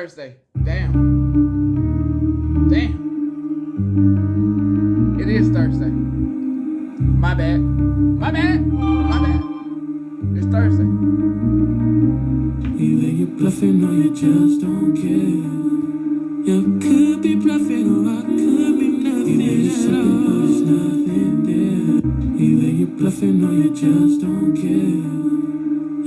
Thursday. Damn. It is Thursday. My bad. It's Thursday. Either you're bluffing or you just don't care. You could be bluffing or I could be nothing at all. There's nothing there. Either you're bluffing or you just don't care.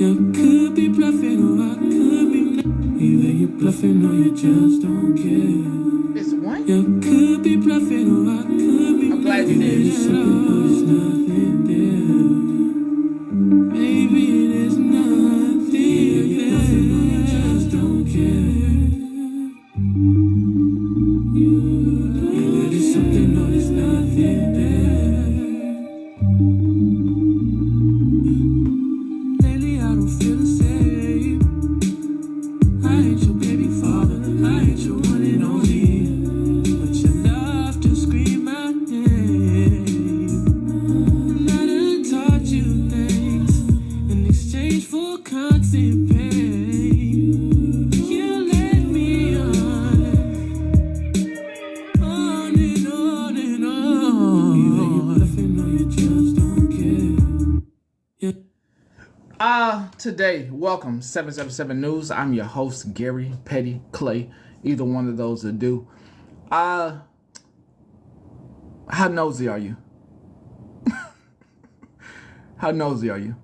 You could be bluffing or I could be nothing. Either you're bluffing or you just don't care. It's one? You could be bluffing or I could be I'm glad you did. There's nothing there. Maybe there's nothing there. You just don't care. Either there's something or there's nothing there. Lately I don't feel the same. I ain't your baby father, I ain't your one and only. But you love to scream my name. And I done taught you things in exchange for constant pain. You let me on and on and on. Either you're bluffing or you just don't care. Yeah. Today, welcome 777 News. I'm your host, Gary, Petty, Clay, either one of those that do. How nosy are you? How nosy are you?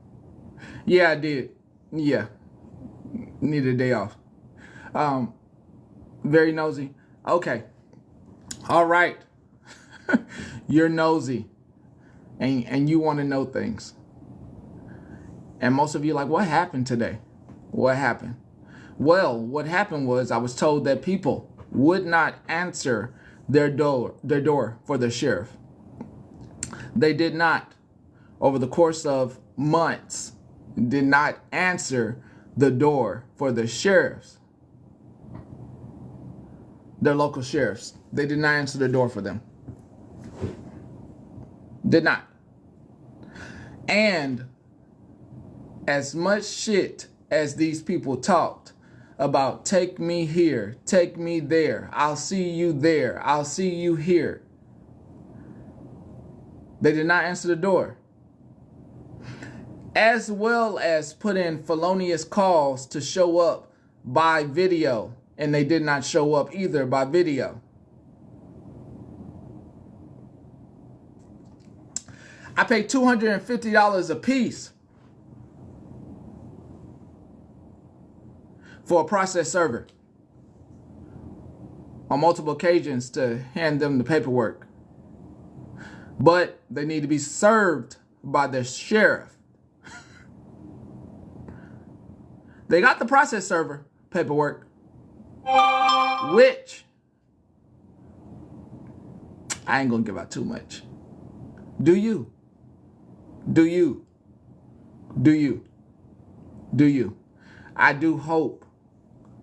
Yeah, I did. Yeah. Needed a day off. Very nosy. Okay. All right. You're nosy. And you want to know things. And most of you are like, what happened today? What happened? Well, what happened was I was told that people would not answer their door for the sheriff. They did not, over the course of months, did not answer the door for the sheriffs. Their local sheriffs. They did not answer the door for them. Did not. And as much shit as these people talked about, take me here, take me there, I'll see you there, I'll see you here, they did not answer the door. As well as put in felonious calls to show up by video, and they did not show up either by video. I paid $250 a piece for a process server on multiple occasions to hand them the paperwork. But they need to be served by the sheriff. They got the process server paperwork, which I ain't gonna give out too much. Do you? Do you? Do you? Do you? I do hope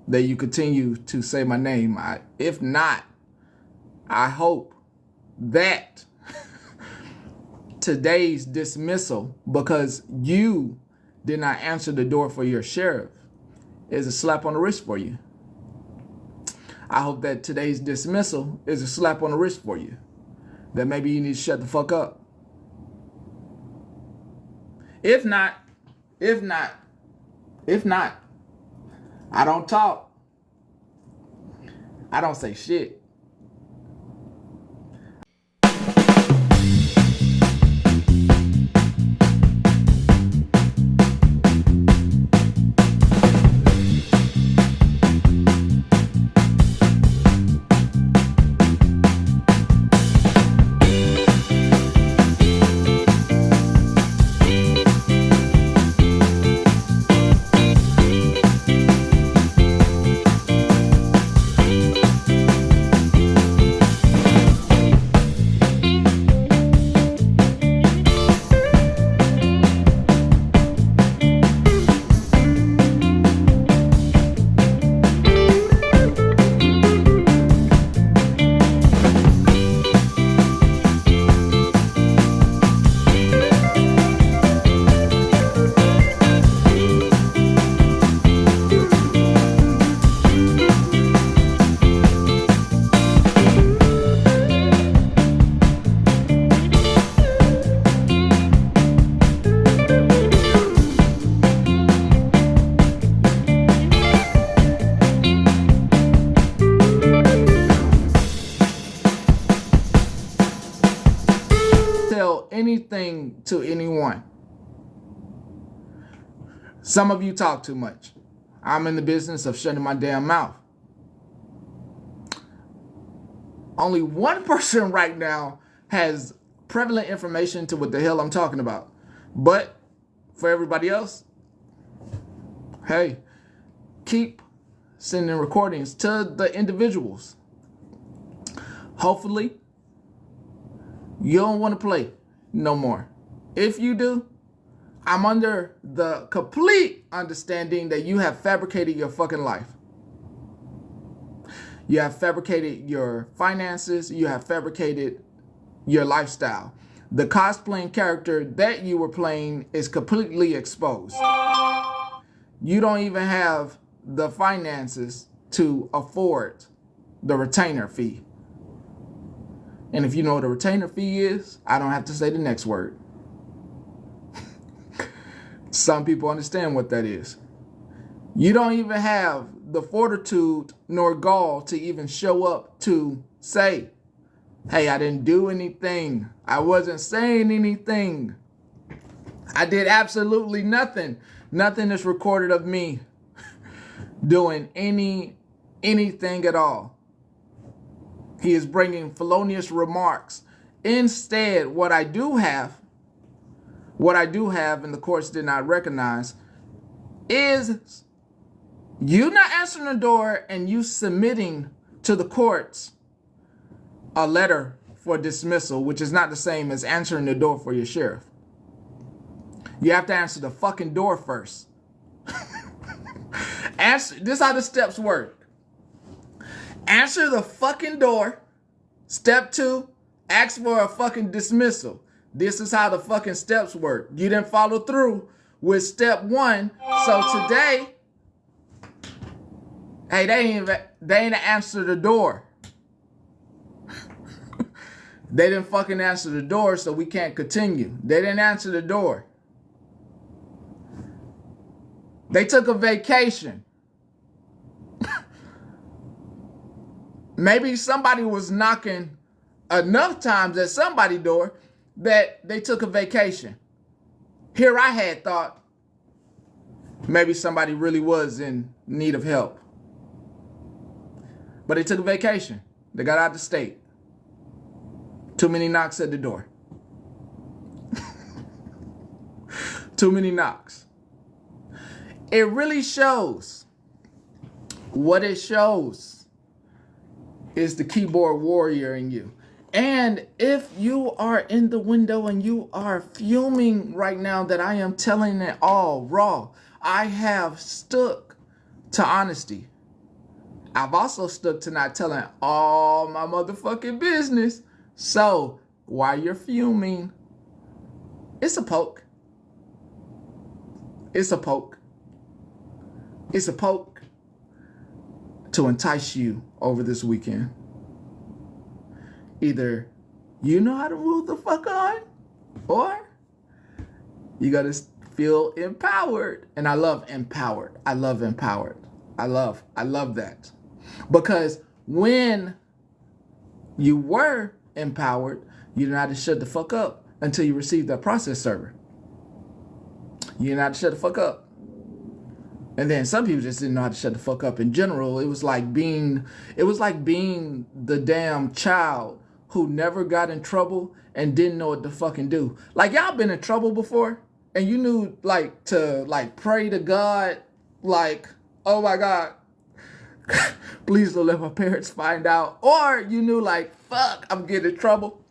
that you continue to say my name. If not, I hope that today's dismissal, because you did not answer the door for your sheriff, is a slap on the wrist for you. I hope that today's dismissal is a slap on the wrist for you. That maybe you need to shut the fuck up. If not, I don't talk. I don't say shit. tell anything to anyone. Some of you talk too much. I'm in the business of shutting my damn mouth. Only one person right now has prevalent information to what the hell I'm talking about. But for everybody else, hey, keep sending recordings to the individuals. Hopefully, you don't want to play no more. If you do, I'm under the complete understanding that you have fabricated your fucking life. You have fabricated your finances. You have fabricated your lifestyle. The cosplaying character that you were playing is completely exposed. You don't even have the finances to afford the retainer fee. And if you know what a retainer fee is, I don't have to say the next word. Some people understand what that is. You don't even have the fortitude nor gall to even show up to say, hey, I didn't do anything. I wasn't saying anything. I did absolutely nothing. Nothing is recorded of me doing anything at all. He is bringing felonious remarks. Instead, what I do have, and the courts did not recognize, is you not answering the door and you submitting to the courts a letter for dismissal, which is not the same as answering the door for your sheriff. You have to answer the fucking door first. This is how the steps work. Answer the fucking door. Step 2, ask for a fucking dismissal. This is how the fucking steps work. You didn't follow through with step 1. So today, hey, they ain't answer the door. They didn't fucking answer the door, so we can't continue. They didn't answer the door. They took a vacation. Maybe somebody was knocking enough times at somebody's door that they took a vacation. Here I had thought maybe somebody really was in need of help. But they took a vacation. They got out of the state. Too many knocks at the door. Too many knocks. It really shows. What it shows is the keyboard warrior in you. And if you are in the window and you are fuming right now that I am telling it all raw, I have stuck to honesty. I've also stuck to not telling all my motherfucking business. So while you're fuming, it's a poke. It's a poke. It's a poke to entice you over this weekend. Either you know how to move the fuck on, or you gotta feel empowered. And I love empowered. I love empowered. I love that. Because when you were empowered, you didn't have to shut the fuck up until you received that process server. You didn't have to shut the fuck up. And then some people just didn't know how to shut the fuck up in general. It was like being the damn child who never got in trouble and didn't know what to fucking do. Like, y'all been in trouble before and you knew to pray to God, like, oh my God, please don't let my parents find out. Or you knew like, fuck, I'm getting in trouble.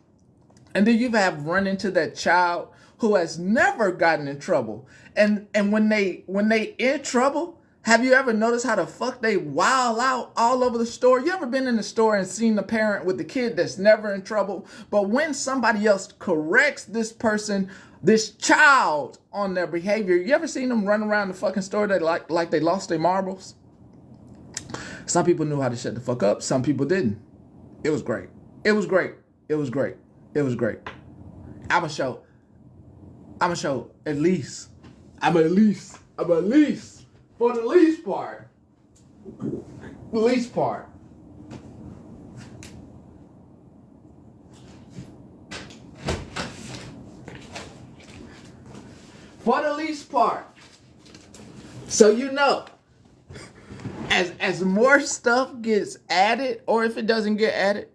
And then you have run into that child who has never gotten in trouble. And when they in trouble, have you ever noticed how the fuck they wild out all over the store? You ever been in the store and seen the parent with the kid that's never in trouble? But when somebody else corrects this person, this child, on their behavior, you ever seen them run around the fucking store that like they lost their marbles? Some people knew how to shut the fuck up. Some people didn't. It was great. It was great. It was great. It was great. I'm gonna show at least. I'm at least for the least part. The least part. For the least part. So you know, as more stuff gets added, or if it doesn't get added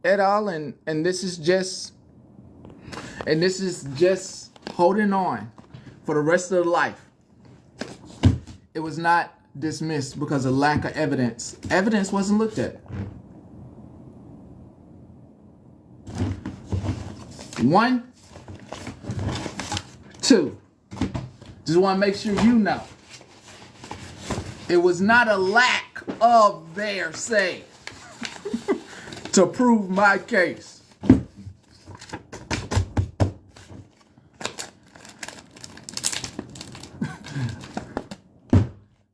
at all, and this is just holding on for the rest of the life. It was not dismissed because of lack of evidence. Evidence wasn't looked at. 1, 2. Just want to make sure you know. It was not a lack of their say to prove my case.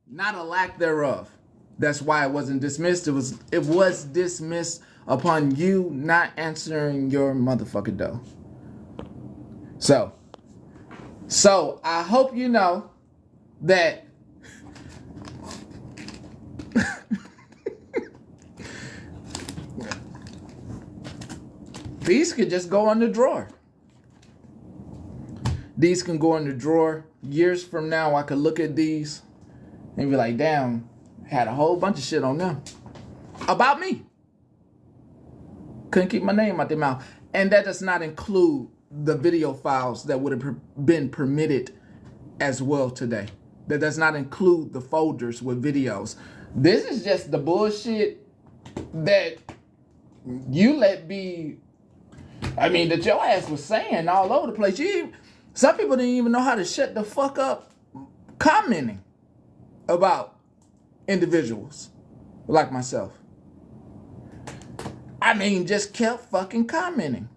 Not a lack thereof. That's why it wasn't dismissed. It was dismissed upon you not answering your motherfucking door. So I hope you know that these could just go in the drawer. These can go in the drawer. Years from now, I could look at these and be like, damn, had a whole bunch of shit on them about me. Couldn't keep my name out their mouth. And that does not include the video files that would have been permitted as well today. That does not include the folders with videos. This is just the bullshit that you let be, that your ass was saying all over the place. Some people didn't even know how to shut the fuck up commenting about individuals like myself. Just kept fucking commenting.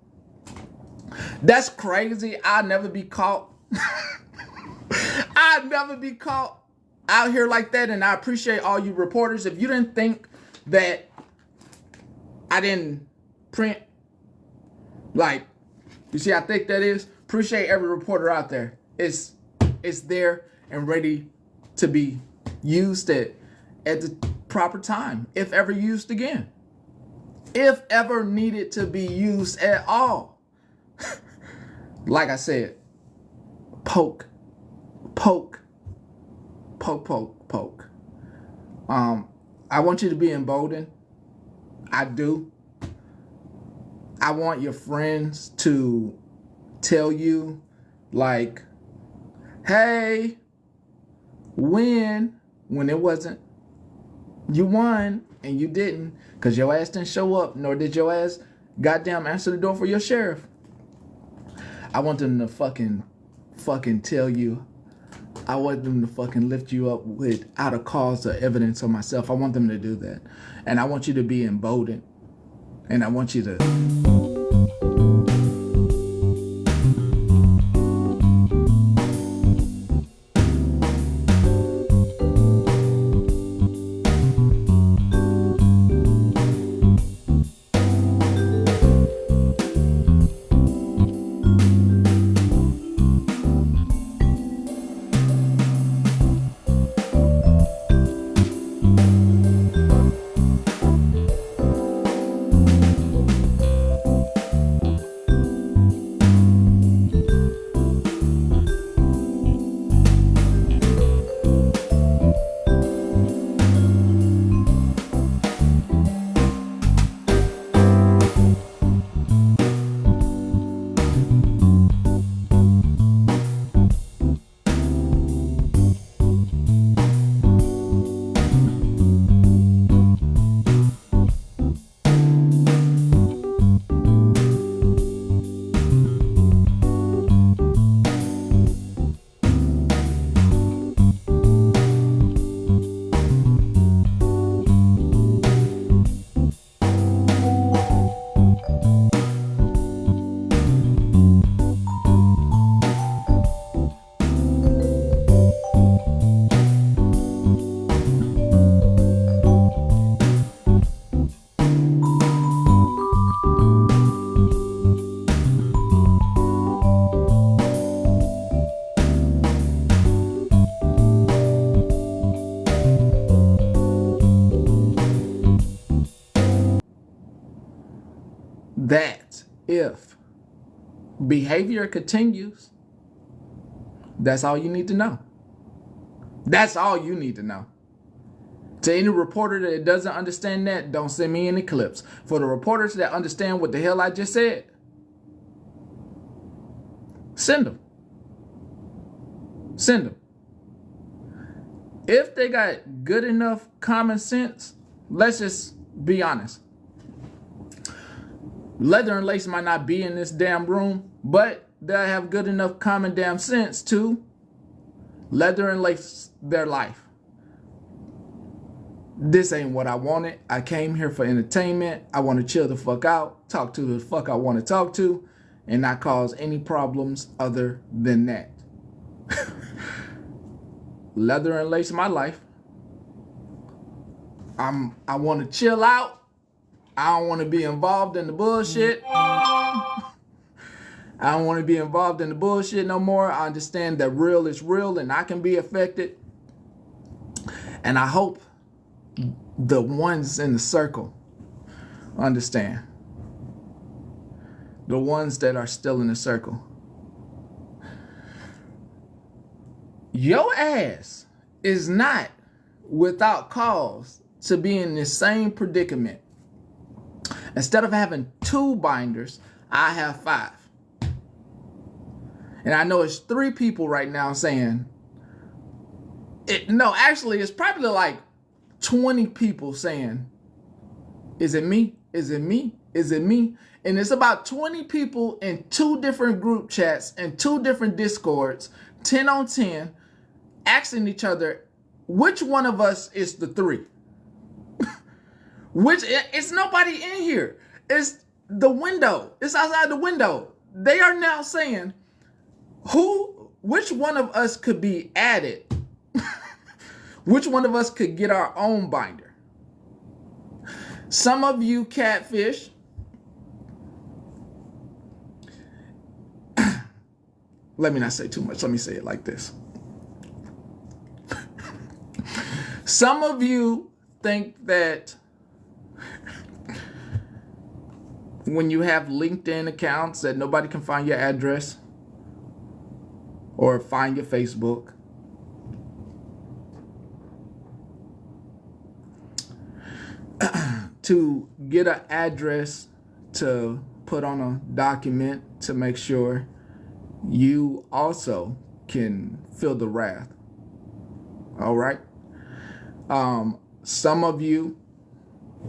That's crazy. I'll never be caught. I'll never be caught out here like that. And I appreciate all you reporters. If you didn't think that I didn't print, you see how thick that is? Appreciate every reporter out there. It's there and ready to be used at the proper time, if ever used again. If ever needed to be used at all. Like I said, poke. I want you to be emboldened. I do. I want your friends to tell you, hey, when it wasn't, you won and you didn't, because your ass didn't show up, nor did your ass goddamn answer the door for your sheriff. I want them to fucking tell you. I want them to fucking lift you up without a cause or evidence of myself. I want them to do that. And I want you to be emboldened. And I want you to... that if behavior continues, that's all you need to know. That's all you need to know. To any reporter that doesn't understand that, don't send me any clips. For the reporters that understand what the hell I just said, send them. Send them. If they got good enough common sense, let's just be honest. Leather and Lace might not be in this damn room, but they'll have good enough common damn sense to leather and lace their life. This ain't what I wanted. I came here for entertainment. I want to chill the fuck out, talk to the fuck I want to talk to, and not cause any problems other than that. Leather and lace my life. I want to chill out. I don't want to be involved in the bullshit. I don't want to be involved in the bullshit no more. I understand that real is real and I can be affected. And I hope the ones in the circle understand. The ones that are still in the circle. Your ass is not without cause to be in the same predicament. Instead of having 2 binders, I have 5. And I know it's 3 people right now saying, no, actually it's probably like 20 people saying, is it me? Is it me? Is it me? And it's about 20 people in 2 different group chats and 2 different discords, 10 on 10, asking each other, which one of us is the 3? It's nobody in here. It's the window. It's outside the window. They are now saying, which one of us could be added? Which one of us could get our own binder? Some of you catfish. Let me not say too much. Let me say it like this. Some of you think that when you have LinkedIn accounts that nobody can find your address or find your Facebook. To get an address to put on a document to make sure you also can feel the wrath. All right. Some of you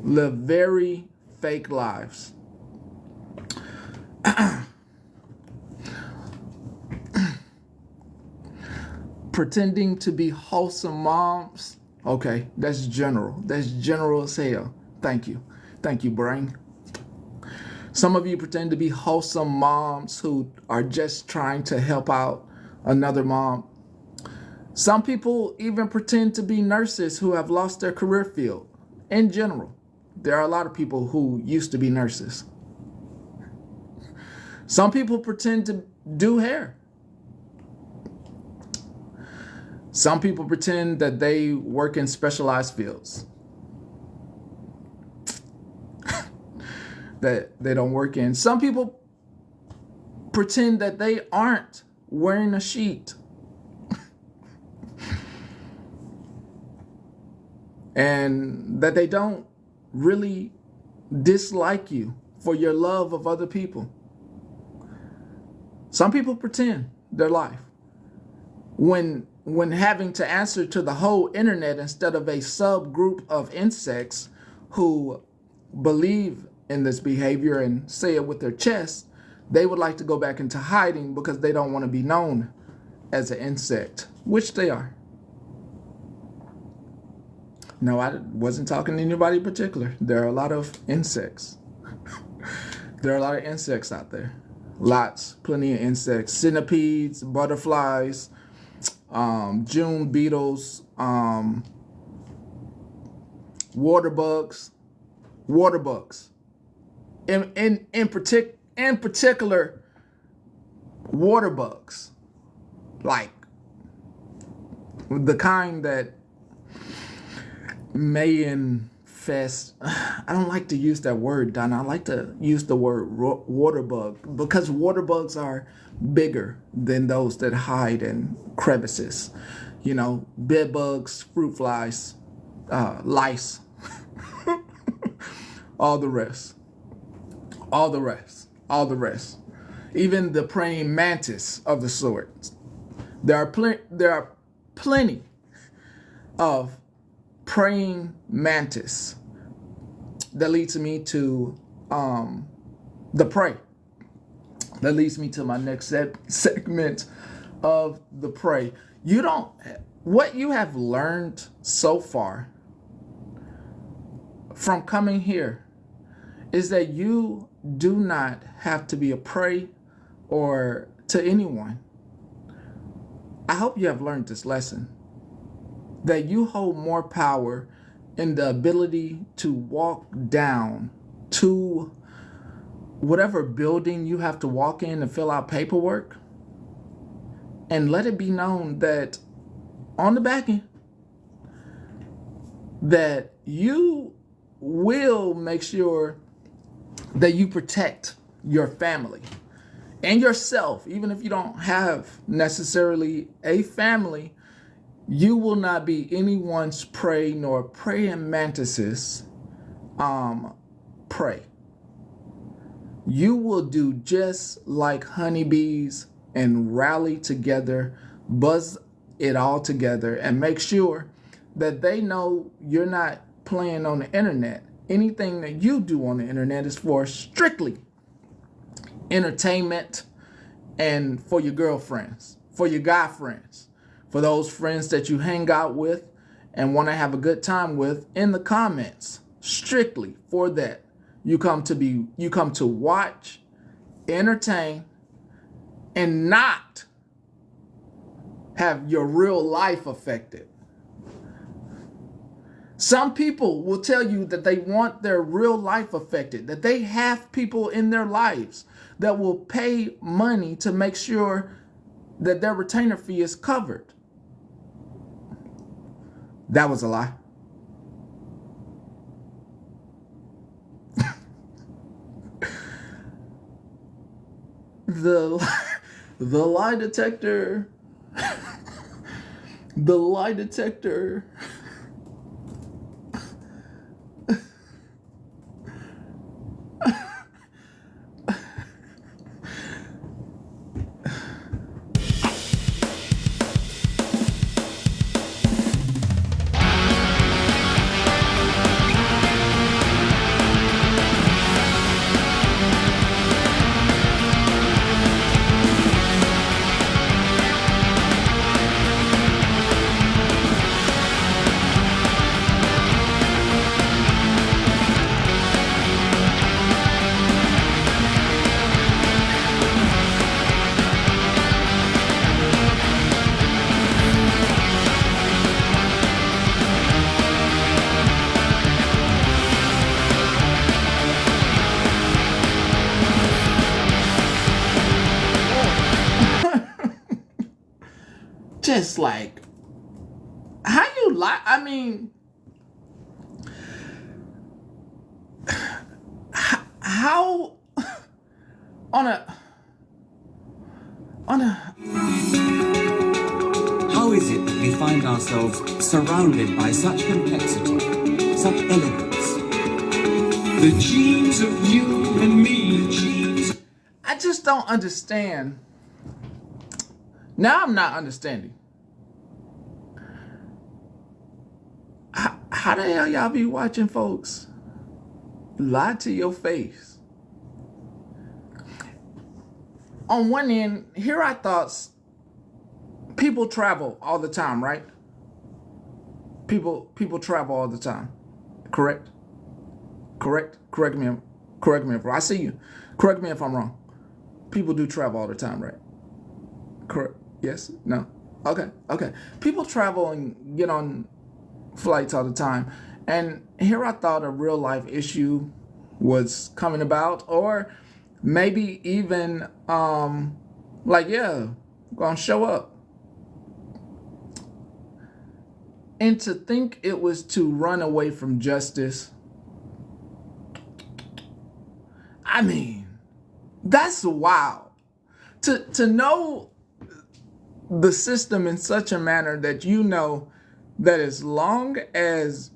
live very fake lives. Pretending to be wholesome moms. Okay, that's general. That's general as hell. Thank you. Thank you, brain. Some of you pretend to be wholesome moms who are just trying to help out another mom. Some people even pretend to be nurses who have lost their career field. In general, there are a lot of people who used to be nurses. Some people pretend to do hair. Some people pretend that they work in specialized fields that they don't work in. Some people pretend that they aren't wearing a sheet. And that they don't really dislike you for your love of other people. Some people pretend their life when having to answer to the whole internet instead of a subgroup of insects who believe in this behavior and say it with their chest. They would like to go back into hiding because they don't want to be known as an insect, which they are. No, I wasn't talking to anybody in particular. There are a lot of insects. There are a lot of insects out there. Lots, plenty of insects. Centipedes, butterflies, June beetles, water bugs. In particular, water bugs. Like the kind that may manifest. I don't like to use that word, Donna. I like to use the word water bug, because water bugs are bigger than those that hide in crevices. You know, bed bugs, fruit flies, lice, all the rest, all the rest, all the rest. Even the praying mantis of the sort. There are plenty of praying mantis that leads me to the prey. That leads me to my next segment of the prey. What you have learned so far from coming here is that you do not have to be a prey or to anyone. I hope you have learned this lesson, that you hold more power in the ability to walk down to whatever building you have to walk in and fill out paperwork, and let it be known that on the back end, that you will make sure that you protect your family and yourself. Even if you don't have necessarily a family, you will not be anyone's prey, nor praying mantises prey. You will do just like honeybees and rally together, buzz it all together, and make sure that they know you're not playing on the internet. Anything that you do on the internet is for strictly entertainment and for your girlfriends, for your guy friends, for those friends that you hang out with and want to have a good time with in the comments. Strictly for that. You come to watch, entertain, and not have your real life affected. Some people will tell you that they want their real life affected, that they have people in their lives that will pay money to make sure that their retainer fee is covered. That was a lie. The lie detector, the lie detector just like, how you lie? I mean, how on a How is it that we find ourselves surrounded by such complexity, such elegance? The genes of you and me, genes. I just don't understand. Now I'm not understanding. How the hell y'all be watching folks lie to your face? On one end, here I thought people travel all the time, right? People travel all the time. Correct? Correct me if I see you. Correct me if I'm wrong. People do travel all the time, right? Correct. Yes? No? Okay. People travel and get on flights all the time. And here I thought a real life issue was coming about, or maybe even gonna show up. And to think it was to run away from justice. I mean, that's wild. To know the system in such a manner that you know that as long as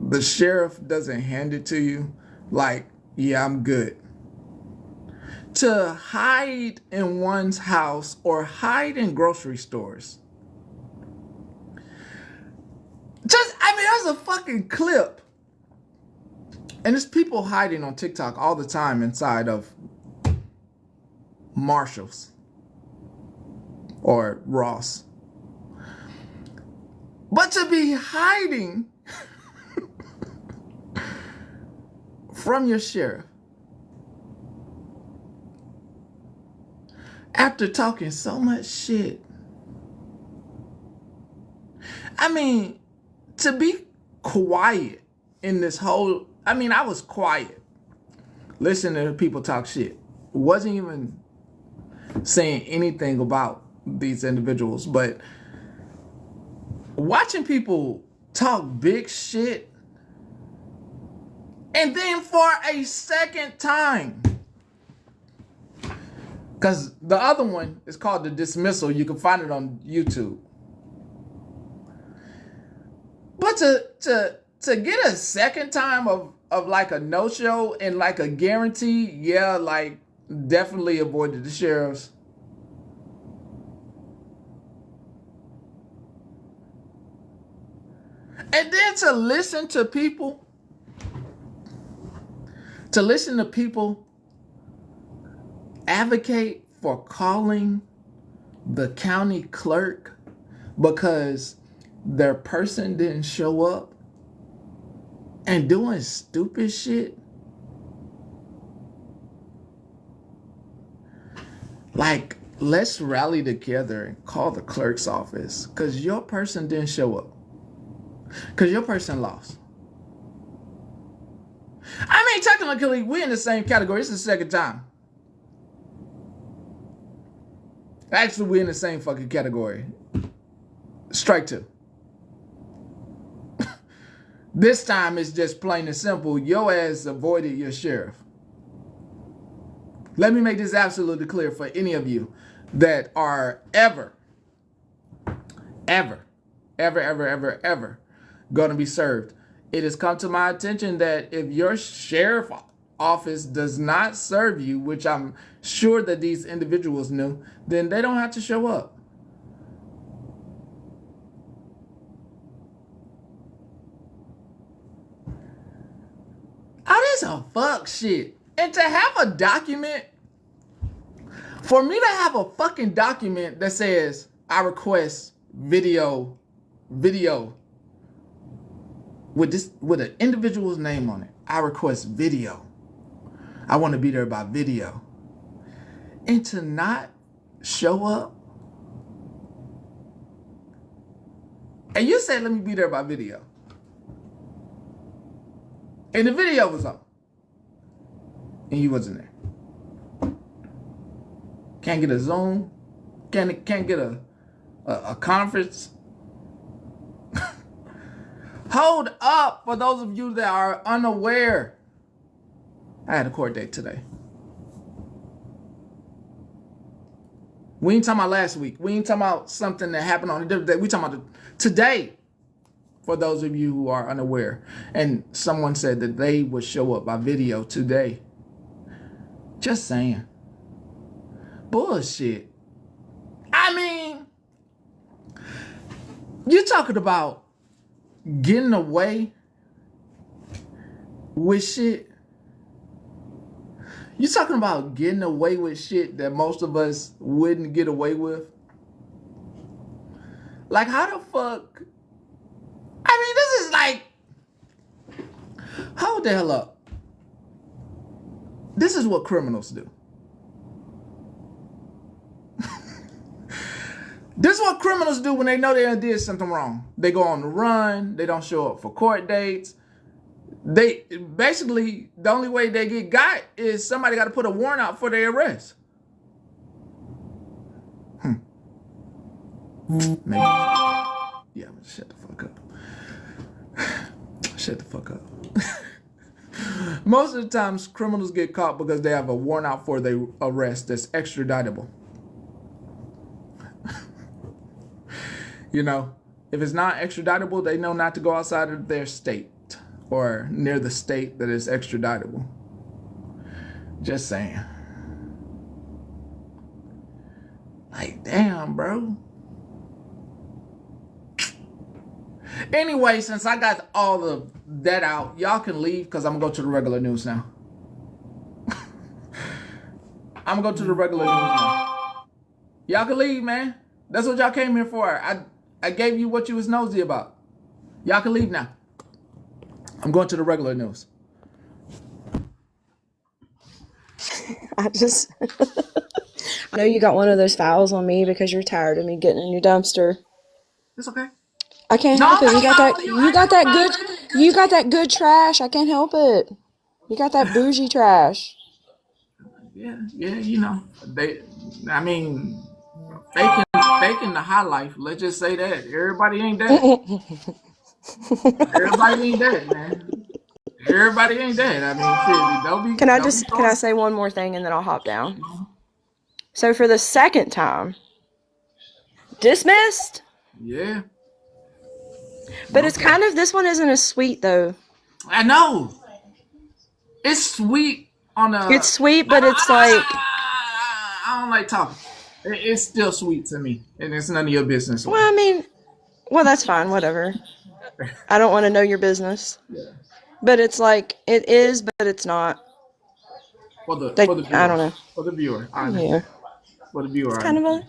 the sheriff doesn't hand it to you, like, yeah, I'm good. To hide in one's house or hide in grocery stores. There's a fucking clip. And there's people hiding on TikTok all the time inside of Marshalls or Ross. But to be hiding from your sheriff after talking so much shit. I mean, to be quiet in this whole, I was quiet listening to people talk shit. Wasn't even saying anything about these individuals, but watching people talk big shit and then for a second time, because the other one is called The Dismissal. You can find it on YouTube. But to get a second time of like a no-show and like a guarantee, yeah, like definitely avoided the sheriffs. And then to listen to people advocate for calling the county clerk because their person didn't show up and doing stupid shit. Like, let's rally together and call the clerk's office because your person didn't show up. Because your person lost. Technically, we're in the same category. It's the second time. Actually, we're in the same fucking category. Strike two. This time it's just plain and simple. Your ass avoided your sheriff. Let me make this absolutely clear for any of you that are ever going to be served. It has come to my attention that if your sheriff office does not serve you, which I'm sure that these individuals knew, then they don't have to show up. Oh, this a fuck shit. And to have a document, for me to have a fucking document that says, I request video with an individual's name on it. I request video. I want to be there by video. And to not show up. And you said, let me be there by video. And the video was on. And you wasn't there. Can't get a Zoom. Can't get a conference. Hold up, for those of you that are unaware. I had a court date today. We ain't talking about last week. We ain't talking about something that happened on a different day. We talking about today, for those of you who are unaware. And someone said that they would show up by video today. Just saying. Bullshit. You talking about getting away with shit. You talking about getting away with shit that most of us wouldn't get away with? Like, how the fuck? This is like, hold the hell up. This is what criminals do. This is what criminals do when they know they did something wrong. They go on the run. They don't show up for court dates. They basically, the only way they get got is somebody got to put a warrant out for their arrest. Maybe. Yeah, I'm gonna shut the fuck up. Shut the fuck up. Most of the times, criminals get caught because they have a warrant out for their arrest that's extraditable. You know, if it's not extraditable, they know not to go outside of their state or near the state that is extraditable. Just saying. Like, damn, bro. Anyway, since I got all of that out, y'all can leave because I'm going to go to the regular news now. I'm going to go to the regular news now. Y'all can leave, man. That's what y'all came here for. I gave you what you was nosy about. Y'all can leave now. I'm going to the regular news. I know you got one of those fouls on me because you're tired of me getting in your dumpster. It's okay. I can't help it. You got that good trash. I can't help it. You got that bougie trash. Yeah, you know. Faking the high life, let's just say that. Everybody ain't that. Everybody ain't that, man. Everybody ain't that. I mean, shit, Can I say one more thing and then I'll hop down? So for the second time, dismissed. Yeah. But it's kind of, this one isn't as sweet though. I know. It's sweet on a. It's sweet, but it's like. I don't like talking. It's still sweet to me, and it's none of your business. Well, I mean, that's fine, whatever. I don't want to know your business. Yeah. But it's like, it is, but it's not. For the Like, viewer. I don't know. For the viewer. Yeah. For the viewer. It's kind of a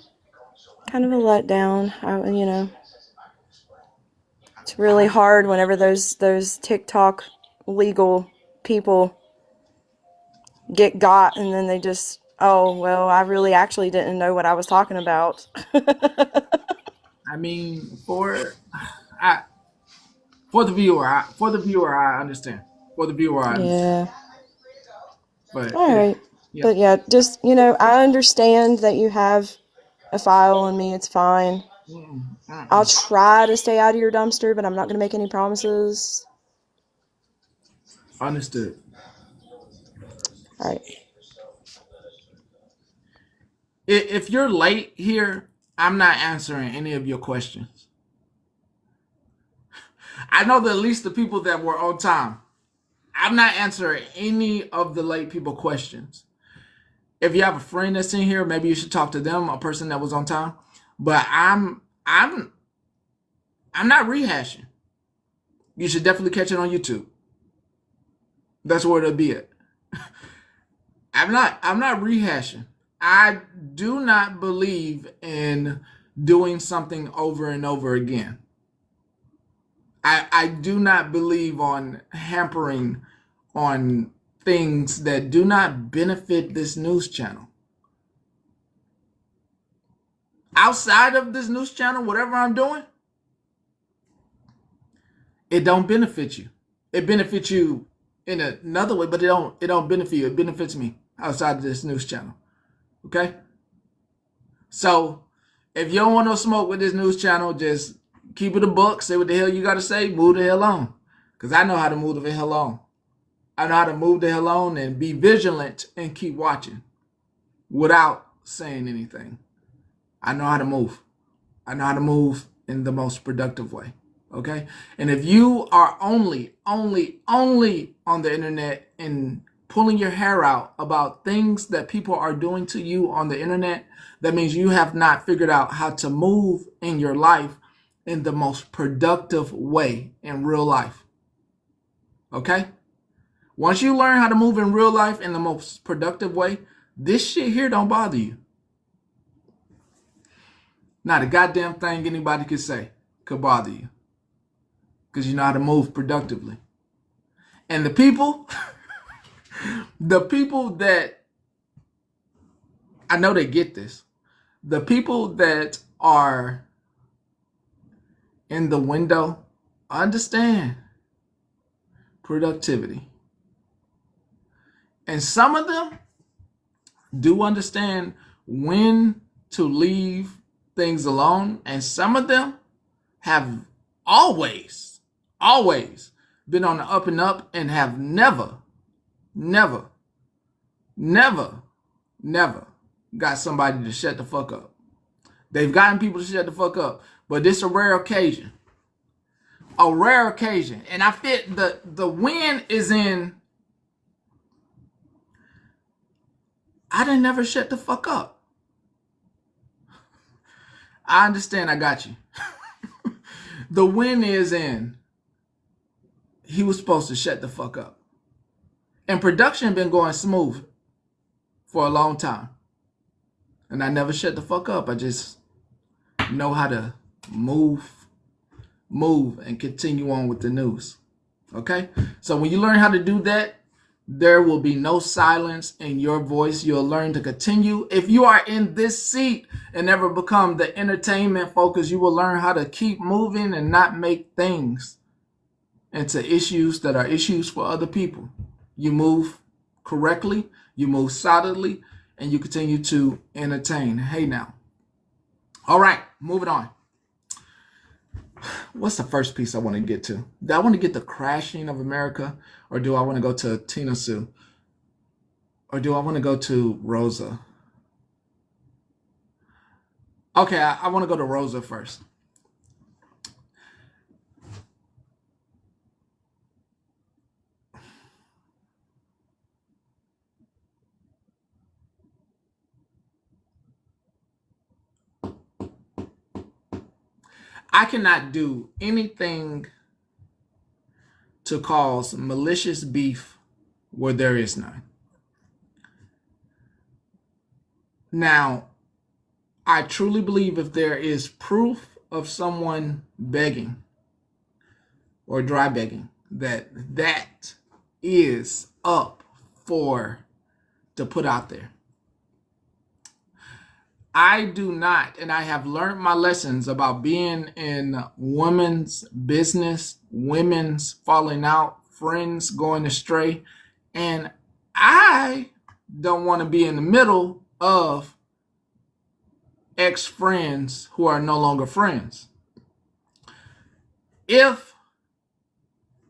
letdown, you know. It's really hard whenever those TikTok legal people got and then they just, oh, well, I really actually didn't know what I was talking about. I mean, for the viewer, I understand. For the viewer, I understand. Yeah. But, all right. Yeah. But yeah, just, you know, I understand that you have a file on me. It's fine. I'll try to stay out of your dumpster, but I'm not going to make any promises. Understood. All right. If you're late here, I'm not answering any of your questions. I know that at least the people that were on time, I'm not answering any of the late people questions. If you have a friend that's in here, maybe you should talk to them, a person that was on time. But I'm not rehashing. You should definitely catch it on YouTube. That's where it'll be at. I'm not rehashing. I do not believe in doing something over and over again. I do not believe on hampering on things that do not benefit this news channel. Outside of this news channel, whatever I'm doing, it don't benefit you. It benefits you in another way, but it don't benefit you. It benefits me outside of this news channel. Okay? So if you don't want no smoke with this news channel, just keep it a buck, say what the hell you gotta say, move the hell on. Because I know how to move the hell on. I know how to move the hell on and be vigilant and keep watching without saying anything. I know how to move. I know how to move in the most productive way. Okay? And if you are only on the internet and pulling your hair out about things that people are doing to you on the internet, that means you have not figured out how to move in your life in the most productive way in real life. Okay? Once you learn how to move in real life in the most productive way, this shit here don't bother you. Not a goddamn thing anybody could say could bother you. Because you know how to move productively. And the people that, I know they get this. The people that are in the window understand productivity. And some of them do understand when to leave things alone. And some of them have always always been on the up and up and have never, never, never, never got somebody to shut the fuck up. They've gotten people to shut the fuck up, but this is a rare occasion. A rare occasion. And I fit the win is in, I didn't never shut the fuck up. I understand, I got you. The win is in, he was supposed to shut the fuck up. And production been going smooth for a long time. And I never shut the fuck up. I just know how to move and continue on with the news. Okay? So when you learn how to do that, there will be no silence in your voice. You'll learn to continue. If you are in this seat and never become the entertainment focus, you will learn how to keep moving and not make things into issues that are issues for other people. You move correctly, you move solidly, and you continue to entertain. Hey now. All right, moving on. What's the first piece I want to get to? Do I want to get the crashing of America, or do I want to go to Tina Sue? Or do I want to go to Rosa? Okay, I want to go to Rosa first. I cannot do anything to cause malicious beef where there is none. Now, I truly believe if there is proof of someone begging or dry begging, that is up for to put out there. I do not, and I have learned my lessons about being in women's business, women's falling out, friends going astray, and I don't want to be in the middle of ex-friends who are no longer friends. If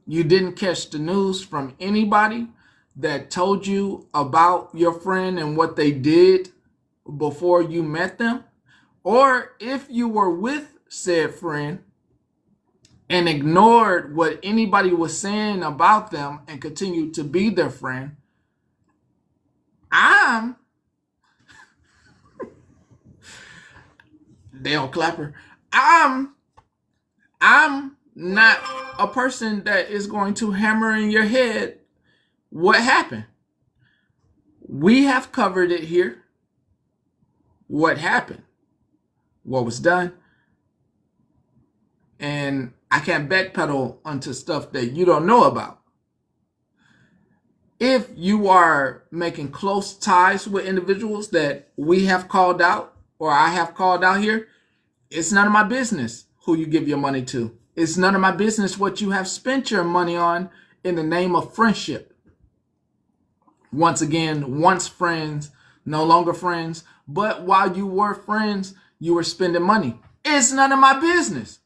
you didn't catch the news from anybody that told you about your friend and what they did before you met them, or if you were with said friend and ignored what anybody was saying about them and continued to be their friend, Dale Clapper, I'm not a person that is going to hammer in your head what happened. We have covered it here. What happened, what was done, and I can't backpedal onto stuff that you don't know about. If you are making close ties with individuals that we have called out or I have called out here, it's none of my business who you give your money to. It's none of my business what you have spent your money on in the name of friendship. Once again, once friends, no longer friends. But while you were friends, you were spending money. It's none of my business.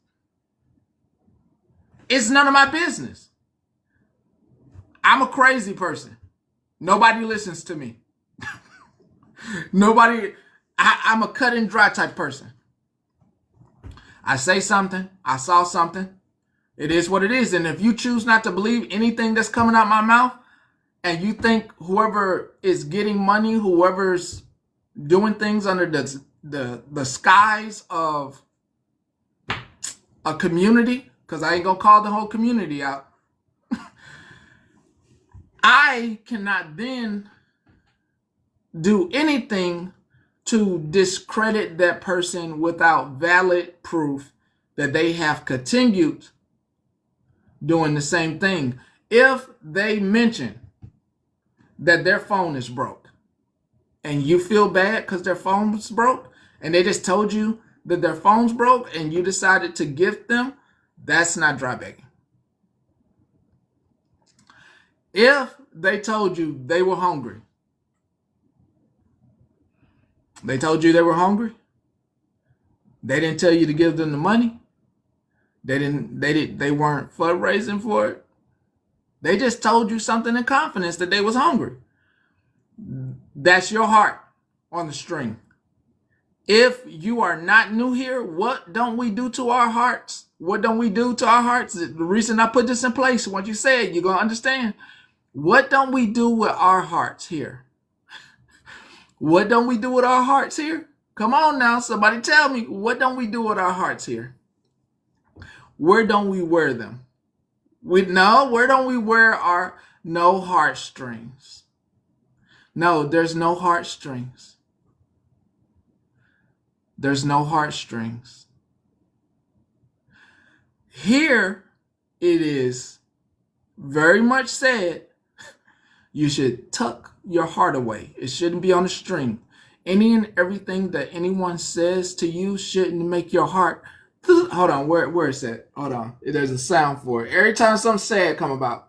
It's none of my business. I'm a crazy person. Nobody listens to me. I'm a cut and dry type person. I say something, I saw something. It is what it is. And if you choose not to believe anything that's coming out my mouth, and you think whoever is getting money, whoever's doing things under the skies of a community, because I ain't gonna call the whole community out, I cannot then do anything to discredit that person without valid proof that they have continued doing the same thing. If they mention that their phone is broke, and you feel bad because their phone's broke, and they just told you that their phone's broke and you decided to gift them, that's not dry begging. If they told you they were hungry, they didn't tell you to give them the money, They weren't fundraising for it. They just told you something in confidence that they was hungry. That's your heart on the string. If you are not new here, what don't we do to our hearts? What don't we do to our hearts? The reason I put this in place, once you say it, you're going to understand. What don't we do with our hearts here? What don't we do with our hearts here? Come on now, somebody tell me, what don't we do with our hearts here? Where don't we wear them? Where don't we wear our no heartstrings? No, there's no heartstrings. There's no heartstrings. Here it is very much said, you should tuck your heart away. It shouldn't be on a string. Any and everything that anyone says to you shouldn't make your heart. Hold on, where is it? Hold on. There's a sound for it. Every time something sad come about.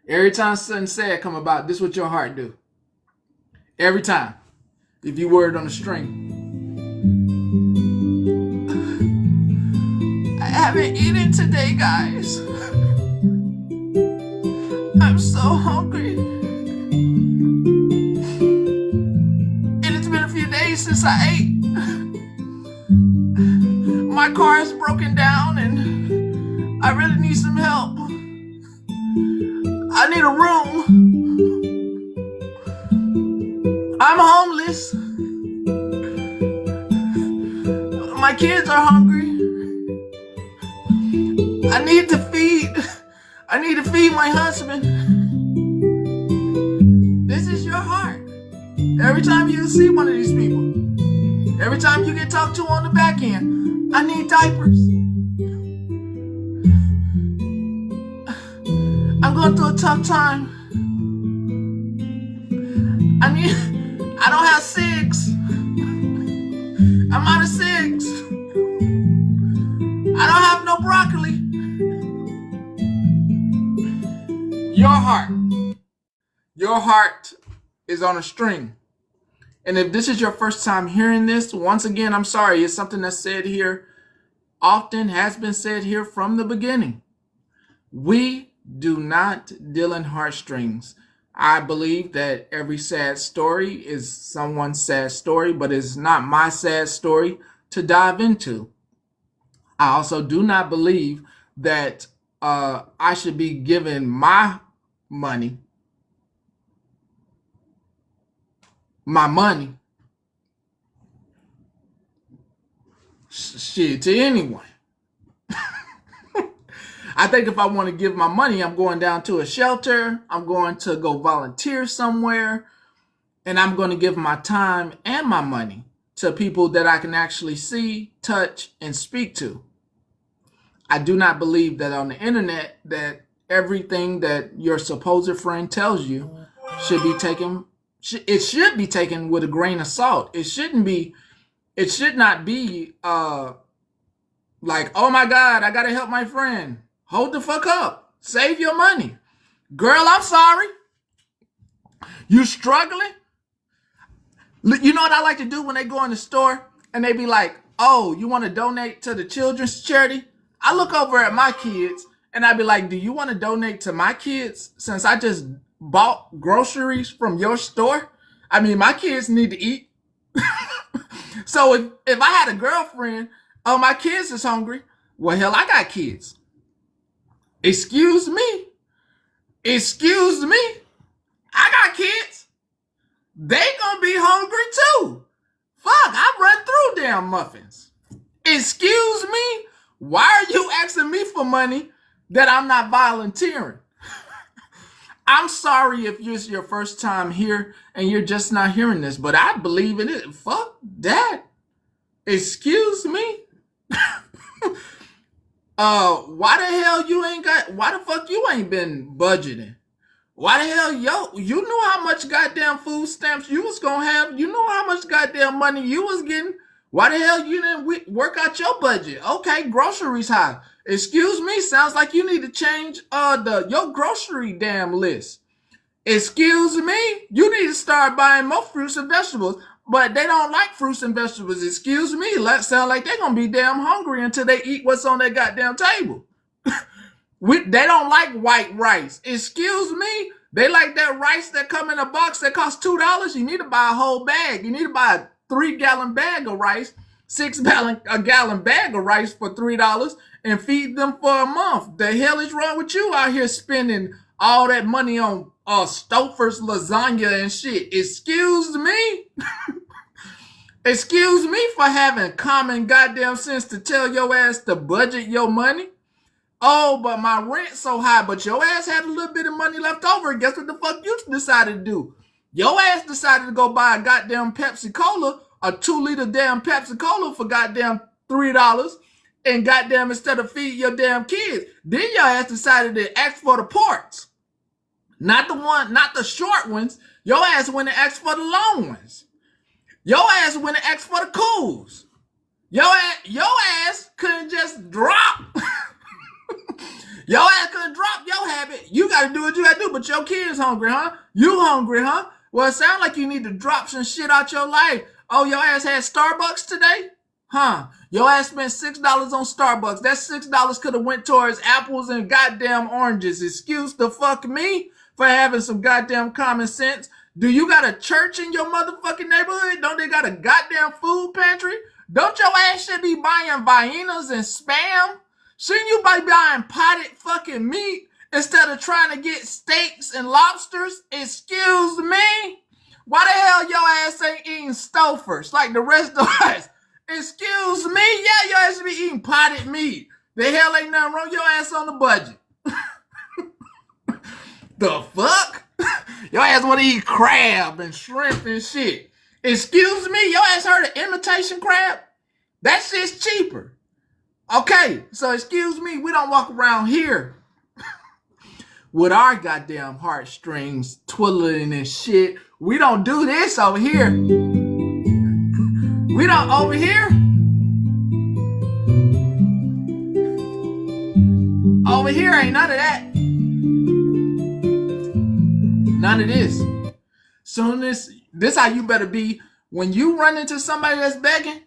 Every time something sad come about, this is what your heart do. Every time. If you were it on a string. I haven't eaten today, guys. I'm so hungry. And it's been a few days since I ate. My car is broken down and I really need some help. I need a room. I'm homeless. My kids are hungry. I need to feed my husband. This is your heart. Every time you see one of these people, every time you get talked to on the back end, I need diapers. I'm going through a tough time. I don't have 6. I'm out of 6. I don't have no broccoli. Your heart is on a string. And if this is your first time hearing this, once again, I'm sorry. It's something that's said here, often has been said here from the beginning. We do not deal in heartstrings. I believe that every sad story is someone's sad story, but it's not my sad story to dive into. I also do not believe that I should be given my money, shit, to anyone. I think if I want to give my money, I'm going down to a shelter. I'm going to go volunteer somewhere. And I'm going to give my time and my money to people that I can actually see, touch, and speak to. I do not believe that on the internet that everything that your supposed friend tells you should be taken. It should be taken with a grain of salt. It should not be like, oh my God, I got to help my friend. Hold the fuck up. Save your money. Girl, I'm sorry. You struggling? You know what I like to do when they go in the store and they be like, oh, you want to donate to the children's charity? I look over at my kids and I be like, do you want to donate to my kids since I just bought groceries from your store? I mean, my kids need to eat. So if I had a girlfriend, oh, my kids is hungry. Well, hell, I got kids. Excuse me. I got kids. They gonna be hungry too. Fuck, I run through damn muffins. Excuse me. Why are you asking me for money that I'm not volunteering? I'm sorry if it's your first time here and you're just not hearing this, but I believe in it. Fuck that. Excuse me. Why the fuck you ain't been budgeting? Why the hell, you knew how much goddamn food stamps you was gonna have. You know how much goddamn money you was getting. Why the hell you didn't work out your budget? Okay, groceries high. Excuse me, sounds like you need to change your grocery damn list. Excuse me, you need to start buying more fruits and vegetables. but they don't like fruits and vegetables. Excuse me. That sound like they're gonna be damn hungry until they eat what's on their goddamn table. They don't like white rice. Excuse me. They like that rice that come in a box that costs $2. You need to buy a whole bag. You need to buy a 3-gallon bag of rice, a gallon bag of rice for $3, and feed them for a month. The hell is wrong with you out here spending all that money on Stouffer's lasagna and shit? Excuse me. Excuse me for having common goddamn sense to tell your ass to budget your money. Oh, but my rent's so high, but your ass had a little bit of money left over. Guess what the fuck you decided to do? Your ass decided to go buy a goddamn Pepsi Cola, a 2-liter damn Pepsi Cola for goddamn $3, and goddamn instead of feed your damn kids. Then your ass decided to ask for the ports. Not the short ones. Your ass went and asked for the long ones. Your ass went and asked for the cools. Your ass couldn't just drop. Your ass couldn't drop your habit. You gotta do what you gotta do, but your kid's hungry, huh? You hungry, huh? Well, it sounds like you need to drop some shit out your life. Oh, your ass had Starbucks today? Huh? Your ass spent $6 on Starbucks. That $6 could have went towards apples and goddamn oranges. Excuse the fuck me for having some goddamn common sense. Do you got a church in your motherfucking neighborhood? Don't they got a goddamn food pantry? Don't your ass should be buying Viennas and Spam? Shouldn't you be buying potted fucking meat instead of trying to get steaks and lobsters? Excuse me? Why the hell your ass ain't eating Stouffer's like the rest of us? Excuse me? Yeah, your ass should be eating potted meat. The hell ain't nothing wrong. Your ass on the budget. The fuck? Your ass want to eat crab and shrimp and shit. Excuse me? Your ass heard of imitation crab? That shit's cheaper. Okay, so excuse me, we don't walk around here with our goddamn heartstrings twiddling and shit. We don't do this over here. We don't over here. Over here ain't none of that. None of this. Soon as this how you better be when you run into somebody that's begging.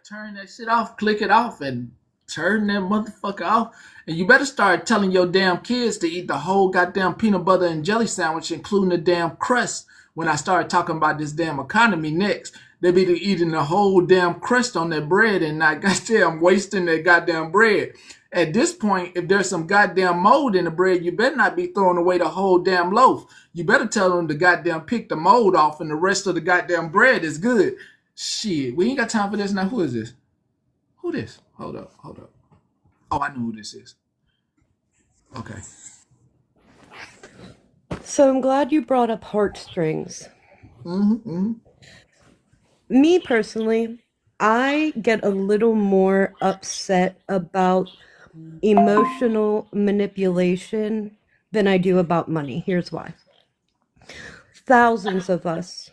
Turn that shit off, click it off, and turn that motherfucker off. And you better start telling your damn kids to eat the whole goddamn peanut butter and jelly sandwich, including the damn crust. When I start talking about this damn economy next, they be eating the whole damn crust on their bread and not goddamn wasting their goddamn bread. At this point, if there's some goddamn mold in the bread, you better not be throwing away the whole damn loaf. You better tell them to goddamn pick the mold off and the rest of the goddamn bread is good. Shit, we ain't got time for this now. Who is this? Who this? Hold up. Oh, I know who this is. Okay. So I'm glad you brought up heartstrings. Me personally, I get a little more upset about emotional manipulation than I do about money. Here's why. Thousands of us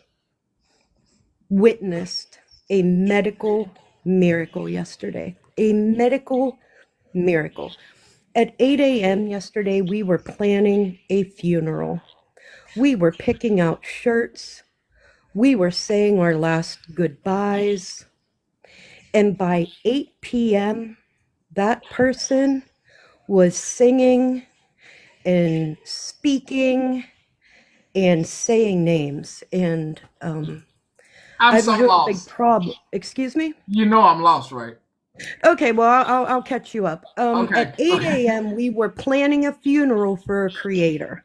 witnessed a medical miracle yesterday. A medical miracle. At 8 a.m. yesterday, we were planning a funeral. We were picking out shirts. We were saying our last goodbyes. And by 8 p.m., that person was singing and speaking and saying names. And I'm so lost. Big problem. Excuse me? You know I'm lost, right? Okay, well, I'll catch you up. Okay. At 8 a.m., we were planning a funeral for a creator.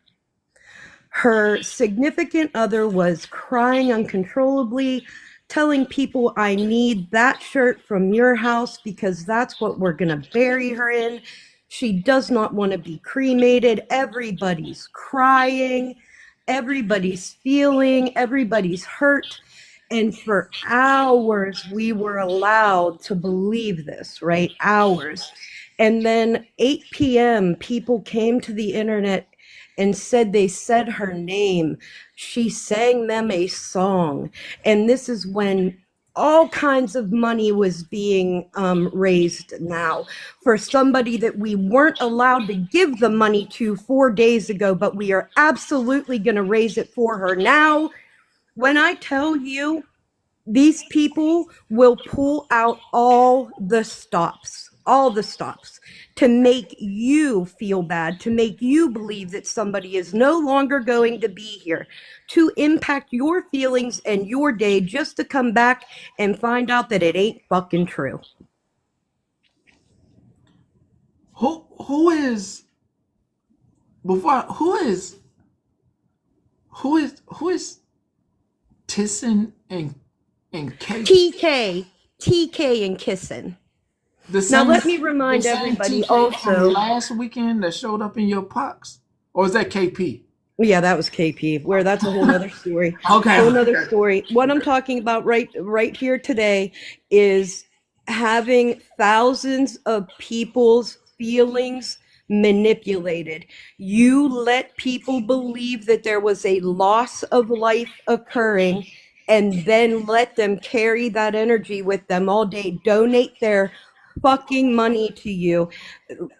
Her significant other was crying uncontrollably, telling people, I need that shirt from your house because that's what we're going to bury her in. She does not want to be cremated. Everybody's crying, everybody's feeling, everybody's hurt. And for hours, we were allowed to believe this, right? Hours. And then 8 p.m., people came to the internet and said they said her name. She sang them a song. And this is when all kinds of money was being raised now for somebody that we weren't allowed to give the money to 4 days ago, but we are absolutely going to raise it for her now. When I tell you, these people will pull out all the stops to make you feel bad, to make you believe that somebody is no longer going to be here, to impact your feelings and your day, just to come back and find out that it ain't fucking true. Who is Tissin and Kate? TK and kissing. The Now same, let me remind the same everybody TK from also. last weekend that showed up in your pox, or is that KP? Yeah, that was KP. Where that's a whole nother story. Okay. Whole nother story. What I'm talking about right here today is having thousands of people's feelings manipulated. You let people believe that there was a loss of life occurring and then let them carry that energy with them all day. Donate their fucking money to you.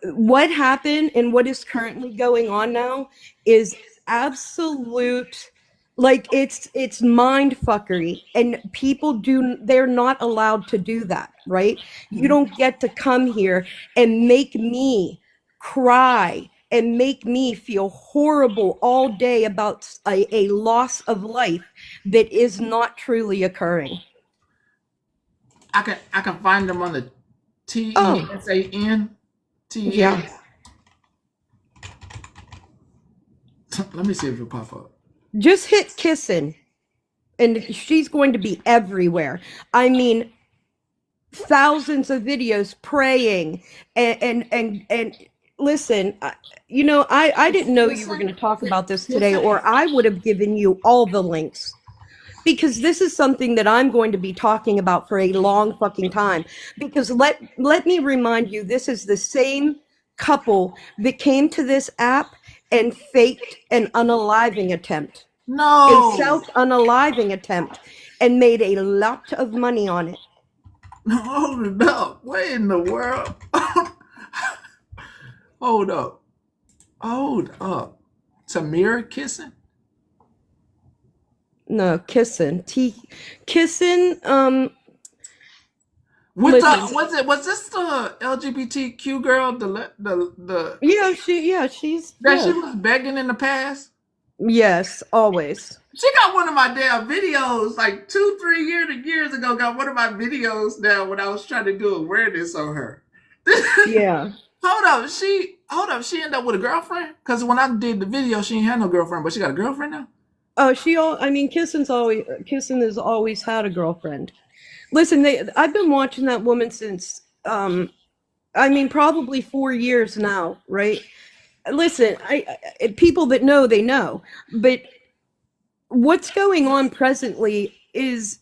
What happened and what is currently going on now is absolute, like, it's mind fuckery, and they're not allowed to do that, right? You don't get to come here and make me cry and make me feel horrible all day about a loss of life that is not truly occurring. I can find them on the Oh. TESAN. Yeah. Let me see if it pop up. Just hit kissing and she's going to be everywhere. I mean, thousands of videos praying and listen, I didn't know you were going to talk about this today, or I would have given you all the links, because this is something that I'm going to be talking about for a long fucking time. Because let me remind you, this is the same couple that came to this app and faked an unaliving attempt. No. A self-unaliving attempt, and made a lot of money on it. Hold up. What in the world? Hold up. Tamira kissing? No, kissing. Kissing. Listen. Was this the LGBTQ girl? She's. That she was begging in the past? Yes, always. She got one of my damn videos like 2-3 years ago. Got one of my videos now when I was trying to do awareness on her. Yeah. Hold up. She ended up with a girlfriend? Because when I did the video, she ain't had no girlfriend, but she got a girlfriend now? Oh, Kissing has always had a girlfriend. Listen, I've been watching that woman since, probably 4 years now, right? Listen, people that know, they know. But what's going on presently is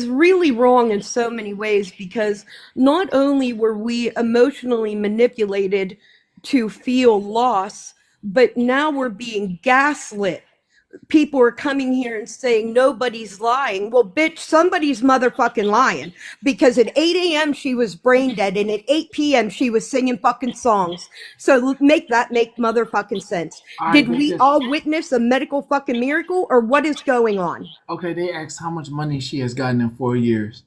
really wrong in so many ways, because not only were we emotionally manipulated to feel loss, but now we're being gaslit. People are coming here and saying nobody's lying. Well, bitch, somebody's motherfucking lying, because at 8 a.m. she was brain dead, and at 8 p.m. she was singing fucking songs. So make motherfucking sense. Did we all witness a medical fucking miracle, or what is going on? Okay, they asked how much money she has gotten in 4 years.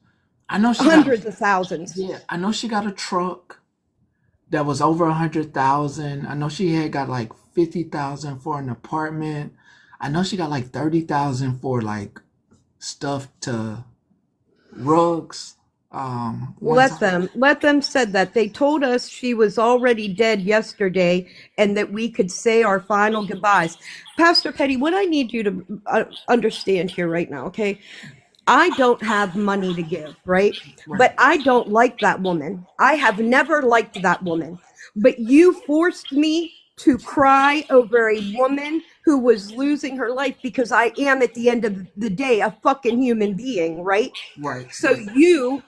I know she hundreds of thousands. Yeah, I know she got a truck that was over 100,000. I know she had got like 50,000 for an apartment. I know she got like 30,000 for like stuff to rugs. Let them said that. They told us she was already dead yesterday and that we could say our final goodbyes. Pastor Petty, what I need you to understand here right now, okay? I don't have money to give, right? But I don't like that woman. I have never liked that woman. But you forced me to cry over a woman who was losing her life because I am, at the end of the day, a fucking human being, right? Right. So you,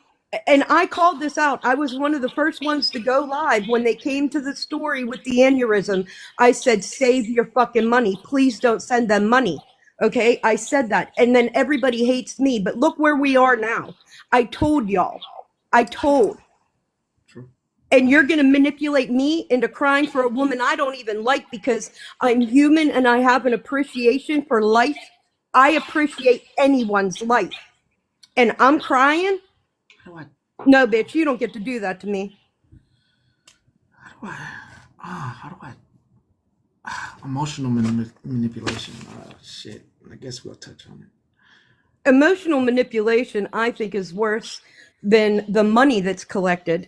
and I called this out. I was one of the first ones to go live when they came to the story with the aneurysm. I said, save your fucking money. Please don't send them money. Okay, I said that. And then everybody hates me. But look where we are now. I told y'all. True. And you're going to manipulate me into crying for a woman I don't even like because I'm human and I have an appreciation for life. I appreciate anyone's life. And I'm crying? No, bitch, you don't get to do that to me. How do I emotional manipulation. Shit. I guess we'll touch on it. Emotional manipulation, I think, is worse than the money that's collected,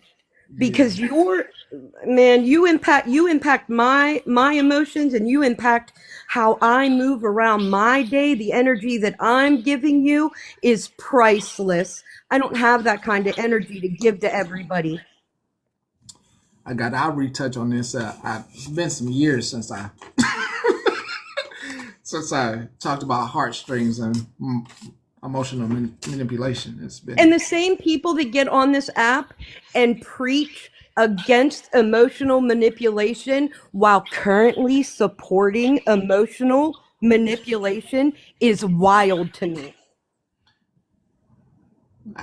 because you impact my emotions, and you impact how I move around my day. The energy that I'm giving you is priceless. I don't have that kind of energy to give to everybody. I'll retouch on this. It's been some years since I talked about heartstrings and emotional manipulation. It's been, and the same people that get on this app and preach against emotional manipulation while currently supporting emotional manipulation is wild to me.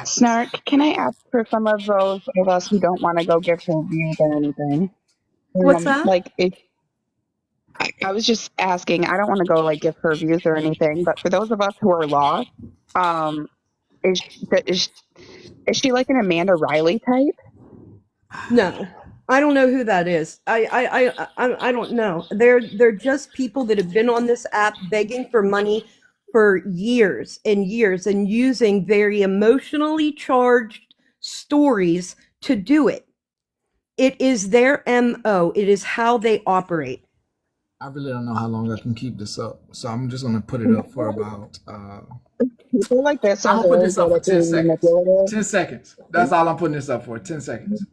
Snark, can I ask for some of those of us who don't want to go give her views or anything? What's that? Like, I was just asking. I don't want to go like give her views or anything, but for those of us who are lost, is she like an Amanda Riley type? No, I don't know who that is. I don't know. They're just people that have been on this app begging for money for years and years and using very emotionally charged stories to do it. It is their MO. It is how they operate. I really don't know how long I can keep this up, so I'm just gonna put it up for about. People like this. I'm gonna put this up for 10 seconds. 10 seconds. That's all I'm putting this up for. 10 seconds.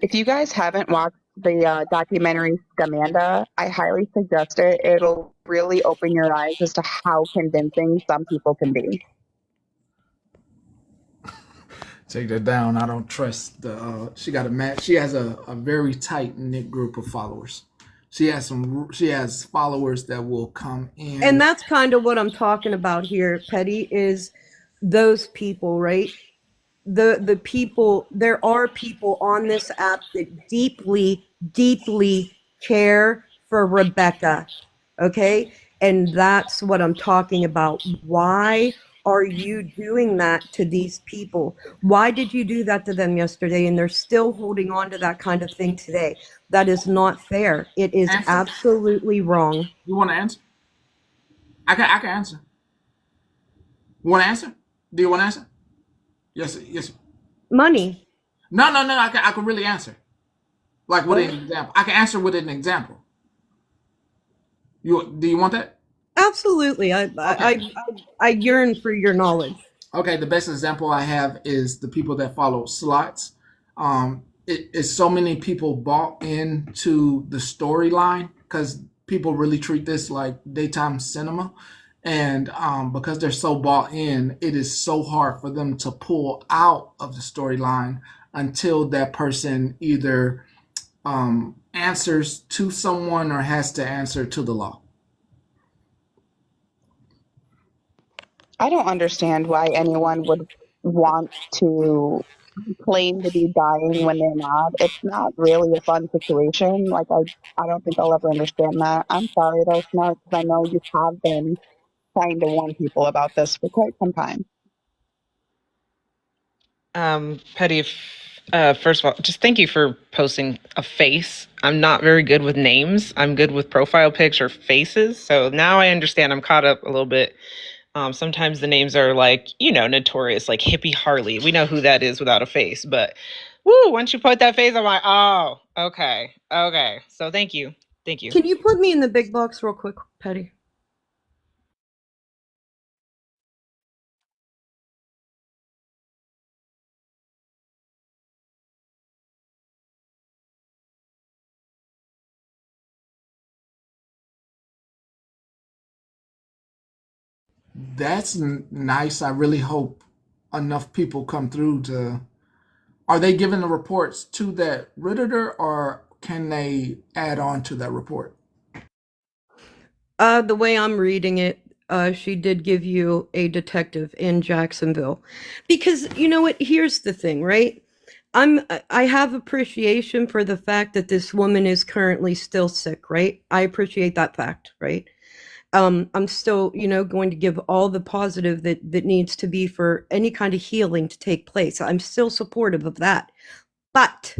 If you guys haven't watched the documentary Scamanda, I highly suggest it. It'll really open your eyes as to how convincing some people can be. Take that down. I don't trust the. She got a match. She has a very tight knit group of followers. She has followers that will come in. And that's kind of what I'm talking about here, Petty, is those people, right? The people, there are people on this app that deeply, deeply care for Rebecca. Okay? And that's what I'm talking about. Why are you doing that to these people? Why did you do that to them yesterday? And they're still holding on to that kind of thing today. That is not fair. It is absolutely wrong. You want to answer? I can answer. You want to answer? Do you want to answer? Yes. Money. No. I can really answer. Like with an example. I can answer with an example. Do you want that? Absolutely. I yearn for your knowledge. Okay, the best example I have is the people that follow slots. It's so many people bought into the storyline because people really treat this like daytime cinema. And because they're so bought in, it is so hard for them to pull out of the storyline until that person either answers to someone or has to answer to the law. I don't understand why anyone would want to claim to be dying when they're not. It's not really a fun situation. Like, I don't think I'll ever understand that. I'm sorry though, Snark, because I know you have been trying to warn people about this for quite some time. Petty, first of all, just thank you for posting a face. I'm not very good with names. I'm good with profile pics or faces. So now I understand. I'm caught up a little bit. Sometimes the names are like, notorious, like Hippie Harley. We know who that is without a face, but woo, once you put that face, I'm like, oh, okay, okay. So thank you. Thank you. Can you put me in the big box real quick, Petty? That's nice. I really hope enough people come through to. Are they giving the reports to that Redditor, or can they add on to that report? The way I'm reading it, she did give you a detective in Jacksonville. Because you know what? Here's the thing, right? I have appreciation for the fact that this woman is currently still sick, right? I appreciate that fact, right? I'm still, going to give all the positive that needs to be for any kind of healing to take place. I'm still supportive of that. But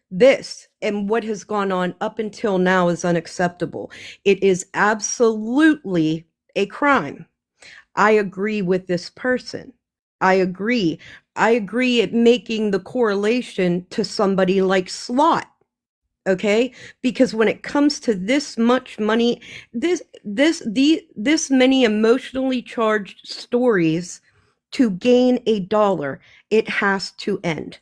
this and what has gone on up until now is unacceptable. It is absolutely a crime. I agree with this person. I agree. I agree at making the correlation to somebody like Slot. Okay, because when it comes to this much money, this many emotionally charged stories to gain a dollar, it has to end.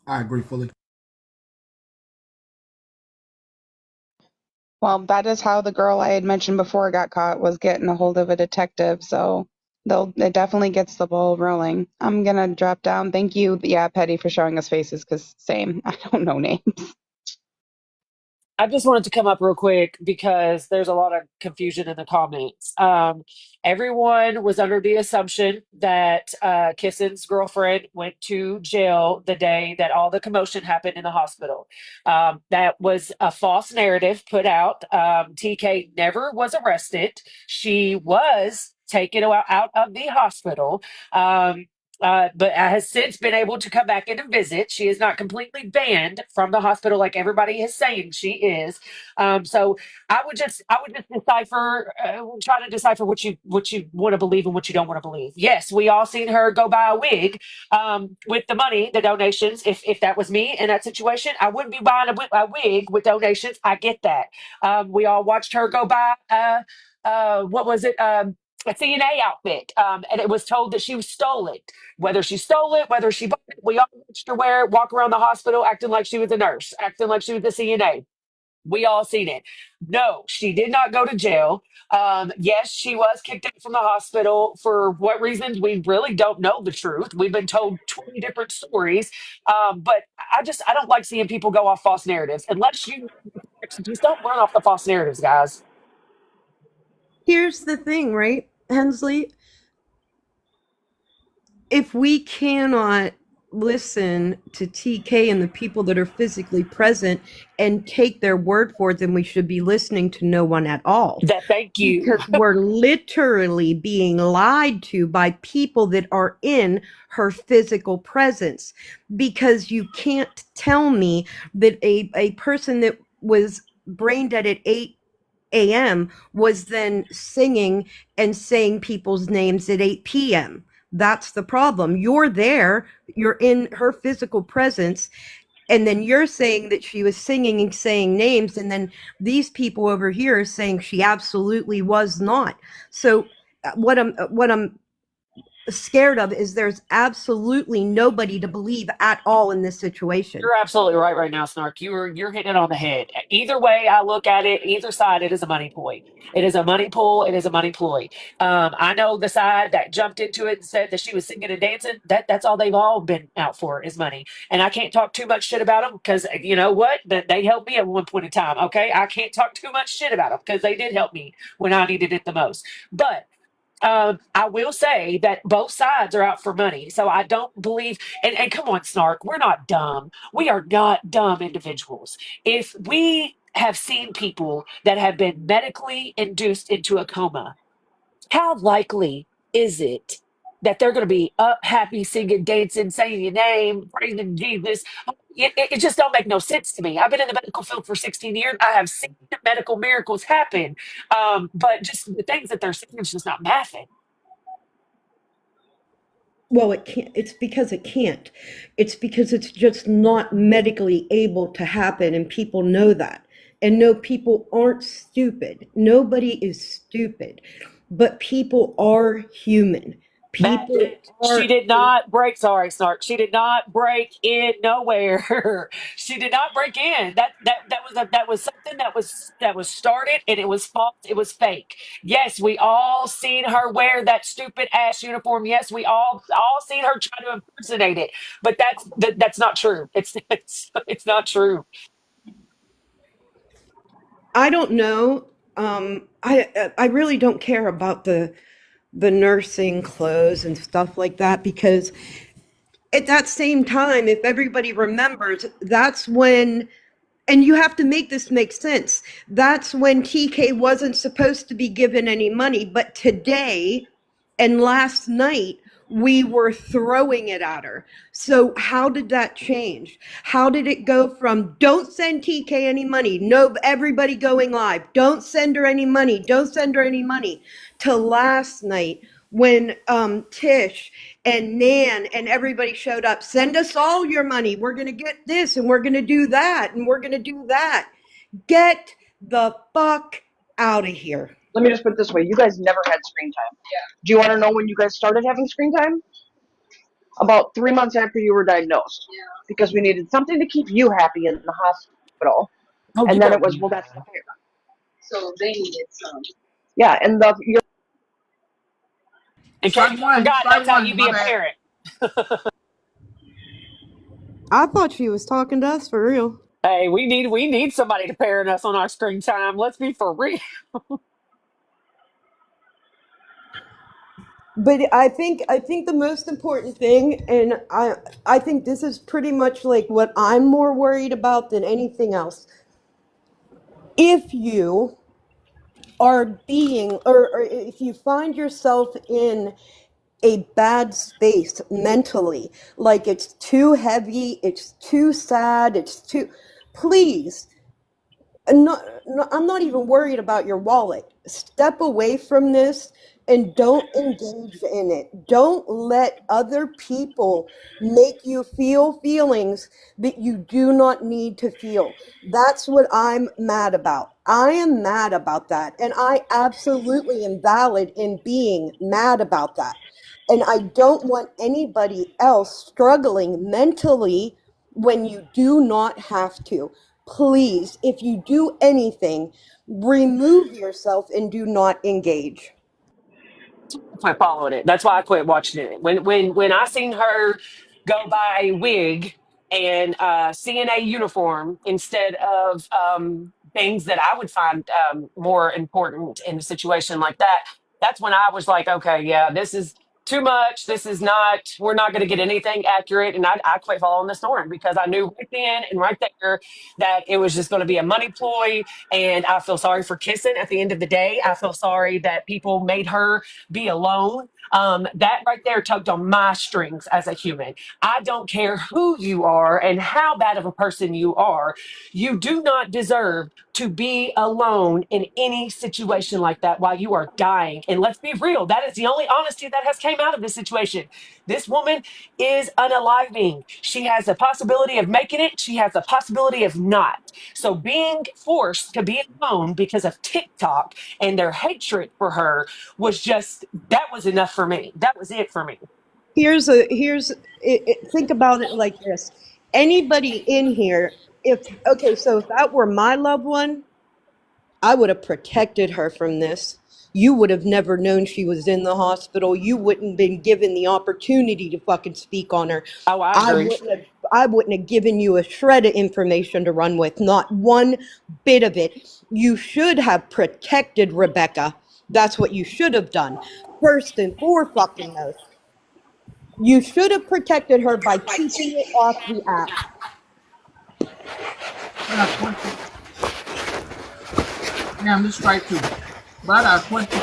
I agree fully. Well, that is how the girl I had mentioned before got caught, was getting a hold of a detective. So it definitely gets the ball rolling. I'm gonna drop down. Thank you, yeah, Petty, for showing us faces. Cause same, I don't know names. I just wanted to come up real quick because there's a lot of confusion in the comments. Everyone was under the assumption that Kissin's girlfriend went to jail the day that all the commotion happened in the hospital. That was a false narrative put out. TK never was arrested. She was taken out of the hospital. But has since been able to come back in and visit. She is not completely banned from the hospital like everybody is saying she is. So I would just decipher, try to decipher what you want to believe and what you don't want to believe. Yes, we all seen her go buy a wig with the money, the donations. If that was me in that situation, I wouldn't be buying a wig with donations. I get that. We all watched her go buy. What was it? A CNA outfit, and it was told that she stole it. Whether she stole it, whether she bought it, we all watched her wear it, walk around the hospital acting like she was a nurse, acting like she was a CNA. We all seen it. No, she did not go to jail. Yes, she was kicked out from the hospital. For what reasons, we really don't know the truth. We've been told 20 different stories. But I don't like seeing people go off false narratives. Unless you just don't run off the false narratives, guys. Here's the thing, right, Hensley? If we cannot listen to TK and the people that are physically present and take their word for it, then we should be listening to no one at all. That thank you. Because we're literally being lied to by people that are in her physical presence. Because you can't tell me that a person that was brain dead at 8 a.m. was then singing and saying people's names at 8 p.m. That's the problem. You're there, you're in her physical presence, and then you're saying that she was singing and saying names, and then these people over here are saying she absolutely was not. So what I'm scared of is there's absolutely nobody to believe at all in this situation. You're absolutely right now, Snark. You're hitting it on the head. Either way I look at it, either side, it is a money ploy. It is a money pull. It is a money ploy. I know the side that jumped into it and said that she was singing and dancing. That's all they've all been out for is money. And I can't talk too much shit about them because you know what? That they helped me at one point in time. Okay, I can't talk too much shit about them because they did help me when I needed it the most. But I will say that both sides are out for money. So I don't believe, and come on, Snark, we're not dumb. We are not dumb individuals. If we have seen people that have been medically induced into a coma, how likely is it that they're going to be up, happy, singing, dancing, saying your name, praising Jesus. It just don't make no sense to me. I've been in the medical field for 16 years. I have seen medical miracles happen, but just the things that they're saying is just not mathing. Well, it can't. It's because it can't. It's because it's just not medically able to happen, and people know that. And no, people aren't stupid. Nobody is stupid, but people are human. That People she are. did not break. Sorry, Snark. She did not break in nowhere. She did not break in. That was something that was started, and it was false. It was fake. Yes, we all seen her wear that stupid ass uniform. Yes, we all seen her try to impersonate it. But that's not true. It's not true. I don't know. I really don't care about the nursing clothes and stuff like that because at that same time, if everybody remembers, that's when, and you have to make this make sense. That's when TK wasn't supposed to be given any money, but today and last night we were throwing it at her. So how did that change? How did it go from don't send TK any money, no, everybody going live, don't send her any money, don't send her any money, to last night when Tish and Nan and everybody showed up, send us all your money, we're going to get this and we're going to do that and we're going to do that. Get the fuck out of here. Let me just put it this way. You guys never had screen time. Yeah. Do you want to know when you guys started having screen time? About 3 months after you were diagnosed. Yeah. Because we needed something to keep you happy in the hospital. Oh, And you then don't it was, need well, that's that. the fair. So they needed some. Yeah, and your In case you forgot, that's how you be my a bad. parent. I thought she was talking to us for real. Hey, we need somebody to parent us on our screen time. Let's be for real. But I think the most important thing, and I think this is pretty much like what I'm more worried about than anything else. If you are being, or if you find yourself in a bad space mentally, like it's too heavy, it's too sad, it's too, please, I'm not even worried about your wallet. Step away from this and don't engage in it. Don't let other people make you feel feelings that you do not need to feel. That's what I'm mad about. I am mad about that. And I absolutely am valid in being mad about that. And I don't want anybody else struggling mentally when you do not have to. Please, if you do anything, remove yourself and do not engage. Quit following it. That's why I quit watching it. When I seen her go by wig and CNA uniform instead of things that I would find more important in a situation like that, that's when I was like, okay, yeah, this is too much. This is not. We're not going to get anything accurate, and I quit following the story because I knew right then and right there that it was just going to be a money ploy. And I feel sorry for Kissing. At the end of the day, I feel sorry that people made her be alone. That right there tugged on my strings as a human. I don't care who you are and how bad of a person you are. You do not deserve to be alone in any situation like that while you are dying. And let's be real, that is the only honesty that has came out of this situation. This woman is unaliving. She has the possibility of making it. She has the possibility of not. So being forced to be alone because of TikTok and their hatred for her was just, that was enough for me. That was it for me. Think about it like this. Anybody in here, if, okay, so if that were my loved one, I would have protected her from this. You would have never known she was in the hospital. You wouldn't been given the opportunity to fucking speak on her. Oh, I I agree. wouldn't have I wouldn't have given you a shred of information to run with, not one bit of it. You should have protected Rebecca. That's what you should have done. First and foremost. You should have protected her by keeping it off the app. Yeah, I'm just trying to. But I 20.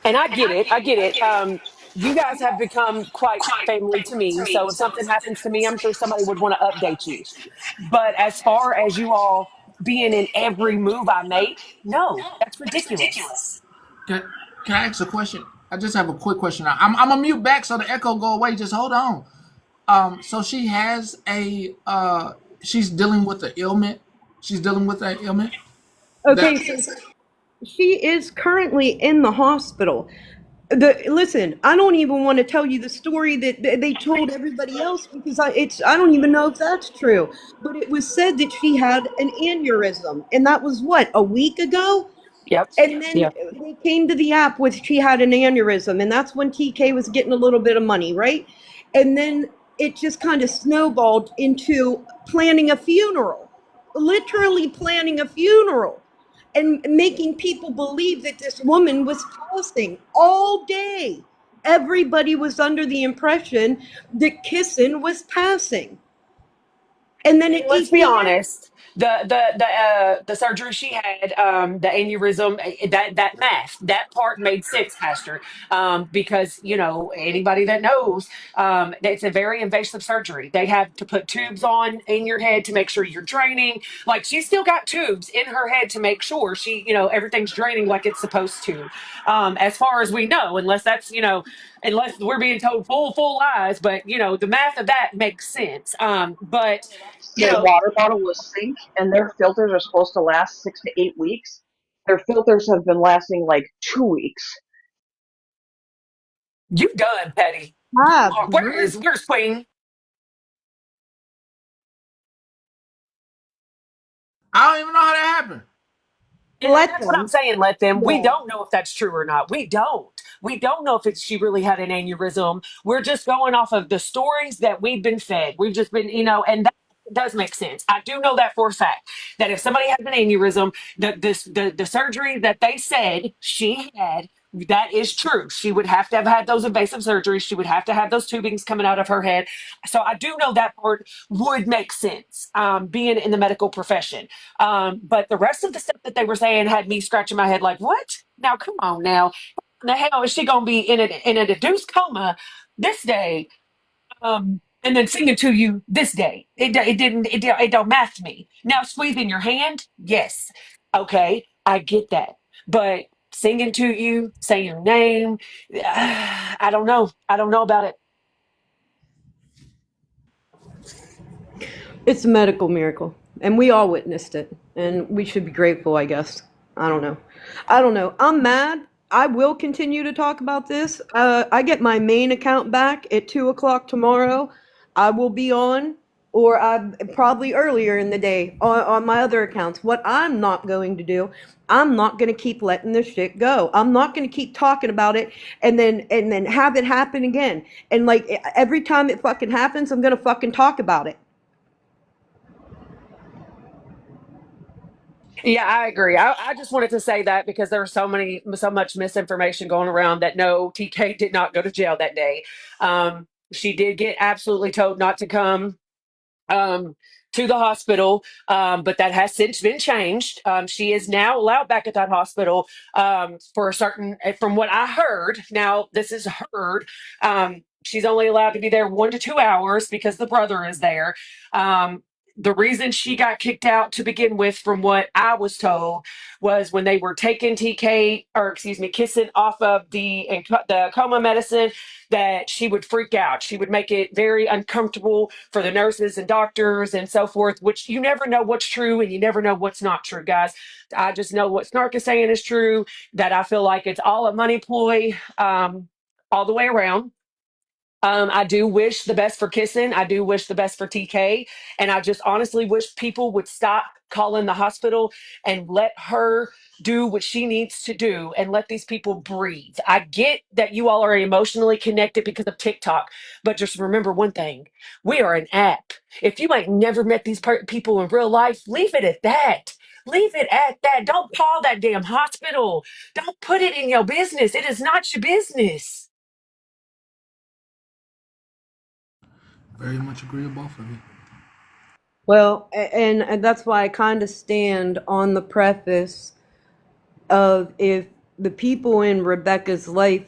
And I get it. I get it. You guys have become quite family to me. So if something happens to me, I'm sure somebody would want to update you. But as far as you all being in every move I make, no, that's ridiculous. Can, can I ask a question? I just have a quick question. I'm gonna mute back so the echo go away. Just hold on. So she has a she's dealing with the ailment. She's dealing with that ailment. Okay, That so she is currently in the hospital. Listen, I don't even want to tell you the story that they told everybody else because I don't even know if that's true. But it was said that she had an aneurysm, and that was what, a week ago. Yep. And then Yep. they came to the app with she had an aneurysm, and that's when TK was getting a little bit of money, right? And then it just kind of snowballed into planning a funeral, literally planning a funeral, and making people believe that this woman was passing all day. Everybody was under the impression that Kissin was passing. And then at Let's be 8 p.m., honest. The surgery she had, the aneurysm, that math, that part made sense, Pastor. Because anybody that knows, it's a very invasive surgery. They have to put tubes on in your head to make sure you're draining. Like she's still got tubes in her head to make sure everything's draining like it's supposed to. As far as we know, unless we're being told full lies, but the math of that makes sense. But you Their know, water bottle was sink, and their filters are supposed to last 6 to 8 weeks. Their filters have been lasting like 2 weeks. you done, Petty. You ah, are. Where's Queen? I don't even know how that happened. And let that's what I'm them. saying. Let them. We Yeah. don't know if that's true or not. We don't. We don't know if she really had an aneurysm. We're just going off of the stories that we've been fed. We've just been, and that does make sense. I do know that for a fact that if somebody has an aneurysm, the surgery that they said she had, that is true. She would have to have had those invasive surgeries. She would have to have those tubings coming out of her head. So I do know that part would make sense, being in the medical profession. But the rest of the stuff that they were saying had me scratching my head like, what? Now, come on now. The hell is she going to be in an induced coma this day, and then singing to you this day? It don't math to me. Now, squeezing your hand, yes. Okay, I get that. But singing to you, say your name, I don't know. I don't know about it. It's a medical miracle, and we all witnessed it, and we should be grateful, I guess. I don't know. I don't know. I'm mad. I will continue to talk about this. I get my main account back at 2 o'clock tomorrow. I will be on, or probably earlier in the day on my other accounts. What I'm not going to do, I'm not going to keep letting this shit go. I'm not going to keep talking about it and then have it happen again. And like every time it fucking happens, I'm going to fucking talk about it. Yeah, I agree. I just wanted to say that because there was so much misinformation going around that no, TK did not go to jail that day. She did get absolutely told not to come um, to the hospital, but that has since been changed. She is now allowed back at that hospital for a certain, from what I heard. Now, this is heard. She's only allowed to be there 1 to 2 hours because the brother is there. The reason she got kicked out to begin with, from what I was told, was when they were taking TK, or excuse me, kissing off of the coma medicine, that she would freak out. She would make it very uncomfortable for the nurses and doctors and so forth, which you never know what's true and you never know what's not true, guys. I just know what Snark is saying is true, that I feel like it's all a money ploy, all the way around. I do wish the best for Kissing. I do wish the best for TK. And I just honestly wish people would stop calling the hospital and let her do what she needs to do and let these people breathe. I get that you all are emotionally connected because of TikTok, but just remember one thing: we are an app. If you ain't never met these people in real life, leave it at that. Leave it at that. Don't call that damn hospital. Don't put it in your business. It is not your business. Very much agree with both of you. Well, and that's why I kind of stand on the preface of, if the people in Rebecca's life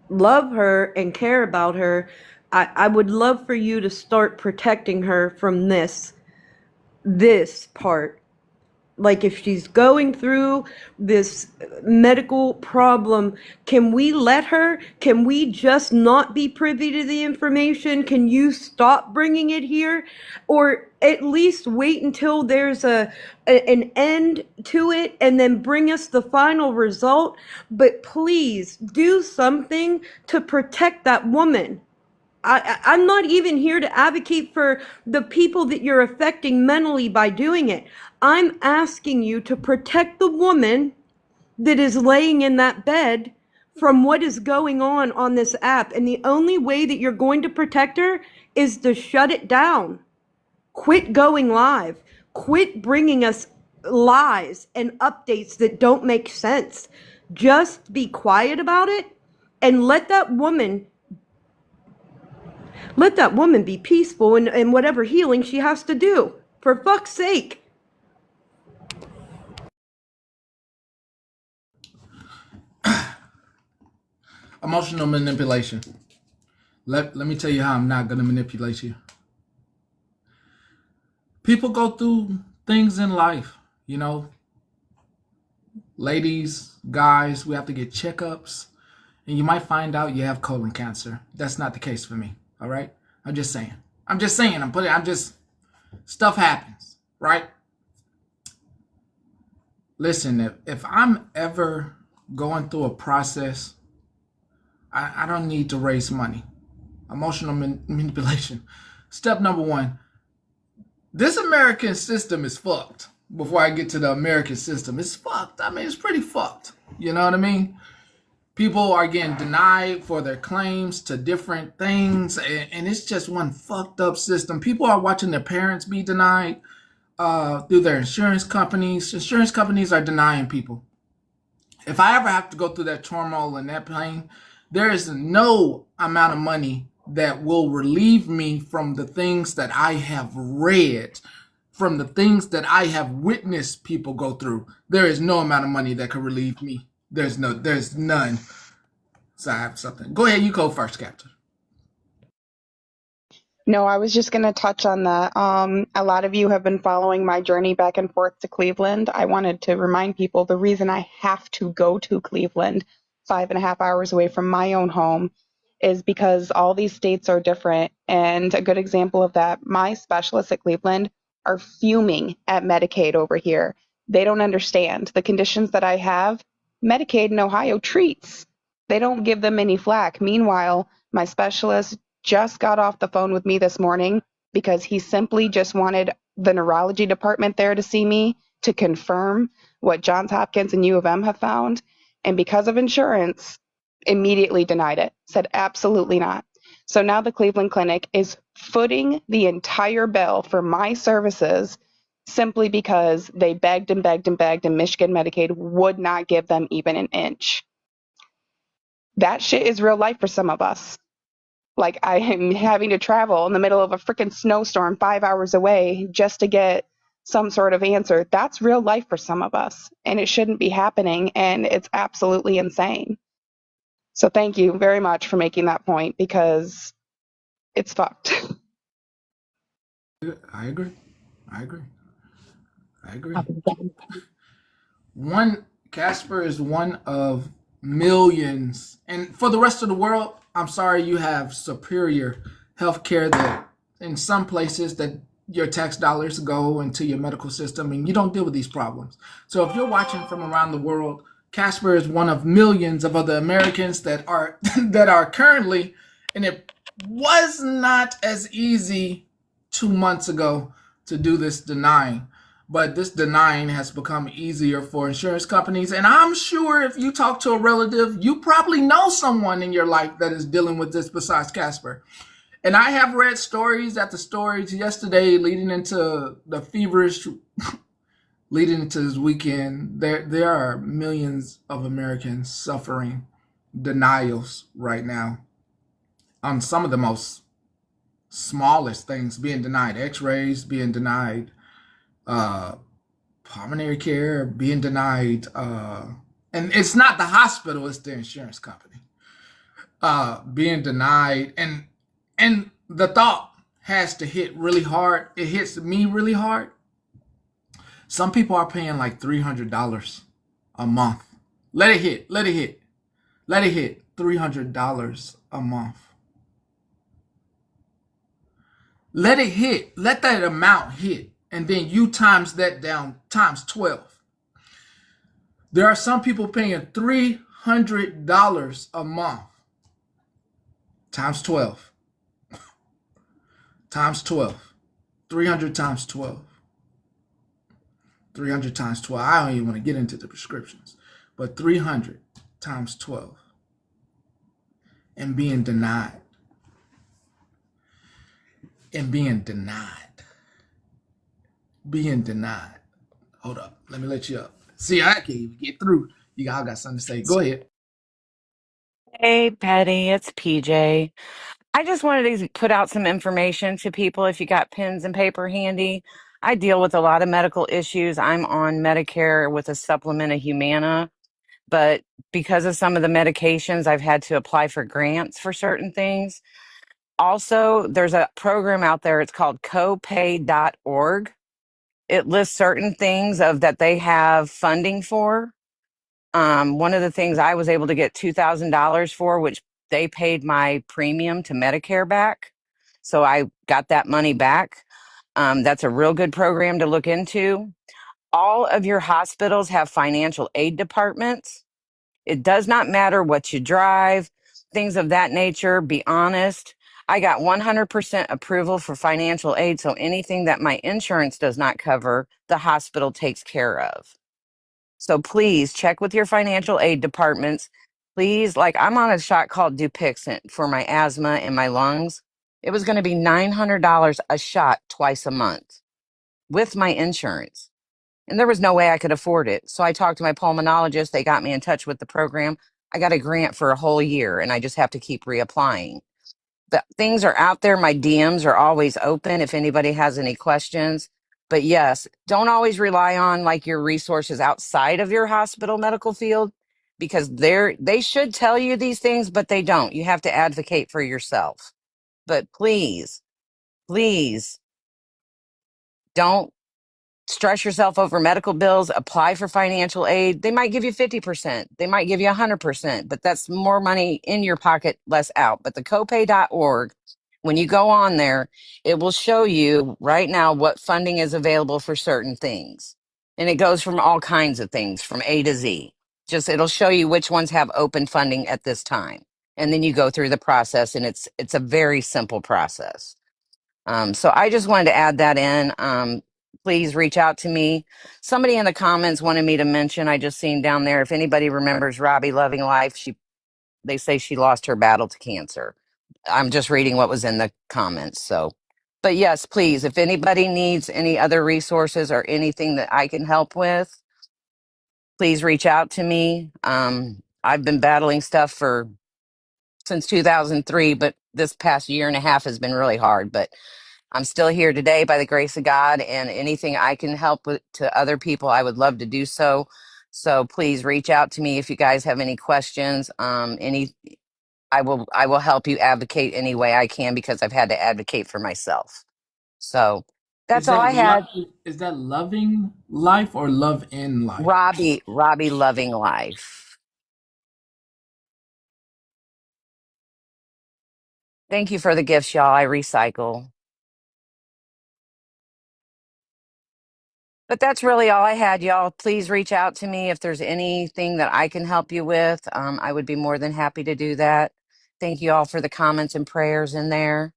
love her and care about her, I would love for you to start protecting her from this part. Like, if she's going through this medical problem, can we let her? Can we just not be privy to the information? Can you stop bringing it here? Or at least wait until there's an end to it and then bring us the final result? But please do something to protect that woman. I'm not even here to advocate for the people that you're affecting mentally by doing it. I'm asking you to protect the woman that is laying in that bed from what is going on this app. And the only way that you're going to protect her is to shut it down. Quit going live. Quit bringing us lies and updates that don't make sense. Just be quiet about it and let that woman be peaceful in whatever healing she has to do. For fuck's sake. Emotional manipulation. Let me tell you how I'm not going to manipulate you. People go through things in life, you know. Ladies, guys, we have to get checkups. And you might find out you have colon cancer. That's not the case for me, all right? I'm just saying. Stuff happens, right? Listen, if I'm ever going through a process, I don't need to raise money. Emotional manipulation. Step number one, this American system is fucked. Before I get to the American system, it's fucked. I mean, it's pretty fucked. You know what I mean? People are getting denied for their claims to different things, and it's just one fucked up system. People are watching their parents be denied through their insurance companies. Insurance companies are denying people. If I ever have to go through that turmoil and that pain, there is no amount of money that will relieve me from the things that I have read, from the things that I have witnessed people go through. There is no amount of money that can relieve me. There's none. So I have something. Go ahead, you go first, Captain. No, I was just going to touch on that. A lot of you have been following my journey back and forth to Cleveland. I wanted to remind people the reason I have to go to Cleveland, 5.5 hours away from my own home, is because all these states are different. And a good example of that, my specialists at Cleveland are fuming at Medicaid over here. They don't understand the conditions that I have. Medicaid in Ohio treats. They don't give them any flack. Meanwhile, my specialist just got off the phone with me this morning because he simply just wanted the neurology department there to see me to confirm what Johns Hopkins and U of M have found. And because of insurance, immediately denied it, said absolutely not. So now the Cleveland Clinic is footing the entire bill for my services simply because they begged and begged and begged, and Michigan Medicaid would not give them even an inch. That shit is real life for some of us. Like, I am having to travel in the middle of a freaking snowstorm 5 hours away just to get some sort of answer. That's real life for some of us, and it shouldn't be happening, and it's absolutely insane. So thank you very much for making that point, because it's fucked. I agree. I agree. I agree. Casper is one of millions. And for the rest of the world, I'm sorry, you have superior healthcare that in some places that your tax dollars go into your medical system and you don't deal with these problems. So if you're watching from around the world, Casper is one of millions of other Americans that are that are currently, and it was not as easy 2 months ago to do this denying. But this denying has become easier for insurance companies. And I'm sure if you talk to a relative, you probably know someone in your life that is dealing with this besides Casper. And I have read stories after stories yesterday leading into the feverish, leading into this weekend. There are millions of Americans suffering denials right now on some of the most smallest things being denied. X-rays being denied, pulmonary care being denied, and it's not the hospital, it's the insurance company. being denied, and the thought has to hit really hard. It hits me really hard. Some people are paying like $300 a month. Let it hit. Let it hit. Let it hit. $300 a month. Let it hit. Let that amount hit. And then you times that down times 12. There are some people paying $300 a month times 12. Times 12. 300 times 12. 300 times 12. I don't even want to get into the prescriptions. But 300 times 12. And being denied. And being denied. Being denied. Hold up. Let me let you up. See, I can't even get through. You all got something to say. Go ahead. Hey, Betty, it's PJ. I just wanted to put out some information to people if you got pens and paper handy. I deal with a lot of medical issues. I'm on Medicare with a supplement of Humana, but because of some of the medications, I've had to apply for grants for certain things. Also, there's a program out there, it's called copay.org. It lists certain things of that they have funding for. One of the things I was able to get $2,000 for, which they paid my premium to Medicare back. So I got that money back. That's a real good program to look into. All of your hospitals have financial aid departments. It does not matter what you drive, things of that nature. Be honest. I got 100% approval for financial aid. So anything that my insurance does not cover, the hospital takes care of. So please check with your financial aid departments. Please, like I'm on a shot called Dupixent for my asthma and my lungs. It was going to be $900 a shot twice a month with my insurance. And there was no way I could afford it. So I talked to my pulmonologist. They got me in touch with the program. I got a grant for a whole year and I just have to keep reapplying. The things are out there. My DMs are always open if anybody has any questions. But yes, don't always rely on like your resources outside of your hospital medical field because they should tell you these things, but they don't. You have to advocate for yourself. But please, please don't stress yourself over medical bills, apply for financial aid. They might give you 50%, they might give you 100%, but that's more money in your pocket, less out. But the copay.org, when you go on there, it will show you right now what funding is available for certain things. And it goes from all kinds of things from A to Z. Just it'll show you which ones have open funding at this time. And then you go through the process and it's a very simple process. So I just wanted to add that in. Please reach out to me. Somebody in the comments wanted me to mention, I just seen down there, if anybody remembers Robbie Loving Life, they say she lost her battle to cancer. I'm just reading what was in the comments. So, but yes, please, if anybody needs any other resources or anything that I can help with, please reach out to me. I've been battling stuff for since 2003, but this past year and a half has been really hard. But I'm still here today by the grace of God, and anything I can help with to other people, I would love to do so. So please reach out to me if you guys have any questions. I will help you advocate any way I can because I've had to advocate for myself. So Is that's all that I had. is that loving life or love in life? Robbie Loving Life. Thank you for the gifts, y'all. I recycle. But that's really all I had, y'all. Please reach out to me if there's anything that I can help you with. I would be more than happy to do that. Thank you all for the comments and prayers in there.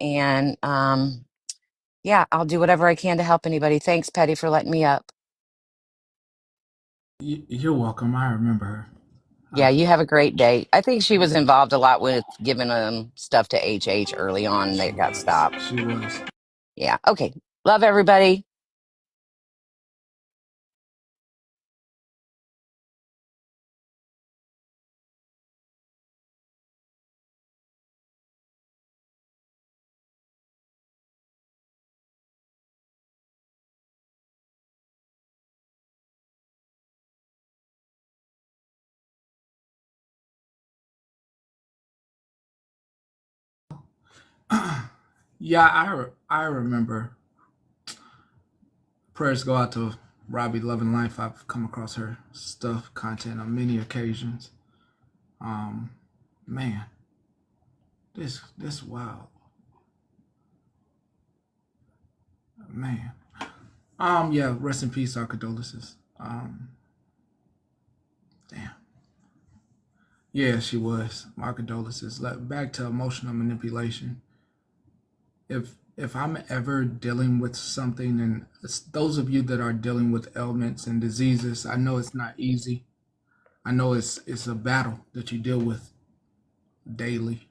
And yeah, I'll do whatever I can to help anybody. Thanks, Petty, for letting me up. You're welcome. I remember her. Yeah, you have a great day. I think she was involved a lot with giving stuff to HH early on and they got stopped. She was. Yeah. Okay. Love everybody. Yeah, I remember. Prayers go out to Robbie Loving Life. I've come across her stuff, content on many occasions. Um, man, this wild, man. Yeah, rest in peace, our condolences. Damn. Yeah, she was. My condolences. Back to emotional manipulation. If I'm ever dealing with something, and it's those of you that are dealing with ailments and diseases, I know it's not easy. I know it's a battle that you deal with daily.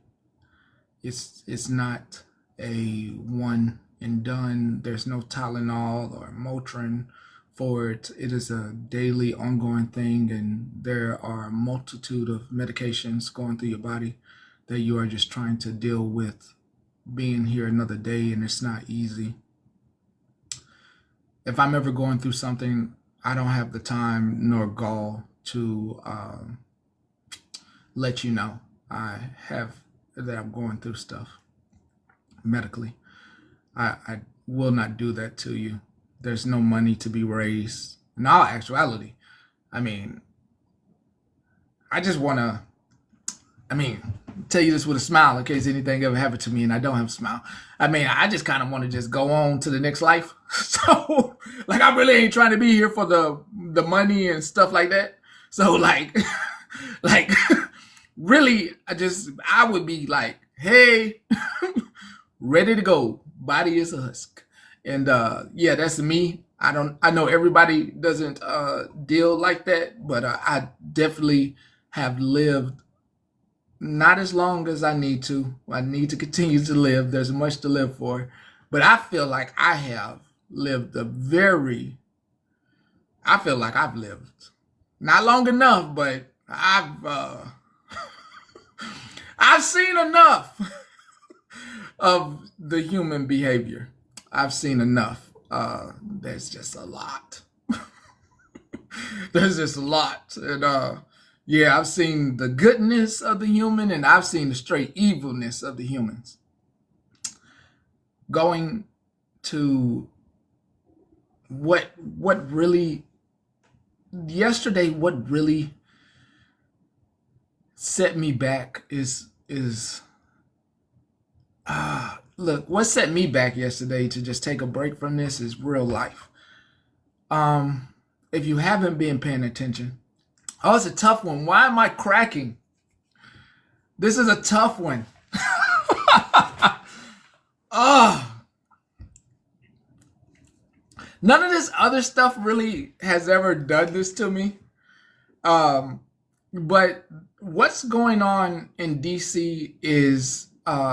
It's not a one and done. There's no Tylenol or Motrin for it. It is a daily ongoing thing, and there are a multitude of medications going through your body that you are just trying to deal with being here another day, and it's not easy. If I'm ever going through something, I don't have the time nor gall to let you know that I'm going through stuff medically. I will not do that to you. There's no money to be raised. In all actuality, I mean, I just want to, tell you this with a smile in case anything ever happened to me and I don't have a smile. I just kind of want to just go on to the next life. So, like, I really ain't trying to be here for the money and stuff like that. So, like, like, really, I would be like, hey, ready to go. Body is a husk. And yeah, that's me. I know everybody doesn't deal like that, but I definitely have lived not as long as I need to. I need to continue to live. There's much to live for. But I feel like I have lived I feel like I've lived not long enough, but I've seen enough of the human behavior. I've seen enough. There's just a lot. There's just a lot. And yeah, I've seen the goodness of the human, and I've seen the straight evilness of the humans. Going to what really yesterday, what really set me back is look, what set me back yesterday to just take a break from this is real life. If you haven't been paying attention, oh, it's a tough one. Why am I cracking? This is a tough one. Oh, none of this other stuff really has ever done this to me. But what's going on in DC is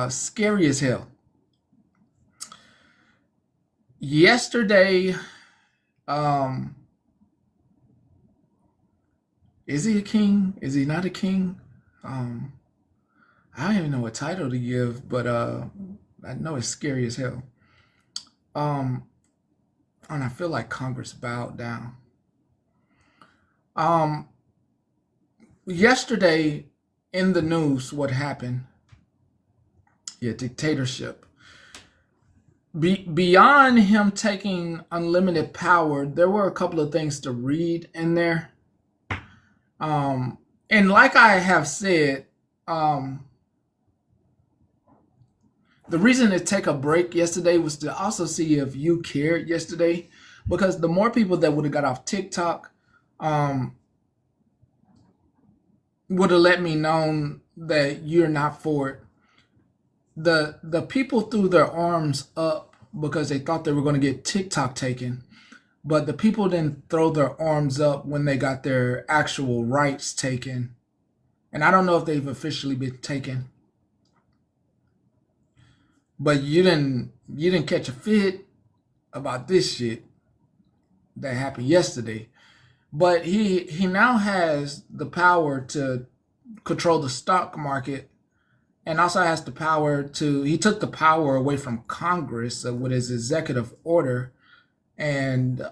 scary as hell. Yesterday, is he a king? Is he not a king? I don't even know what title to give, but I know it's scary as hell. And I feel like Congress bowed down. Yesterday in the news, what happened? Yeah, dictatorship. Beyond him taking unlimited power, there were a couple of things to read in there. And like I have said, the reason to take a break yesterday was to also see if you cared yesterday, because the more people that would have got off TikTok would have let me know that you're not for it. The people threw their arms up because they thought they were going to get TikTok taken, but the people didn't throw their arms up when they got their actual rights taken. And I don't know if they've officially been taken. But you didn't catch a fit about this shit that happened yesterday. But he now has the power to control the stock market, and also has the power to, he took the power away from Congress with his executive order, and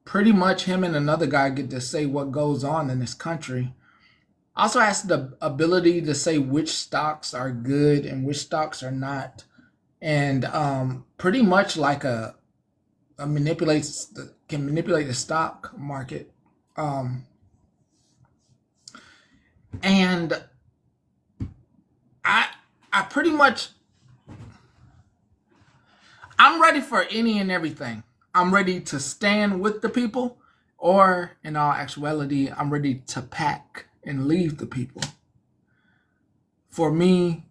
pretty much him and another guy get to say what goes on in this country. also has the ability to say which stocks are good and which stocks are not, and pretty much like a can manipulate the stock market. Um, and I I pretty much I'm ready for any and everything. I'm ready to stand with the people, or in all actuality, I'm ready to pack and leave the people. For me,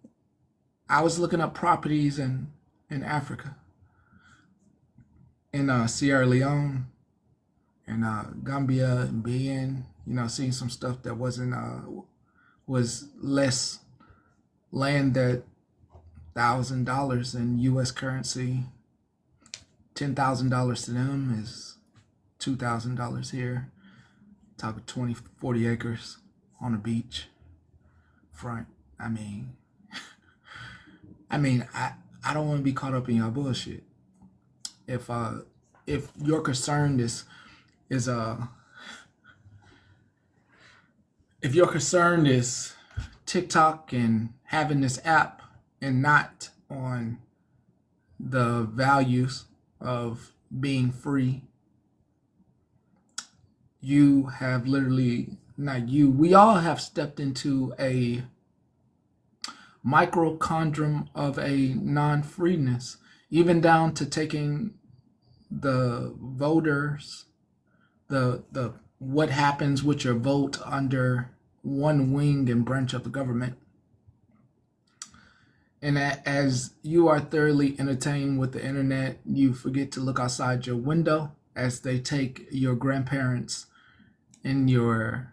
I was looking up properties in Africa, in Sierra Leone, and Gambia, and Benin. Seeing some stuff that was less land at $1,000 in U.S. currency. $10,000 to them is $2,000 here. Talking 20, 40 acres on a beach front. I mean, I don't want to be caught up in your bullshit. If your concern is if your concern is TikTok and having this app and not on the values of being free, you have literally, not you, we all have stepped into a microchondrium of a non-freeness, even down to taking the voters, the what happens with your vote under one wing and branch of the government. And as you are thoroughly entertained with the internet, you forget to look outside your window as they take your grandparents and your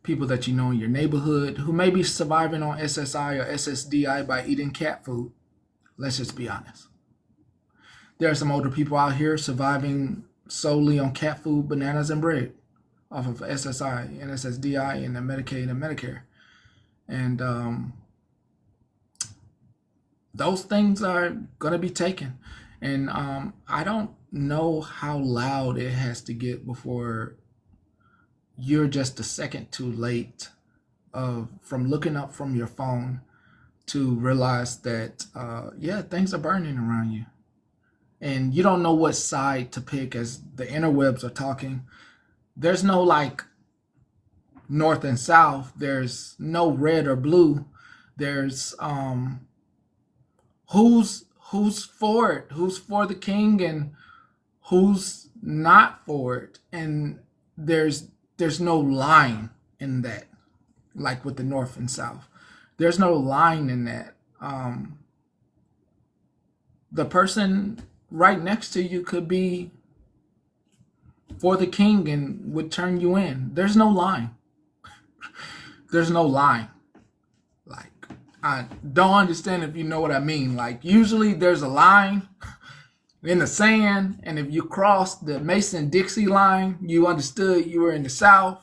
people that you know in your neighborhood who may be surviving on SSI or SSDI by eating cat food. Let's just be honest. There are some older people out here surviving solely on cat food, bananas, and bread off of SSI and SSDI and the Medicaid and Medicare. And those things are going to be taken. And I don't know how loud it has to get before you're just a second too late from looking up from your phone to realize that, things are burning around you. And you don't know what side to pick as the interwebs are talking. There's no like north and south. There's no red or blue. There's who's for it, who's for the king, and who's not for it. And there's no line in that, like with the north and south. There's no line in that. The person right next to you could be for the king and would turn you in. There's no line. There's no line. Like, I don't understand if you know what I mean. Like, usually there's a line in the sand, and if you crossed the Mason-Dixie line, you understood you were in the South.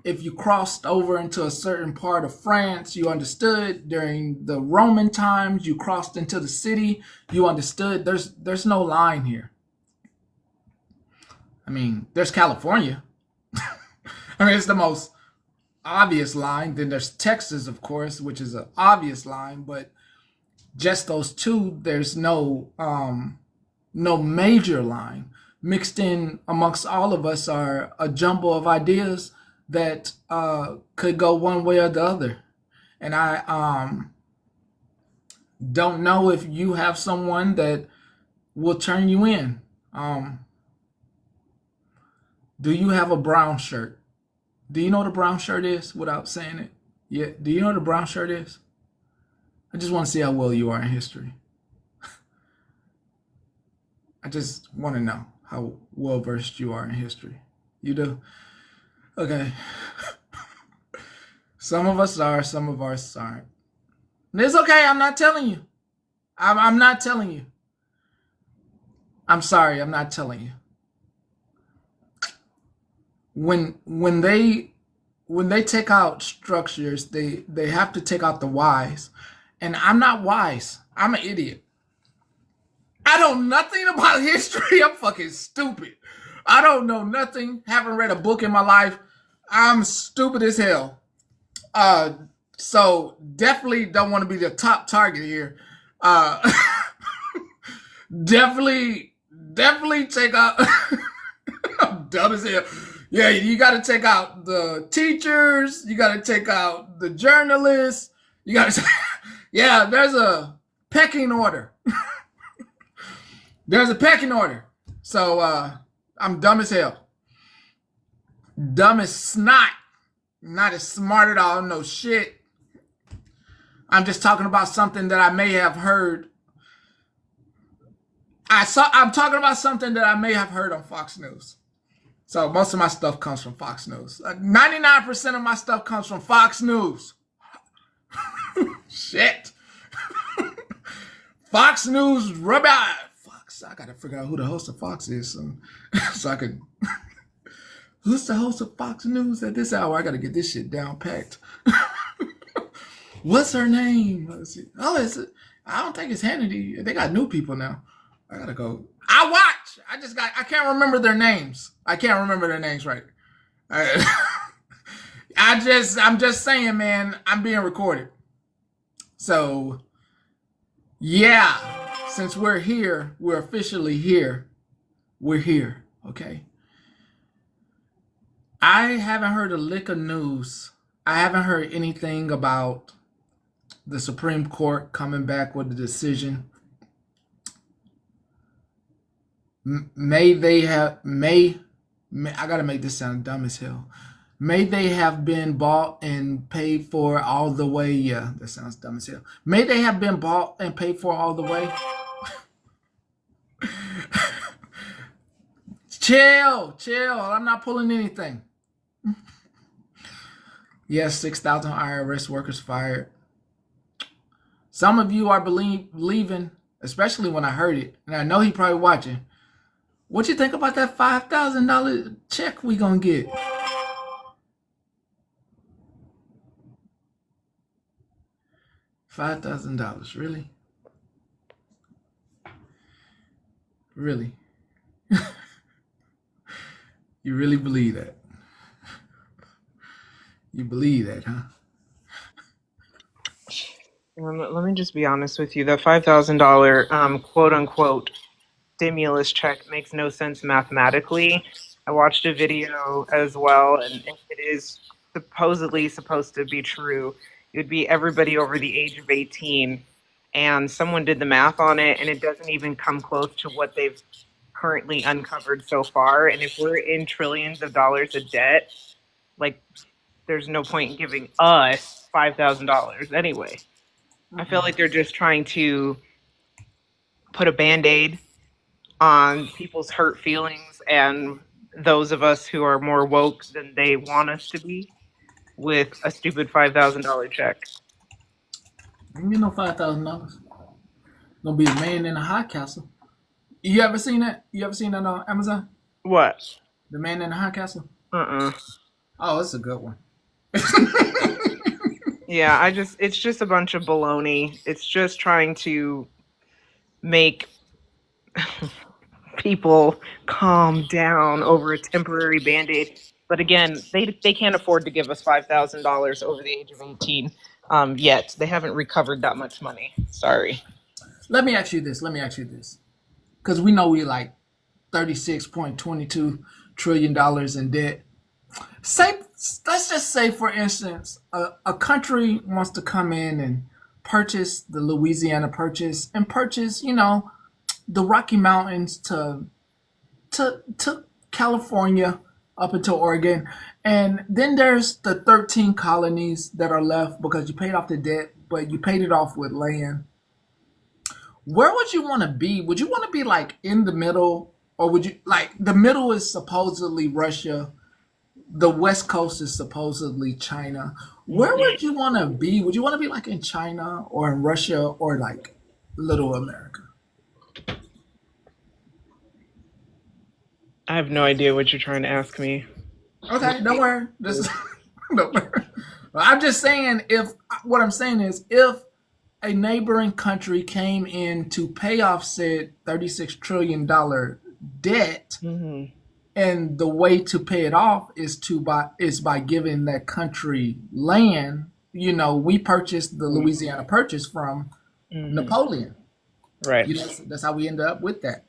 If you crossed over into a certain part of France, you understood. During the Roman times, you crossed into the city, you understood. There's no line here. I mean, there's California. I mean, it's the most obvious line. Then there's Texas, of course, which is an obvious line. But just those two, there's no major line. Mixed in amongst all of us are a jumble of ideas that could go one way or the other. And I don't know if you have someone that will turn you in. Do you have a brown shirt? Do you know what a brown shirt is without saying it? Yeah. Do you know what a brown shirt is? I just want to see how well you are in history. I just want to know how well versed you are in history. You do? Okay. Some of us are, some of us aren't. It's okay. I'm not telling you. I'm not telling you. I'm sorry. I'm not telling you. When they take out structures, they have to take out the whys. And I'm not wise. I'm an idiot. I don't know nothing about history. I'm fucking stupid. I don't know nothing. Haven't read a book in my life. I'm stupid as hell. Uh, so definitely don't want to be the top target here. Uh, definitely take out. I'm dumb as hell. Yeah, you got to take out the teachers. You got to take out the journalists. You got to. Yeah, there's a pecking order. There's a pecking order. So I'm dumb as hell. Dumb as snot. Not as smart at all. No shit. I'm just talking about something that I may have heard. I'm talking about something that I may have heard on Fox News. So most of my stuff comes from Fox News. 99% of my stuff comes from Fox News. Shit. Fox News, Fox. I gotta figure out who the host of Fox is, so I can. Who's the host of Fox News at this hour? I gotta get this shit down packed. What's her name? Let's see. Oh, I don't think it's Hannity. They got new people now. I gotta go. I watch. I can't remember their names. I can't remember their names right. I'm just saying, man, I'm being recorded. So, yeah, since we're here, we're officially here. We're here, okay? I haven't heard a lick of news. I haven't heard anything about the Supreme Court coming back with a decision. May I gotta make this sound dumb as hell. May they have been bought and paid for all the way. Yeah, that sounds dumb as hell. May they have been bought and paid for all the way. Chill. I'm not pulling anything. Yes, 6,000 IRS workers fired. Some of you are leaving, especially when I heard it. And I know he probably watching. What you think about that $5,000 check we gonna get? $5,000, really? Really? You really believe that? You believe that, huh? Let me just be honest with you. The $5,000 quote unquote stimulus check makes no sense mathematically. I watched a video as well, and if it is supposedly supposed to be true, it would be everybody over the age of 18. And someone did the math on it, and it doesn't even come close to what they've currently uncovered so far. And if we're in trillions of dollars of debt, like, there's no point in giving us $5,000 anyway. I feel like they're just trying to put a Band-Aid on people's hurt feelings and those of us who are more woke than they want us to be with a stupid $5,000 check. Ain't get no $5,000. Gonna be a man in a high castle. You ever seen that? You ever seen that on Amazon? What? The Man in the High Castle? Uh-uh. Oh, it's a good one. Yeah, it's just a bunch of baloney. It's just trying to make people calm down over a temporary Band-Aid. But again, they can't afford to give us $5,000 over the age of 18 yet. They haven't recovered that much money. Sorry. Let me ask you this. Because we know we like $36.22 trillion in debt. Let's just say, for instance, a country wants to come in and purchase the Louisiana Purchase and purchase, the Rocky Mountains to California up into Oregon. And then there's the 13 colonies that are left because you paid off the debt, but you paid it off with land. Where would you want to be? Would you want to be like in the middle, or would you like the middle is supposedly Russia, the West Coast is supposedly China. Where would you want to be? Would you want to be like in China or in Russia or like Little America? I have no idea what you're trying to ask me. Okay, don't worry. Don't worry. I'm just saying if a neighboring country came in to pay off said $36 trillion debt, And the way to pay it off is by giving that country land. We purchased the Louisiana Purchase from Hmm. Napoleon. Right. That's how we ended up with that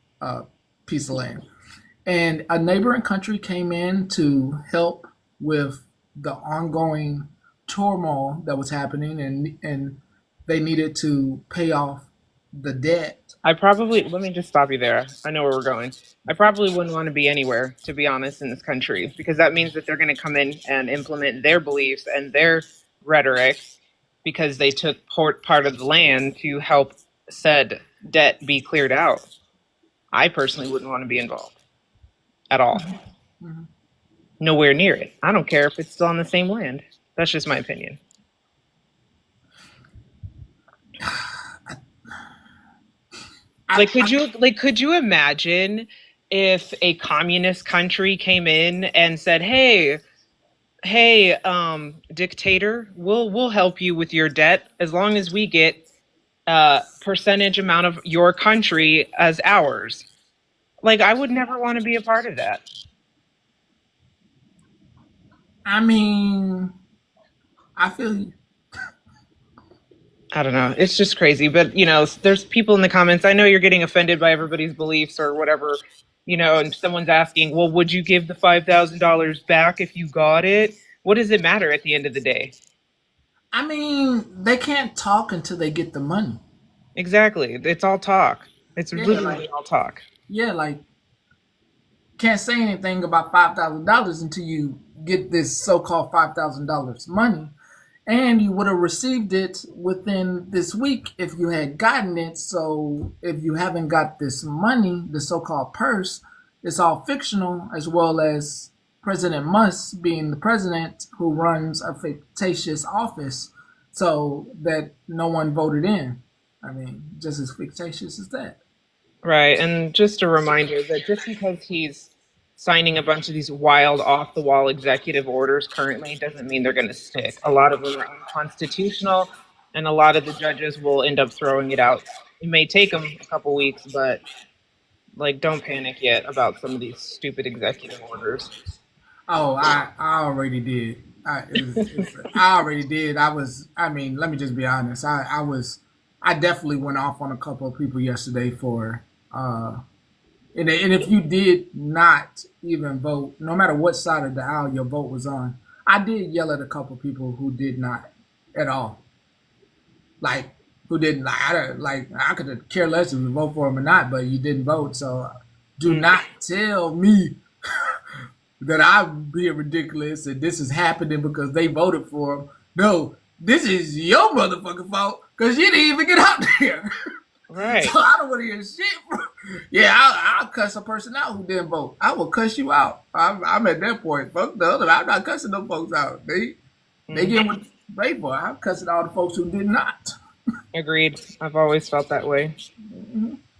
piece of land. And a neighboring country came in to help with the ongoing turmoil that was happening, and they needed to pay off the debt. Let me just stop you there. I know where we're going. I probably wouldn't want to be anywhere, to be honest, in this country, because that means that they're going to come in and implement their beliefs and their rhetoric because they took part of the land to help said debt be cleared out. I personally wouldn't want to be involved at all. Nowhere near it. I don't care if it's still on the same land. That's just my opinion. Could you imagine if a communist country came in and said, "Hey, dictator, we'll help you with your debt as long as we get percentage amount of your country as ours." Like, I would never want to be a part of that. I mean, I feel you. I don't know. It's just crazy. But, there's people in the comments. I know you're getting offended by everybody's beliefs or whatever, and someone's asking, well, would you give the $5,000 back if you got it? What does it matter at the end of the day? I mean, they can't talk until they get the money. Exactly. It's all talk. It's Yeah, literally all talk. like can't say anything about $5,000 until you get this so-called $5,000 money, and you would have received it within this week if you had gotten it. So if you haven't got this money, the so-called purse, it's all fictional, as well as President Musk being the president who runs a fictitious office, so that no one voted in. I mean, just as fictitious as that. Right. And just a reminder that just because he's signing a bunch of these wild off the wall executive orders currently doesn't mean they're going to stick. A lot of them are unconstitutional, and a lot of the judges will end up throwing it out. It may take them a couple weeks, but don't panic yet about some of these stupid executive orders. Oh, I already did. I already did. I mean, let me just be honest. I definitely went off on a couple of people yesterday for, and if you did not even vote, no matter what side of the aisle your vote was on, I did yell at a couple of people who did not at all. Like, who didn't, I could care less if you vote for him or not, but you didn't vote. So do not tell me that I'm being ridiculous and this is happening because they voted for him. No, this is your motherfucking fault because you didn't even get out there. Right. So I don't want to hear shit, bro. Yeah, I'll cuss a person out who didn't vote. I will cuss you out. I'm at that point. Fuck the other. I'm not cussing them folks out. They get what they for. I'm cussing all the folks who did not. Agreed. I've always felt that way.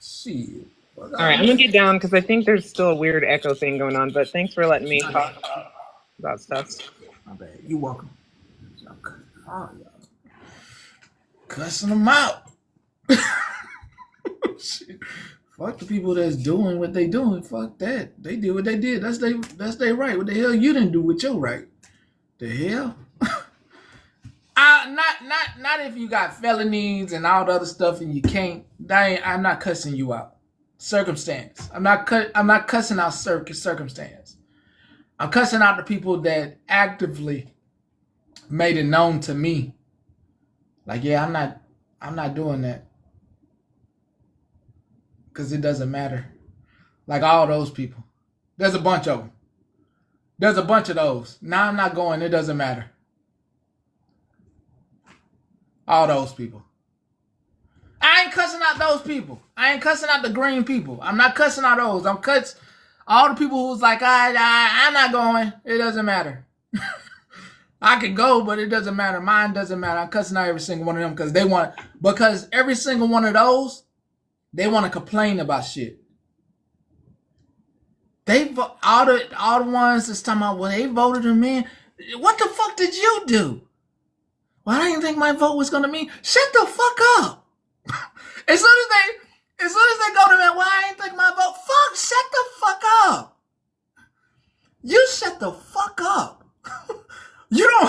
Shit. All right, I'm gonna get down because I think there's still a weird echo thing going on. But thanks for letting me talk about stuff. My bad. You welcome. Oh, y'all. Cussing them out. Shit. Fuck the people that's doing what they doing. Fuck that. They did what they did. That's they right. What the hell you didn't do with your right? The hell? Not if you got felonies and all the other stuff and you can't. I'm not cussing you out. Circumstance. I'm not cussing out circumstance. I'm cussing out the people that actively made it known to me. Like, yeah, I'm not doing that. Because it doesn't matter. Like all those people. There's a bunch of them. There's a bunch of those. Now I'm not going. It doesn't matter. All those people. I ain't cussing out those people. I ain't cussing out the green people. I'm not cussing out those. I'm cussing all the people who's like, I'm not going. It doesn't matter. I could go, but it doesn't matter. Mine doesn't matter. I'm cussing out every single one of them because every single one of those, they want to complain about shit. All the ones that's talking about, well, they voted him in. What the fuck did you do? Well, I didn't think my vote was gonna mean. Shut the fuck up. As soon as they go to me, well, I didn't think my vote. Fuck, shut the fuck up. the fuck up. You don't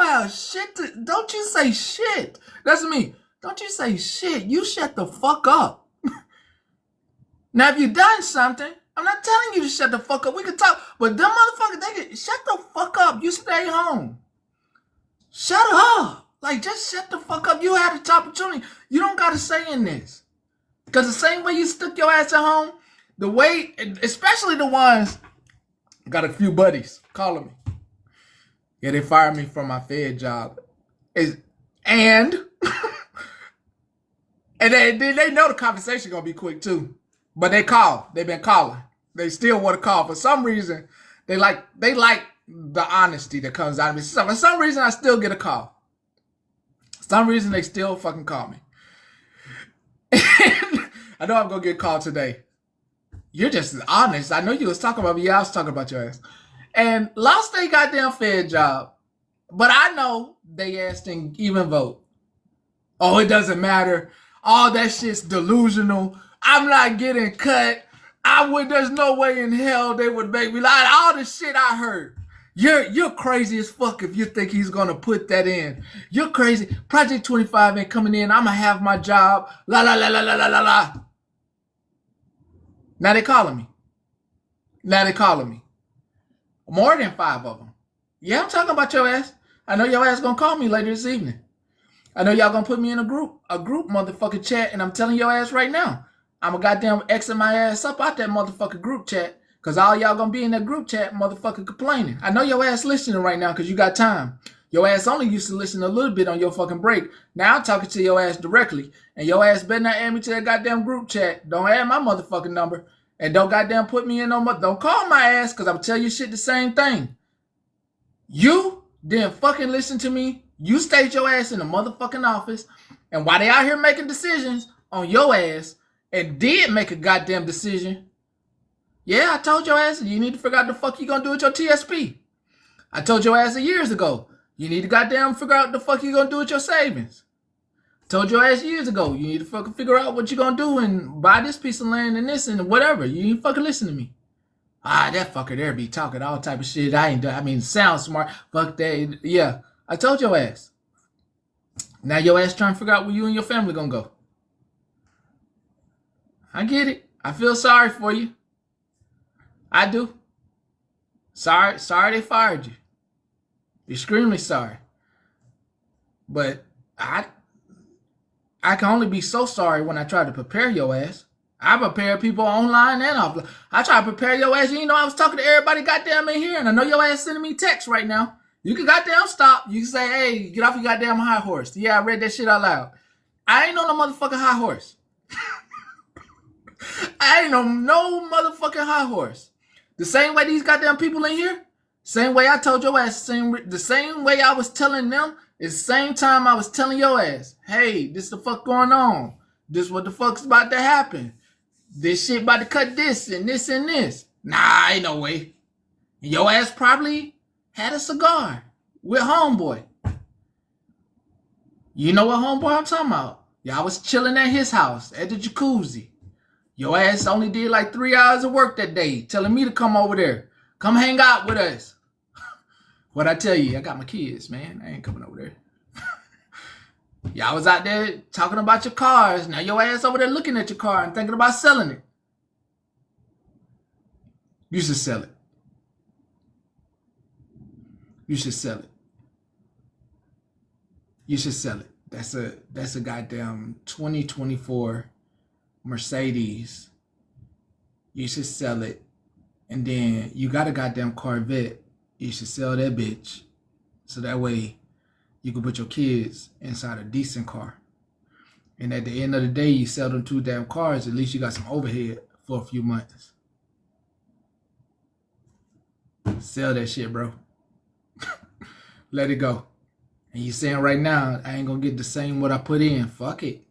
have shit to, don't you say shit. That's me. Don't you say shit. You shut the fuck up. Now, if you done something, I'm not telling you to shut the fuck up. We can talk, but them motherfuckers, they can shut the fuck up. You stay home. Shut up. Like, just shut the fuck up. You had the opportunity. You don't got to say in this. Because the same way you stuck your ass at home, the way, especially the ones, got a few buddies calling me. Yeah, they fired me from my Fed job. And they know the conversation going to be quick too. But they call. They've been calling. They still want to call. For some reason, they like the honesty that comes out of me. So for some reason, I still get a call. For some reason, they still fucking call me. I know I'm going to get called today. You're just honest. I know you was talking about me. Yeah, I was talking about your ass. And lost their goddamn Fed job. But I know they ass didn't even vote. Oh, it doesn't matter. All that shit's delusional. I'm not getting cut. There's no way in hell they would make me lie. All the shit I heard. You're crazy as fuck if you think he's gonna put that in. You're crazy. Project 25 ain't coming in. I'ma have my job. La la la la la la la la. Now they calling me. More than 5 of them. Yeah, I'm talking about your ass. I know your ass gonna call me later this evening. I know y'all gonna put me in a group motherfucking chat, and I'm telling your ass right now, I'm a goddamn Xing my ass up out that motherfucking group chat, because all y'all gonna be in that group chat motherfucking complaining. I know your ass listening right now because you got time. Your ass only used to listen a little bit on your fucking break. Now I'm talking to your ass directly, and your ass better not add me to that goddamn group chat. Don't add my motherfucking number, and don't goddamn put me in don't call my ass, because I'm tell you shit the same thing. You didn't fucking listen to me. You stayed your ass in the motherfucking office, and while they out here making decisions on your ass, and did make a goddamn decision, yeah, I told your ass you need to figure out the fuck you gonna do with your TSP. I told your ass years ago, you need to goddamn figure out the fuck you gonna do with your savings. I told your ass years ago, you need to fucking figure out what you gonna do and buy this piece of land and this and whatever. You ain't fucking listen to me. That fucker there be talking all type of shit. Sound smart. Fuck that. Yeah, I told your ass. Now your ass trying to figure out where you and your family gonna go. I get it. I feel sorry for you. I do. Sorry they fired you. Extremely sorry. But I can only be so sorry when I try to prepare your ass. I prepare people online and offline. I try to prepare your ass. You know, I was talking to everybody goddamn in here, and I know your ass sending me texts right now. You can goddamn stop. You can say, hey, get off your goddamn high horse. Yeah, I read that shit out loud. I ain't on no motherfucking high horse. I ain't on no motherfucking high horse. The same way these goddamn people in here, same way I told your ass, the same way I was telling them, is the same time I was telling your ass, hey, this the fuck going on. This what the fuck's about to happen. This shit about to cut this and this and this. Nah, ain't no way. Your ass probably had a cigar with homeboy. You know what homeboy I'm talking about? Y'all was chilling at his house at the jacuzzi. Your ass only did like 3 hours of work that day, telling me to come over there. Come hang out with us. What I tell you, I got my kids, man. I ain't coming over there. Y'all was out there talking about your cars. Now your ass over there looking at your car and thinking about selling it. You should sell it. You should sell it. You should sell it. That's a goddamn 2024 Mercedes. You should sell it. And then you got a goddamn Corvette. You should sell that bitch. So that way you can put your kids inside a decent car. And at the end of the day, you sell them 2 damn cars, at least you got some overhead for a few months. Sell that shit, bro. Let it go. And you saying right now, I ain't gonna get the same what I put in. Fuck it.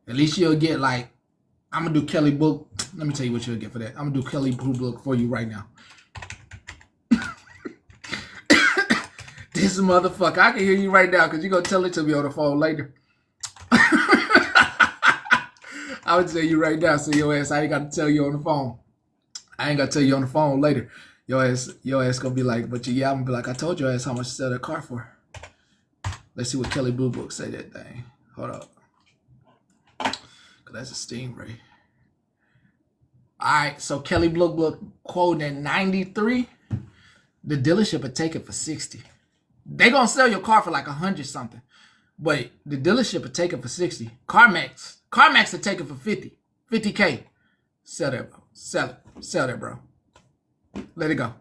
At least you'll get like, I'm gonna do Kelly Book. Let me tell you what you'll get for that. I'm gonna do Kelly Book for you right now. This motherfucker, I can hear you right now because you're gonna tell it to me on the phone later. I would tell you right now, so your ass, I ain't got to tell you on the phone. I ain't got to tell you on the phone later. Your ass gonna be like, but yeah, I'm gonna be like, I told your ass how much to sell that car for. Let's see what Kelly Blue Book say that thing. Hold up. Cause that's a Stingray. Alright, so Kelly Blue Book quoting at 93. The dealership would take it for 60. They gonna sell your car for like 100 something. But the dealership would take it for 60. CarMax would take it for 50. 50K. Sell that, bro. Sell it. Sell that, bro. Let it go.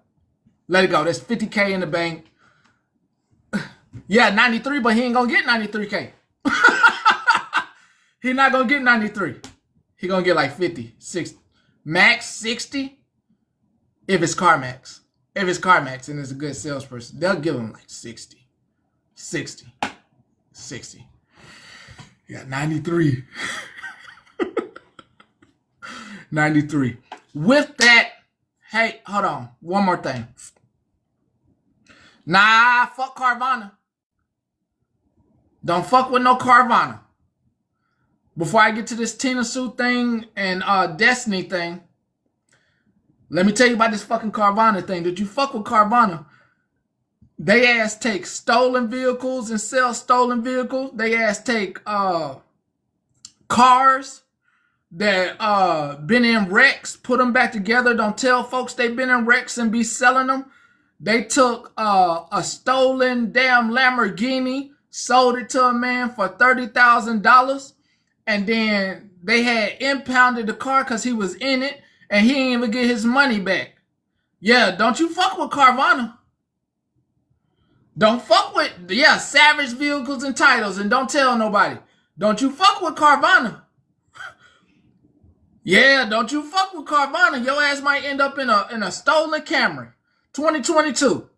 Let it go. That's 50K in the bank. Yeah, 93, but he ain't gonna get 93K. He not gonna get 93. He gonna get like 50, 60. Max 60 if it's CarMax. If it's CarMax and it's a good salesperson, they'll give him like 60. 60. 60. You got 93. 93. With that, hey, hold on. One more thing. Nah, fuck Carvana. Don't fuck with no Carvana. Before I get to this Tina Sue thing and Destiny thing, let me tell you about this fucking Carvana thing. Did you fuck with Carvana? They ass take stolen vehicles and sell stolen vehicles. They ass take cars that been in wrecks, put them back together. Don't tell folks they been in wrecks and be selling them. They took a stolen damn Lamborghini, sold it to a man for $30,000, and then they had impounded the car because he was in it, and he didn't even get his money back. Yeah, don't you fuck with Carvana. Don't fuck with, yeah, Savage Vehicles and Titles, and don't tell nobody. Don't you fuck with Carvana. Yeah, don't you fuck with Carvana. Your ass might end up in a stolen Camry. 2022.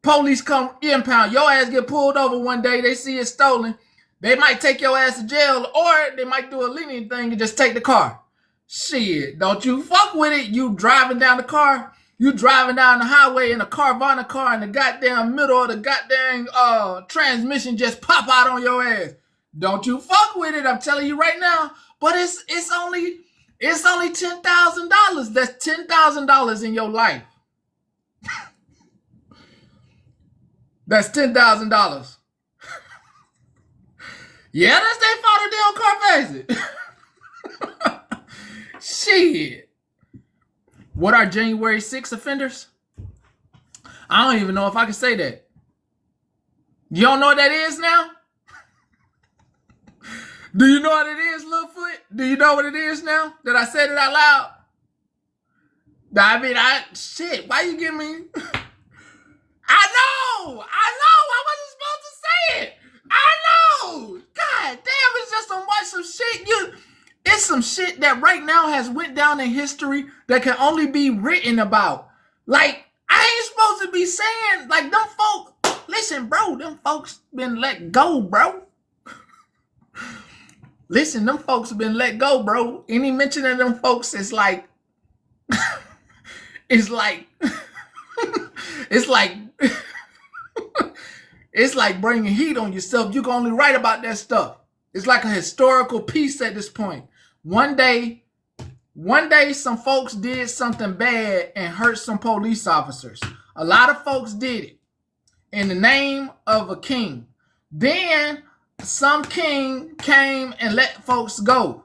Police come impound. Your ass get pulled over one day. They see it stolen. They might take your ass to jail, or they might do a lenient thing and just take the car. Shit, don't you fuck with it. You driving down the car. You driving down the highway in a Carvana car, and the goddamn middle of the goddamn transmission just pop out on your ass. Don't you fuck with it. I'm telling you right now. But it's only $10,000. That's $10,000 in your life. That's $10,000. Yeah, that's their fault if they don't car face it. Shit. What are January 6th offenders? I don't even know if I can say that. You don't know what that is now? Do you know what it is, Littlefoot? Do you know what it is now that I said it out loud? I mean, shit, why you giving me... I know, I wasn't supposed to say it. I know. God damn, it's just some shit. It's some shit that right now has went down in history that can only be written about. Like, I ain't supposed to be saying, like, them folks, listen, bro, them folks been let go, bro. Listen, them folks have been let go, bro. Any mention of them folks is like, it's like, it's like, it's like bringing heat on yourself. You can only write about that stuff. It's like a historical piece at this point. One day, some folks did something bad and hurt some police officers. A lot of folks did it in the name of a king. Then some king came and let folks go.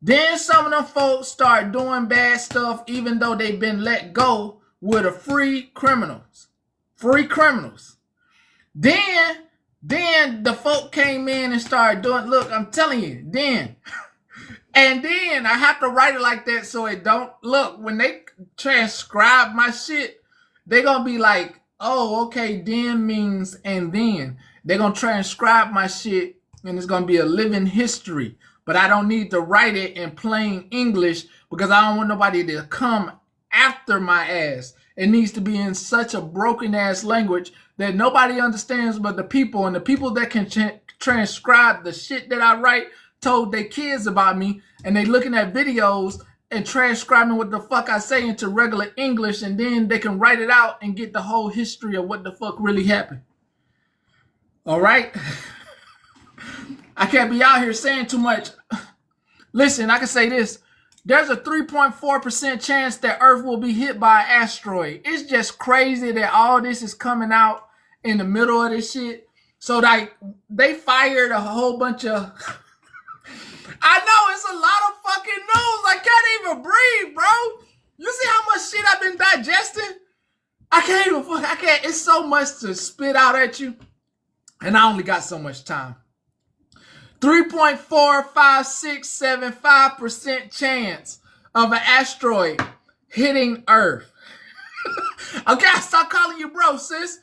Then some of them folks start doing bad stuff even though they've been let go with the free criminals. Free criminals. Then the folk came in and started doing, look, I'm telling you, then. And then I have to write it like that so it don't, look, when they transcribe my shit, they're going to be like, oh, okay, then means and then. They're going to transcribe my shit and it's going to be a living history. But I don't need to write it in plain English because I don't want nobody to come after my ass. It needs to be in such a broken ass language that nobody understands but the people, and the people that can transcribe the shit that I write told their kids about me, and they looking at videos and transcribing what the fuck I say into regular English, and then they can write it out and get the whole history of what the fuck really happened. All right? I can't be out here saying too much. Listen, I can say this. There's a 3.4% chance that Earth will be hit by an asteroid. It's just crazy that all this is coming out in the middle of this shit. So like they fired a whole bunch of I know it's a lot of fucking news. I can't even breathe, bro. You see how much shit I've been digesting? I can't even I can't. It's so much to spit out at you. And I only got so much time. 3.45675% chance of an asteroid hitting Earth. Okay, I stop calling you bro, sis.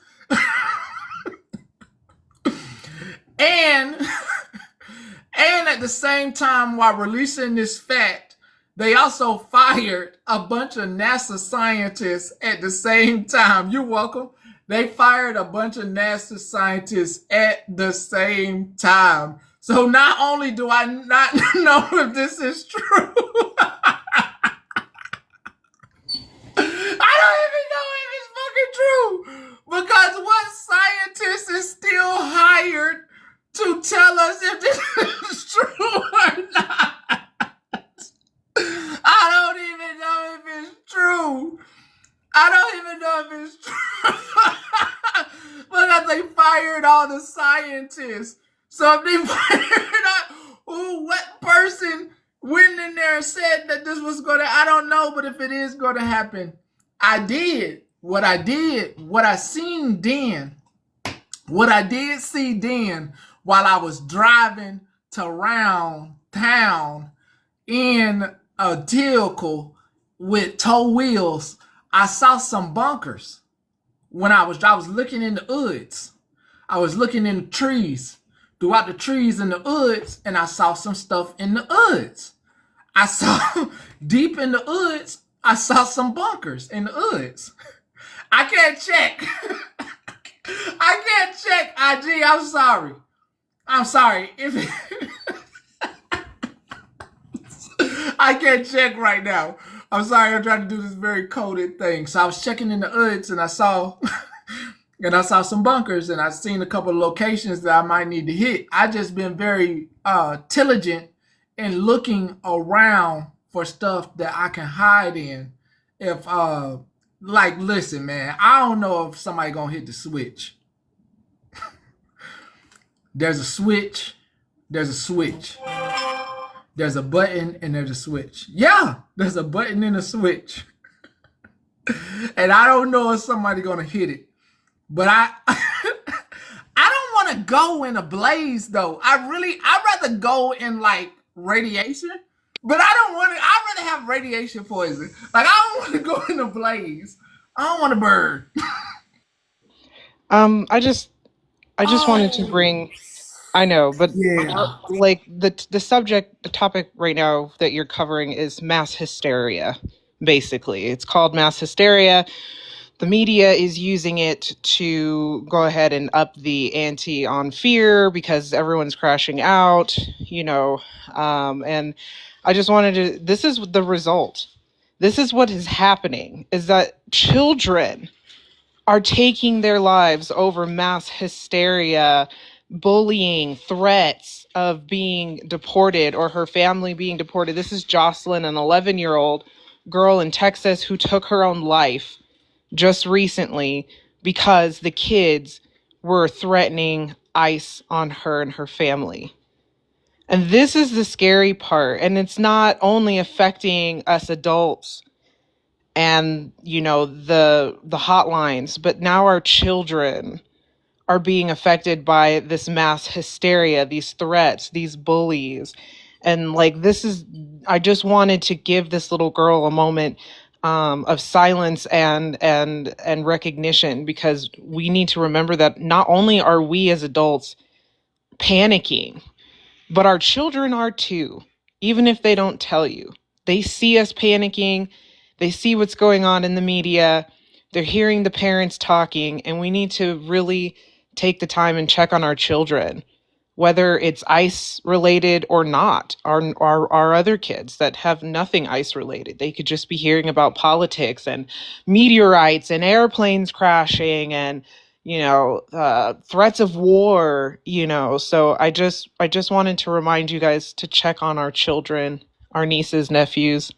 and at the same time, while releasing this fact, they also fired a bunch of NASA scientists at the same time. You're welcome. They fired a bunch of NASA scientists at the same time. So not only do I not know if this is true, I don't even know if it's fucking true. Because what scientist is still hired to tell us if this is true or not? I don't even know if it's true. I don't even know if it's true. Because they fired all the scientists. So if they fired what person went in there and said that this was going to, I don't know, but if it is going to happen, what I did see then while I was driving to around town in a vehicle with tow wheels, I saw some bunkers. When I was looking in the woods, I was looking in the trees, throughout the trees in the woods, and I saw some stuff in the woods. I saw deep in the woods, I saw some bunkers in the woods. I can't check. I can't check, IG. I'm sorry. I'm sorry. I can't check right now. I'm sorry. I'm trying to do this very coded thing. So I was checking in the woods and I saw some bunkers and I've seen a couple of locations that I might need to hit. I just been very diligent in looking around for stuff that I can hide in. If listen, man, I don't know if somebody gonna hit the switch. There's a switch. There's a switch. There's a button and there's a switch. Yeah, there's a button and a Switch. And I don't know if somebody's gonna hit it. But I don't want to go in a blaze though. I'd rather go in like radiation. But I'd rather have radiation poison. Like I don't want to go in a blaze. I don't want to burn. I just wanted to bring. I know, but like the topic right now that you're covering is mass hysteria. Basically, it's called mass hysteria. The media is using it to go ahead and up the ante on fear because everyone's crashing out, and I just wanted to. This is the result. This is what is happening: is that children are taking their lives over mass hysteria, bullying, threats of being deported or her family being deported. This is Jocelyn, an 11-year-old girl in Texas who took her own life just recently because the kids were threatening ICE on her and her family. And this is the scary part. And it's not only affecting us adults and the hotlines, but now our children are being affected by this mass hysteria, these threats, these bullies. And I just wanted to give this little girl a moment of silence and recognition, because we need to remember that not only are we as adults panicking, but our children are too, even if they don't tell you. They see us panicking. They see what's going on in the media. They're hearing the parents talking, and we need to really take the time and check on our children, whether it's ICE related or not. Our other kids that have nothing ICE related, they could just be hearing about politics and meteorites and airplanes crashing and threats of war. So I just wanted to remind you guys to check on our children. our nieces, nephews,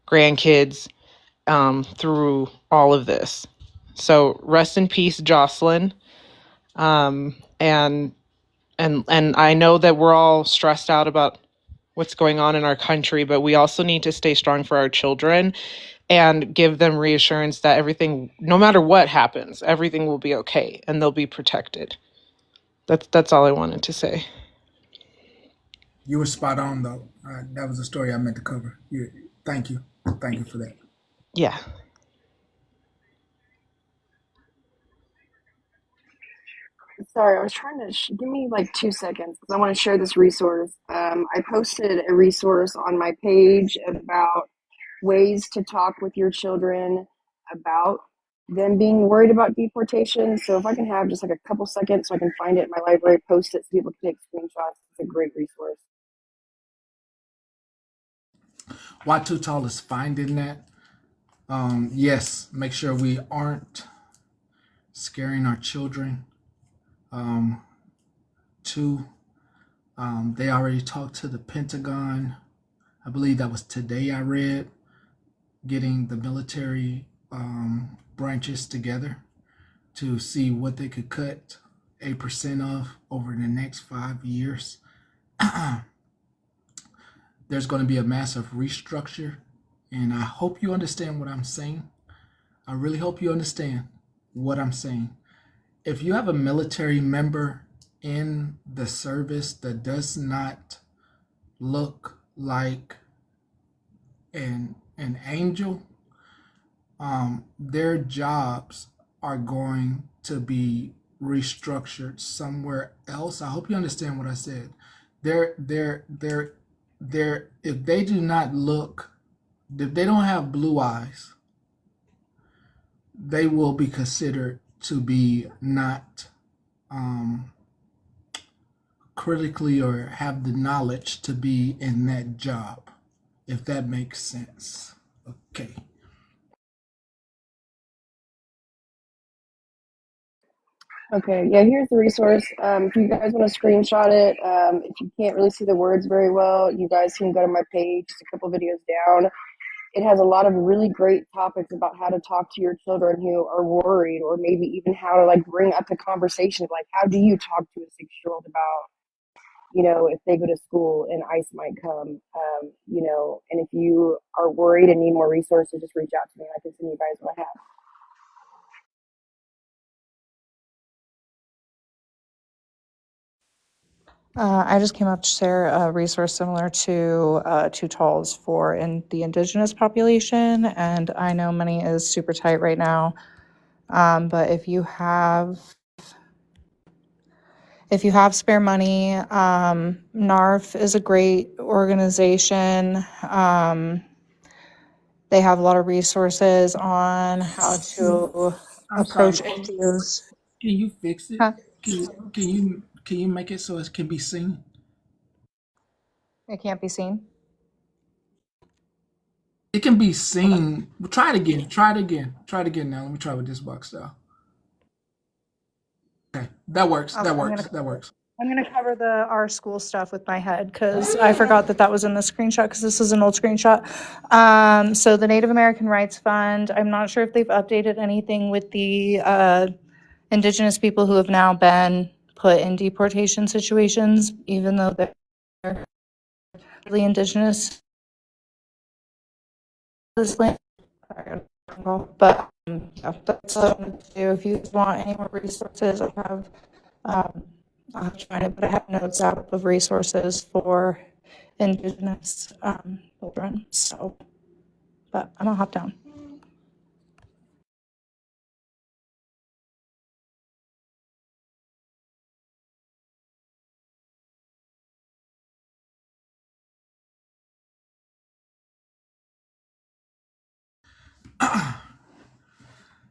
grandkids through all of this. So rest in peace, Jocelyn. And I know that we're all stressed out about what's going on in our country, but we also need to stay strong for our children and give them reassurance that everything, no matter what happens, everything will be okay and they'll be protected. That's all I wanted to say. You were spot on, though. That was the story I meant to cover. Thank you. Thank you for that. Yeah. Sorry, I was trying to give me like 2 seconds because I want to share this resource. I posted a resource on my page about ways to talk with your children about them being worried about deportation. So if I can have just like a couple seconds so I can find it in my library, post it so people can take screenshots. It's a great resource. Why Too Tall is finding that. Yes, make sure we aren't scaring our children. Two, they already talked to the Pentagon. I believe that was today I read, getting the military branches together to see what they could cut 8% of over the next 5 years. There's going to be a massive restructure, and I hope you understand what I'm saying. I really hope you understand what I'm saying. If you have a military member in the service that does not look like an angel, their jobs are going to be restructured somewhere else. I hope you understand what I said. If they do not look, if they don't have blue eyes, they will be considered to be not critically or have the knowledge to be in that job, if that makes sense. Okay. Okay, yeah, here's the resource. If you guys want to screenshot it, if you can't really see the words very well, you guys can go to my page, just a couple videos down. It has a lot of really great topics about how to talk to your children who are worried, or maybe even how to like bring up the conversation. Like, how do you talk to a 6-year-old about, if they go to school and ICE might come, and if you are worried and need more resources, just reach out to me. I can send you guys what I have. I just came up to share a resource similar to Two Talls for the indigenous population, and I know money is super tight right now. But if you have spare money, NARF is a great organization. They have a lot of resources on how to I'm sorry. approach issues. Can you fix it? Huh? Can you make it so it can be seen? It can't be seen. It can be Hold on. seen. Try it again. Try it again. Try it again now. Let me try with this box style. Okay, that works. That I'm works. gonna That works. cover the our school stuff with my head because I forgot that was in the screenshot because this is an old screenshot. So the Native American Rights Fund, I'm not sure if they've updated anything with the indigenous people who have now been put in deportation situations, even though they're really indigenous to this land. But yeah, that's what I'm going to do. If you want any more resources, um, I'll have to find it, but I have notes out of resources for indigenous children. So, but I'm gonna hop down.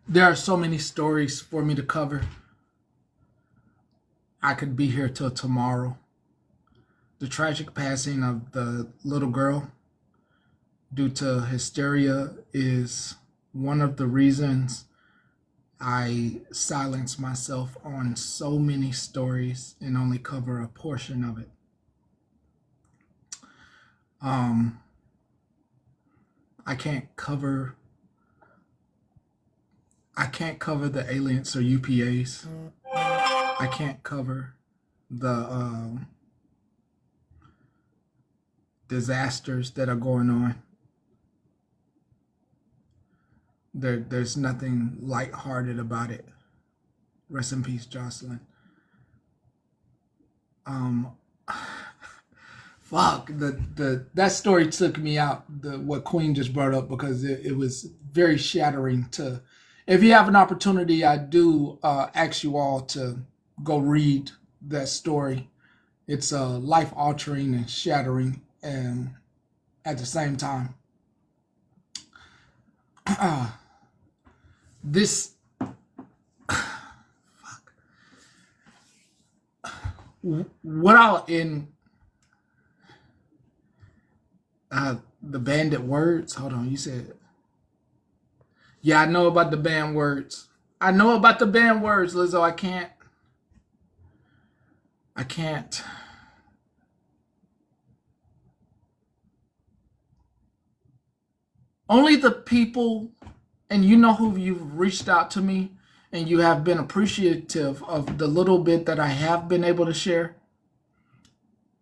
There are so many stories for me to cover. I could be here till tomorrow. The tragic passing of the little girl due to hysteria is one of the reasons I silence myself on so many stories and only cover a portion of it. I can't cover the aliens or UPAs. I can't cover the disasters that are going on. There's nothing lighthearted about it. Rest in peace, Jocelyn. Fuck, that story took me out. What Queen just brought up, because it was very shattering. To, if you have an opportunity, I do ask you all to go read that story. It's life altering and shattering, and at the same time, this what I'll in the bandit words. Hold on, you said, yeah, I know about the banned words. I know about the banned words, Lizzo. I can't. Only the people, and you know who, you've reached out to me and you have been appreciative of the little bit that I have been able to share.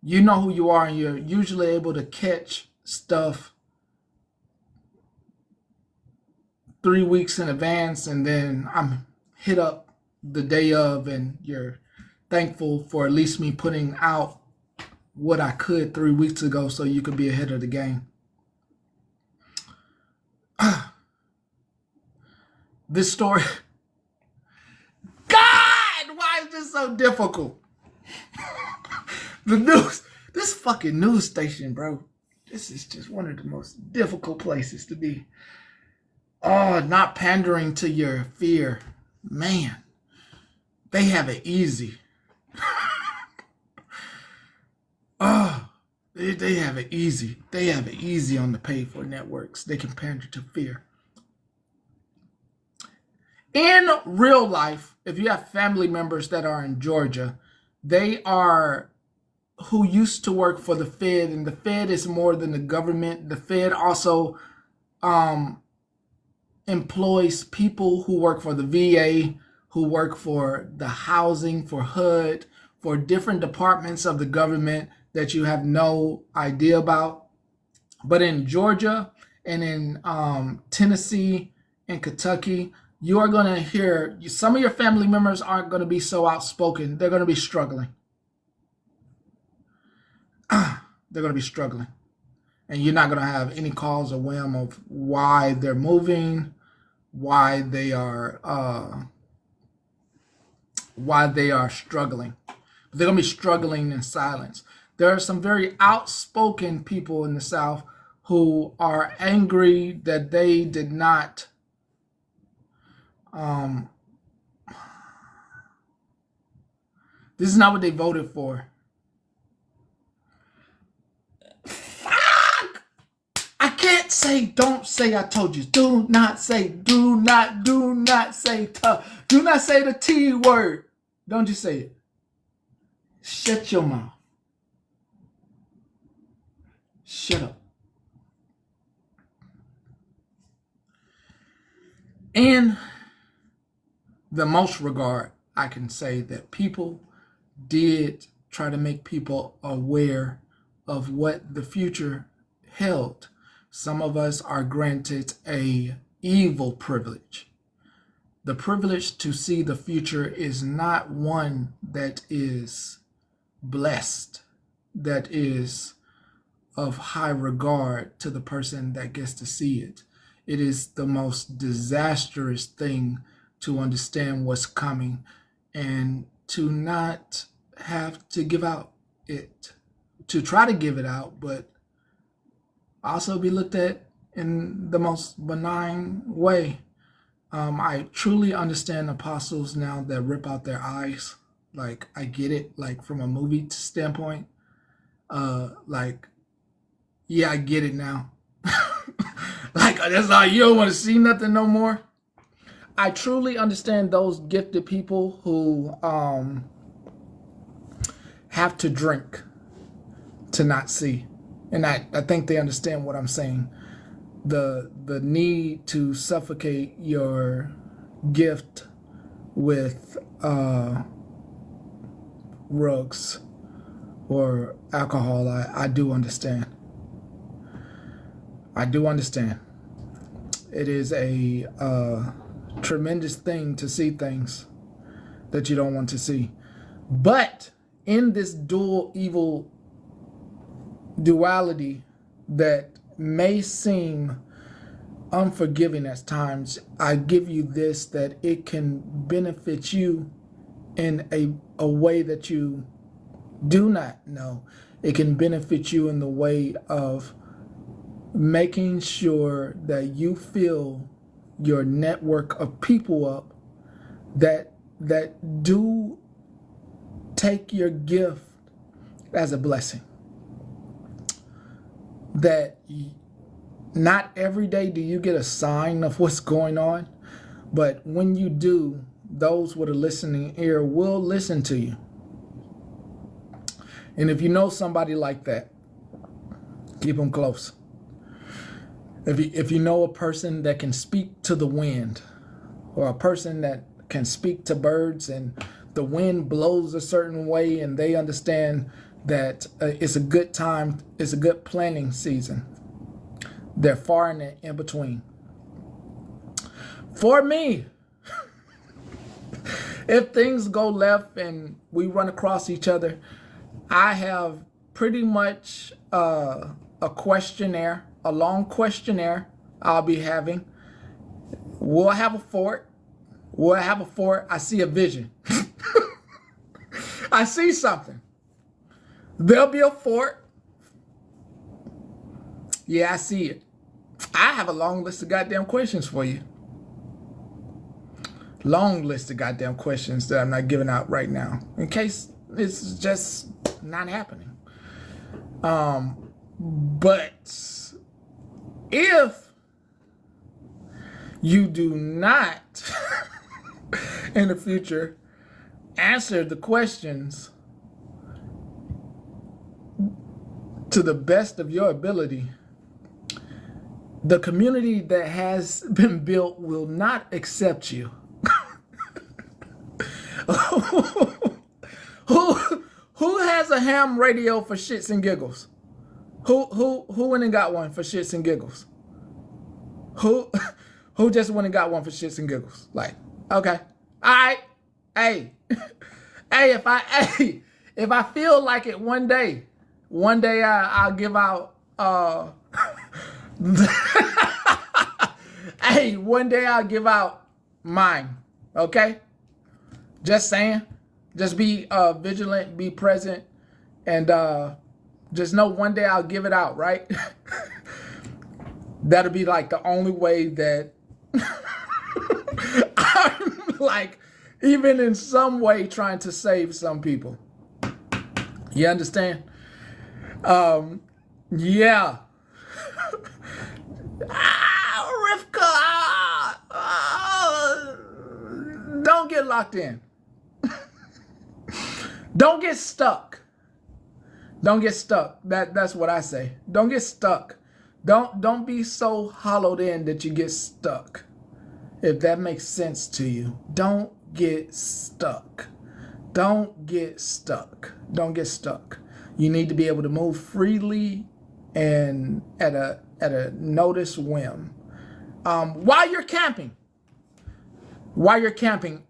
You know who you are, and you're usually able to catch stuff 3 weeks in advance, and then I'm hit up the day of, and you're thankful for at least me putting out what I could 3 weeks ago so you could be ahead of the game. This story, God, why is this so difficult? The news, this fucking news station, bro. This is just one of the most difficult places to be. Oh, not pandering to your fear. Man, they have it easy. Oh, they have it easy. They have it easy on the paid-for networks. They can pander to fear. In real life, if you have family members that are in Georgia, they are who used to work for the Fed, and the Fed is more than the government. The Fed also employs people who work for the VA, who work for the housing, for HUD, for different departments of the government that you have no idea about. But in Georgia and in Tennessee and Kentucky, you are going to hear, some of your family members aren't going to be so outspoken. They're going to be struggling. They're going to be struggling. And you're not going to have any cause or whim of why they're moving, why they are struggling. They're going to be struggling in silence. There are some very outspoken people in the South who are angry that they did not this is not what they voted for. Fuck! I can't say, don't say I told you. Do not say tough. Do not say the T word. Don't you say it. Shut your mouth. Shut up. In the most regard, I can say that people did try to make people aware of what the future held. Some of us are granted a evil privilege. The privilege to see the future is not one that is blessed, that is of high regard to the person that gets to see it. It is the most disastrous thing to understand what's coming and to not have to give out it, to try to give it out, but also be looked at in the most benign way. I truly understand apostles now that rip out their eyes. Like, I get it, like from a movie standpoint. Like, yeah, I get it now. Like, that's all, you don't want to see nothing no more. I truly understand those gifted people who have to drink to not see. And I think they understand what I'm saying. the need to suffocate your gift with drugs or alcohol. I do understand. I do understand. It is a tremendous thing to see things that you don't want to see. But in this duality that may seem unforgiving at times, I give you this, that it can benefit you in a way that you do not know. It can benefit you in the way of making sure that you fill your network of people up that do take your gift as a blessing. That not every day do you get a sign of what's going on, but when you do, those with a listening ear will listen to you. And if you know somebody like that, keep them close. If you know a person that can speak to the wind, or a person that can speak to birds and the wind blows a certain way and they understand that it's a good time, it's a good planting season, they're far in between. For me, if things go left and we run across each other, I have pretty much a questionnaire, a long questionnaire I'll be having. We'll have a fort. I see a vision. I see something. There'll be a fort. Yeah, I see it. I have a long list of goddamn questions for you. Long list of goddamn questions that I'm not giving out right now, in case it's just not happening. But if you do not in the future answer the questions to the best of your ability, the community that has been built will not accept you. Who has a ham radio for shits and giggles? Who went and got one for shits and giggles? Who just went and got one for shits and giggles? Like, okay, all right, hey, if I feel like it one day I'll give out hey, one day I'll give out mine. Okay, just saying. Just be vigilant, be present, and just know one day I'll give it out, right? That'll be like the only way that I'm like, even in some way, trying to save some people. You understand? Yeah. Rivka, don't get locked in. Don't get stuck. Don't get stuck. That's what I say. Don't get stuck. Don't be so hollowed in that you get stuck. If that makes sense to you. Don't get stuck. Don't get stuck. Don't get stuck. You need to be able to move freely and at a notice whim. While you're camping,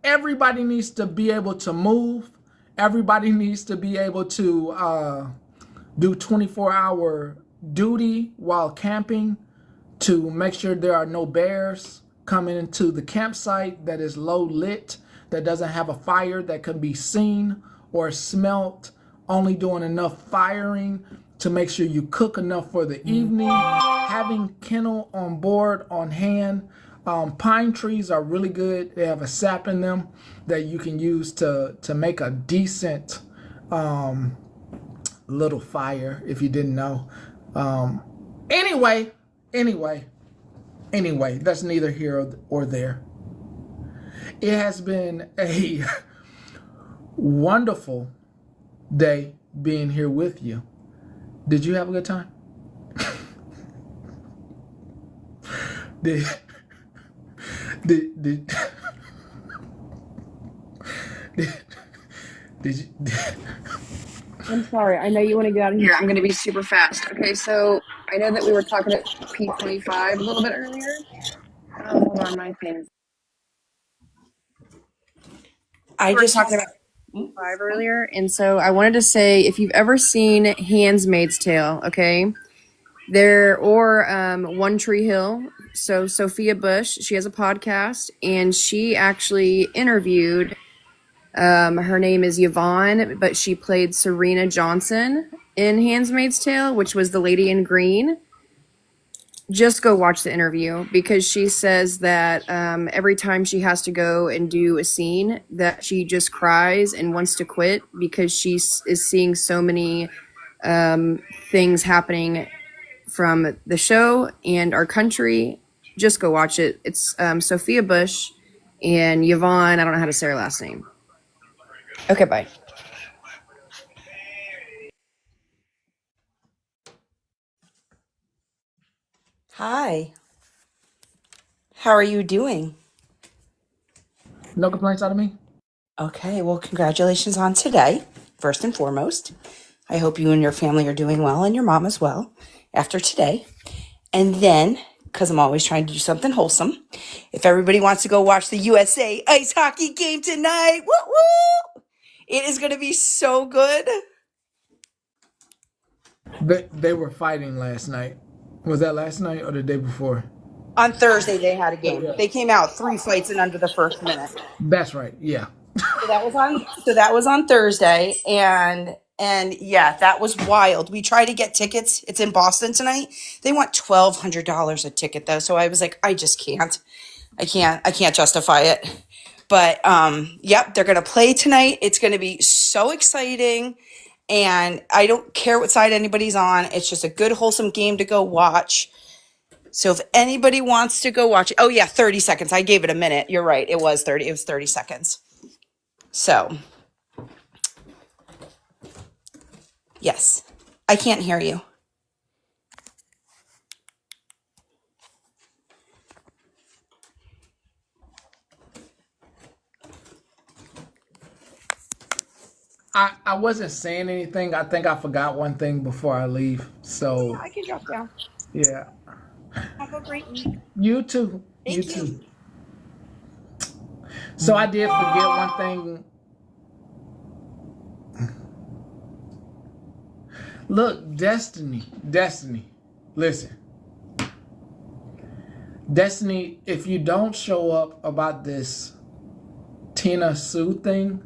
everybody needs to be able to move. Everybody needs to be able to do 24-hour duty while camping to make sure there are no bears coming into the campsite that is low lit, that doesn't have a fire that can be seen or smelt, only doing enough firing to make sure you cook enough for the evening, having kennel on board on hand. Pine trees are really good. They have a sap in them that you can use to make a decent little fire, if you didn't know. Anyway, that's neither here or there. It has been a wonderful day being here with you. Did you have a good time? Did did did did, did you? I'm sorry. I know you want to get out of here. I'm going to be super fast. Okay, so I know that we were talking at P25 a little bit earlier. Hold on, my thing. I We were just talking about P5 earlier, and so I wanted to say if you've ever seen *Handmaid's Tale*, okay, there or One Tree Hill. So Sophia Bush, she has a podcast, and she actually interviewed. Her name is Yvonne, but she played Serena Johnson in *Handmaid's Tale*, which was the lady in green. Just go watch the interview because she says that every time she has to go and do a scene that she just cries and wants to quit because she is seeing so many things happening from the show and our country. Just go watch it. It's Sophia Bush and Yvonne. I don't know how to say her last name. Okay, bye. Hi. How are you doing? No complaints out of me. Okay, well, congratulations on today, first and foremost. I hope you and your family are doing well and your mom as well after today. And then, because I'm always trying to do something wholesome, if everybody wants to go watch the USA ice hockey game tonight, woo woo! It is going to be so good. They were fighting last night. Was that last night or the day before? On Thursday, they had a Oh, game. yeah. They came out 3 fights in under the first minute. That's right. Yeah. So that was on Thursday, and yeah, that was wild. We tried to get tickets. It's in Boston tonight. They want $1,200 a ticket though. So I was like, I just can't. I can't justify it. But yep, they're gonna play tonight. It's gonna be so exciting. And I don't care what side anybody's on. It's just a good, wholesome game to go watch. So if anybody wants to go watch it, oh yeah, 30 seconds. I gave it a minute. You're right. It was 30. It was 30 seconds. So yes, I can't hear you. I wasn't saying anything. I think I forgot one thing before I leave. So I can drop down. yeah. Have a great week. You too. You Thank you. too. So I did forget one thing. Look, Destiny. Listen. Destiny, if you don't show up about this Tina Sue thing,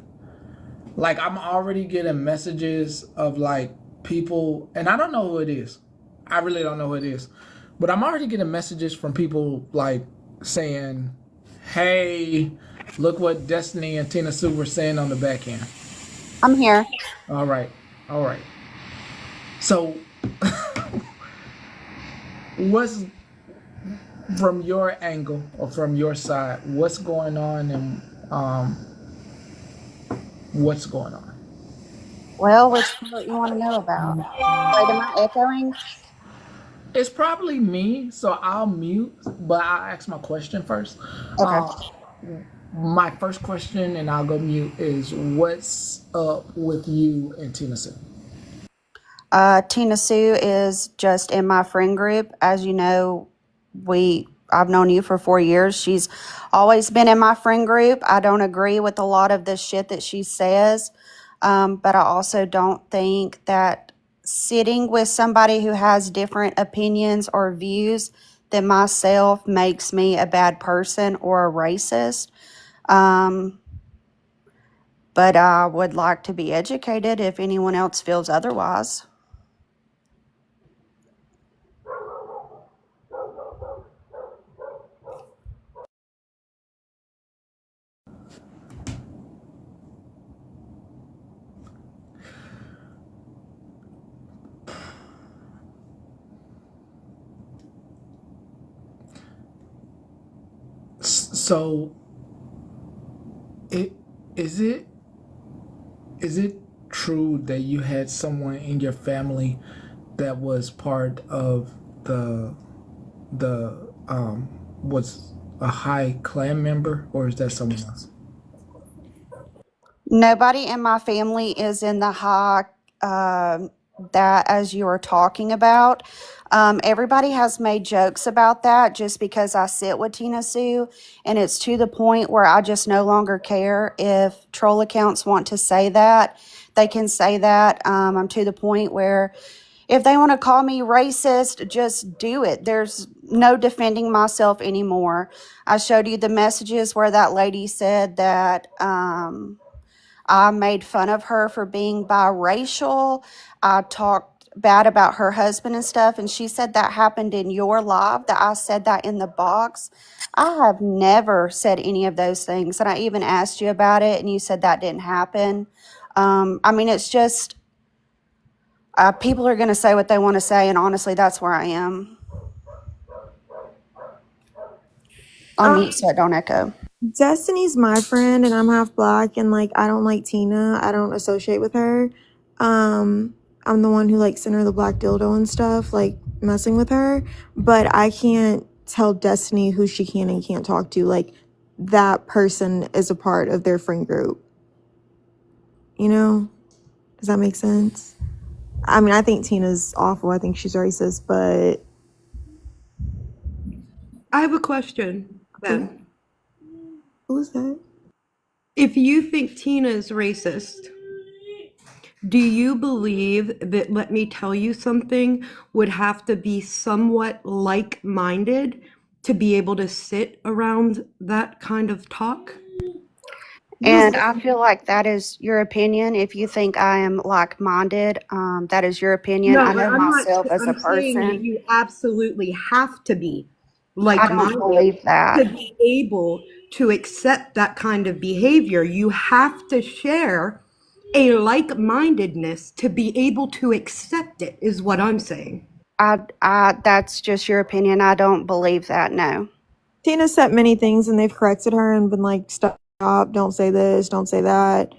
like I'm already getting messages of like people, and I don't know who it is. I really don't know who it is. But I'm already getting messages from people like saying, hey, look what Destiny and Tina Sue were saying on the back end. I'm here. All right. So what's from your angle or from your side, what's going on and what's going on? Well, which part you want to know about? Wait, am I echoing? It's probably me, so I'll mute, but I'll ask my question first. Okay. My first question, and I'll go mute, is what's up with you and Tina Sue? Tina Sue is just in my friend group. As you know, I've known you for 4 years. She's always been in my friend group. I don't agree with a lot of the shit that she says, but I also don't think that sitting with somebody who has different opinions or views than myself makes me a bad person or a racist. But I would like to be educated if anyone else feels otherwise. So, is it true that you had someone in your family that was part of the was a high clan member, or is that someone else? Nobody in my family is in the high that as you are talking about. Everybody has made jokes about that just because I sit with Tina Sue, and it's to the point where I just no longer care if troll accounts want to say that. They can say that. I'm to the point where if they want to call me racist, just do it. There's no defending myself anymore. I showed you the messages where that lady said that I made fun of her for being biracial. I talked bad about her husband and stuff. And she said that happened in your live, that I said that in the box. I have never said any of those things. And I even asked you about it, and you said that didn't happen. I mean, it's just people are going to say what they want to say. And honestly, that's where I am. On mute so it don't echo. Destiny's my friend, and I'm half black, and like I don't like Tina. I don't associate with her. I'm the one who like sent her the black dildo and stuff, like messing with her. But I can't tell Destiny who she can and can't talk to. Like that person is a part of their friend group. You know? Does that make sense? I mean, I think Tina's awful. I think she's racist, but I have a question, Ben. who's that? If you think Tina is racist, do you believe that Let Me Tell You Something would have to be somewhat like-minded to be able to sit around that kind of talk? And I feel like that is your opinion. If you think I am like-minded, that is your opinion. No, I know I'm not. myself as a I'm saying that person. you absolutely have to be I don't like-minded believe that. to be able to accept that kind of behavior. You have to share a like-mindedness to be able to accept it, is what I'm saying. That's just your opinion. I don't believe that. No. Tina said many things, and they've corrected her and been like, stop, don't say this, don't say that.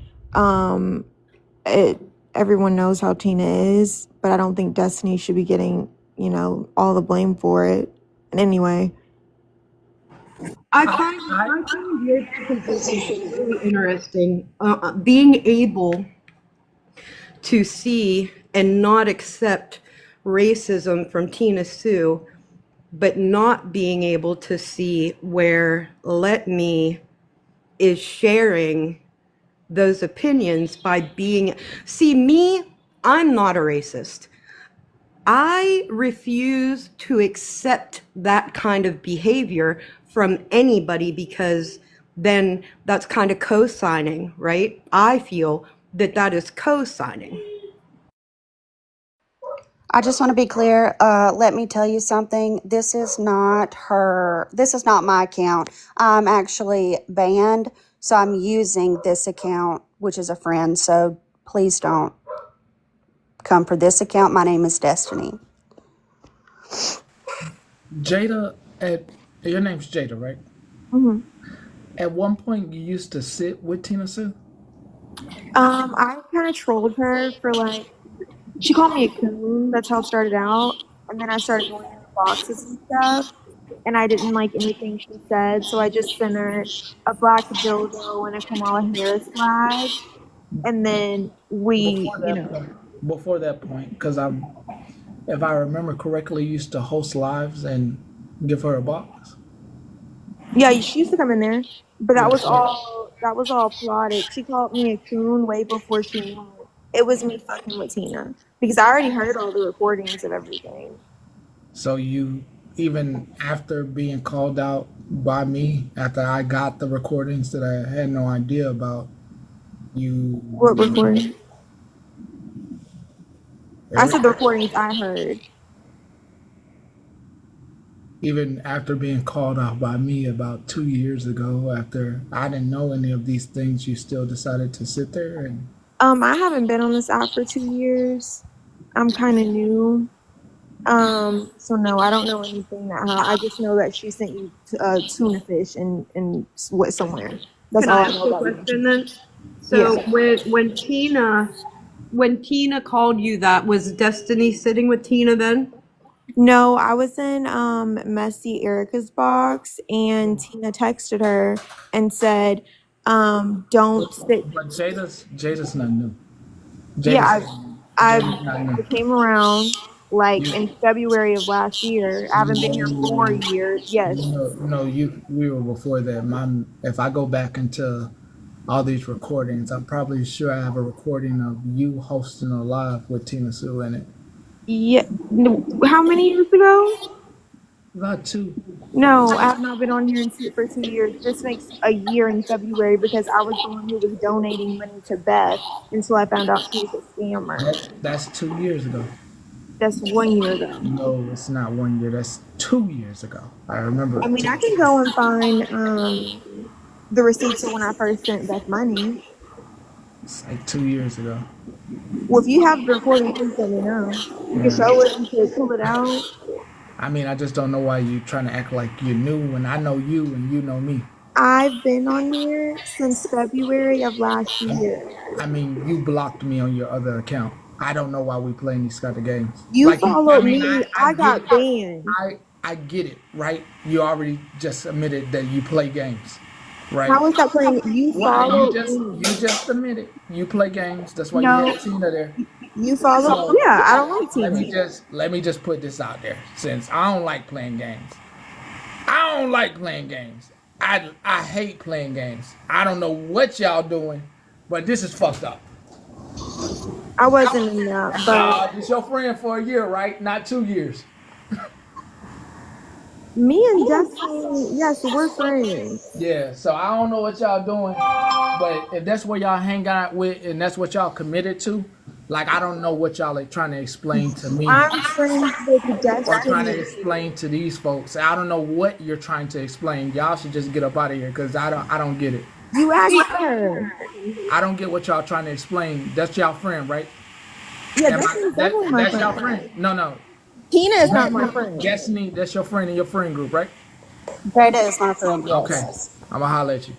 Everyone knows how Tina is, but I don't think Destiny should be getting, all the blame for it. And anyway, I find your position really interesting. Being able to see and not accept racism from Tina Sue, but not being able to see where Let Me is sharing those opinions by being. See, me, I'm not a racist. I refuse to accept that kind of behavior from anybody because then that's kind of co-signing, right? I feel that that is co-signing. I just want to be clear. Let me tell you something. This is not my account. I'm actually banned. So I'm using this account, which is a friend. So please don't come for this account. My name is Destiny. Jada, your name's Jada, right? mm-hmm. At one point, you used to sit with Tina Sue. I kind of trolled her for like, she called me a coon. That's how it started out. And then I started going in the boxes and stuff. And I didn't like anything she said. So I just sent her a black dildo and a Kamala Harris flag. And then we, Before that point, because if I remember correctly, you used to host lives and give her a box. yeah, she used to come in there. But that Yeah, was so, all plotted. She called me a coon way before she knew it was me fucking with Tina. Because I already heard all the recordings of everything. so you, even after being called out by me, after I got the recordings that I had no idea about, you. What recording? I said the Eric, recordings I heard. even after being called out by me about 2 years ago, after I didn't know any of these things, you still decided to sit there and. I haven't been on this app for 2 years. I'm kind of new. So no, I don't know anything that I just know that she sent you tuna fish and what somewhere. That's Can all I I ask know a about you. question then? So Yeah. when Tina called you that, was Destiny sitting with Tina then? No, I was in Messy Erica's box, and Tina texted her and said, don't sit. But Jada's not new. Yeah, Jada's Jada's not I new. came around like You in February of last year. I haven't been here 4 years. Yes. no, you we were before that. If I go back into all these recordings, I'm probably sure I have a recording of you hosting a live with Tina Sue in it. Yeah. No, how many years ago? About two. No, I have not been on here for 2 years. This makes a year in February because I was the one who was donating money to Beth until I found out she was a scammer. That's 2 years ago. That's 1 year ago. No, it's not 1 year. That's 2 years ago. I remember I it. mean, I can go and find the receipts of when I first sent Beth money. It's like 2 years ago. Well, if you have the recording, please let me know. You can show it. You can pull it out. I mean, I just don't know why you trying to act like you're new when I know you and you know me. I've been on here since February of last year. I mean, you blocked me on your other account. I don't know why we playing these kind of games. You Like, I followed mean, me. I I get it. got banned. I get it, right? You already just admitted that you play games, right? How is that playing? You Why followed me. you just admitted you play games. That's why you No, had Tina there. you followed. So Yeah, I don't like let me Tina. just put this out there. Since I don't like playing games, I don't like playing games. I hate playing games. I don't know what y'all doing, but this is fucked up. I wasn't in that, but It's your friend for a year, right? Not 2 years. me and Destiny, yes, we're friends. Yeah. So I don't know what y'all doing, but if that's where y'all hang out with and that's what y'all committed to, like I don't know what y'all are trying to explain to me I'm friends with or trying to Destiny. explain to these folks. I don't know what you're trying to explain. Y'all should just get up out of here because I don't get it. You asked her. I don't get what y'all trying to explain. That's y'all friend, right? Yeah, Am I Destiny's definitely my that's y'all friend. friend? No. Tina is not my friend. Destiny, that's your friend in your friend group, right? Jada is my friend, Okay. yes. I'm gonna holler at you.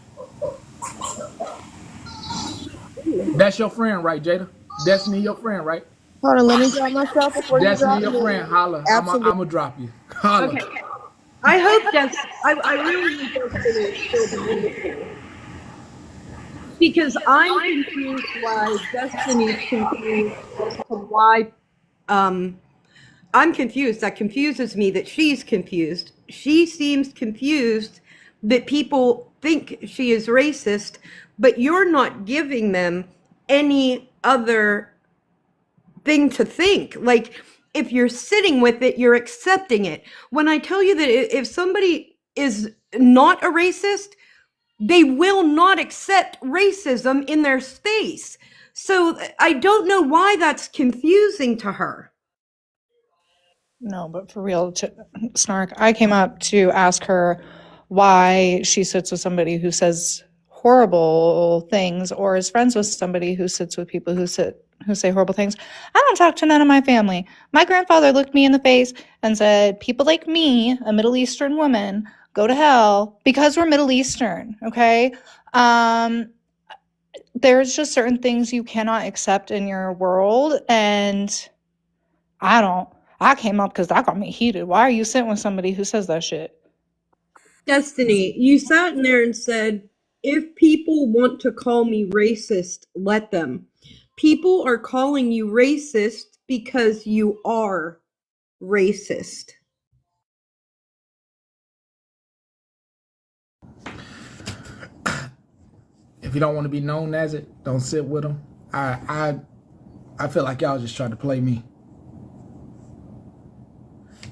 That's your friend, right, Jada? Destiny, your friend, right? Hold on, let me drop myself before you Destiny, drop your me. friend. Holla. Absolutely. I'm gonna drop you. Holla. Okay. I hope I really need Destiny to still be in here because I'm confused why Destiny's confused as to why I'm confused. That confuses me that she's confused. She seems confused that people think she is racist, but you're not giving them any other thing to think. Like, if you're sitting with it, you're accepting it. When I tell you that if somebody is not a racist, they will not accept racism in their space. So I don't know why that's confusing to her. No, but for real, Snark, I came up to ask her why she sits with somebody who says horrible things or is friends with somebody who sits with people who say horrible things. I don't talk to none of my family. My grandfather looked me in the face and said, people like me, a Middle Eastern woman, go to hell because we're Middle Eastern, okay? There's just certain things you cannot accept in your world, and I came up because that got me heated. Why are you sitting with somebody who says that shit? Destiny, you sat in there and said, if people want to call me racist, let them. People are calling you racist because you are racist. If you don't want to be known as it, don't sit with them. I feel like y'all just trying to play me.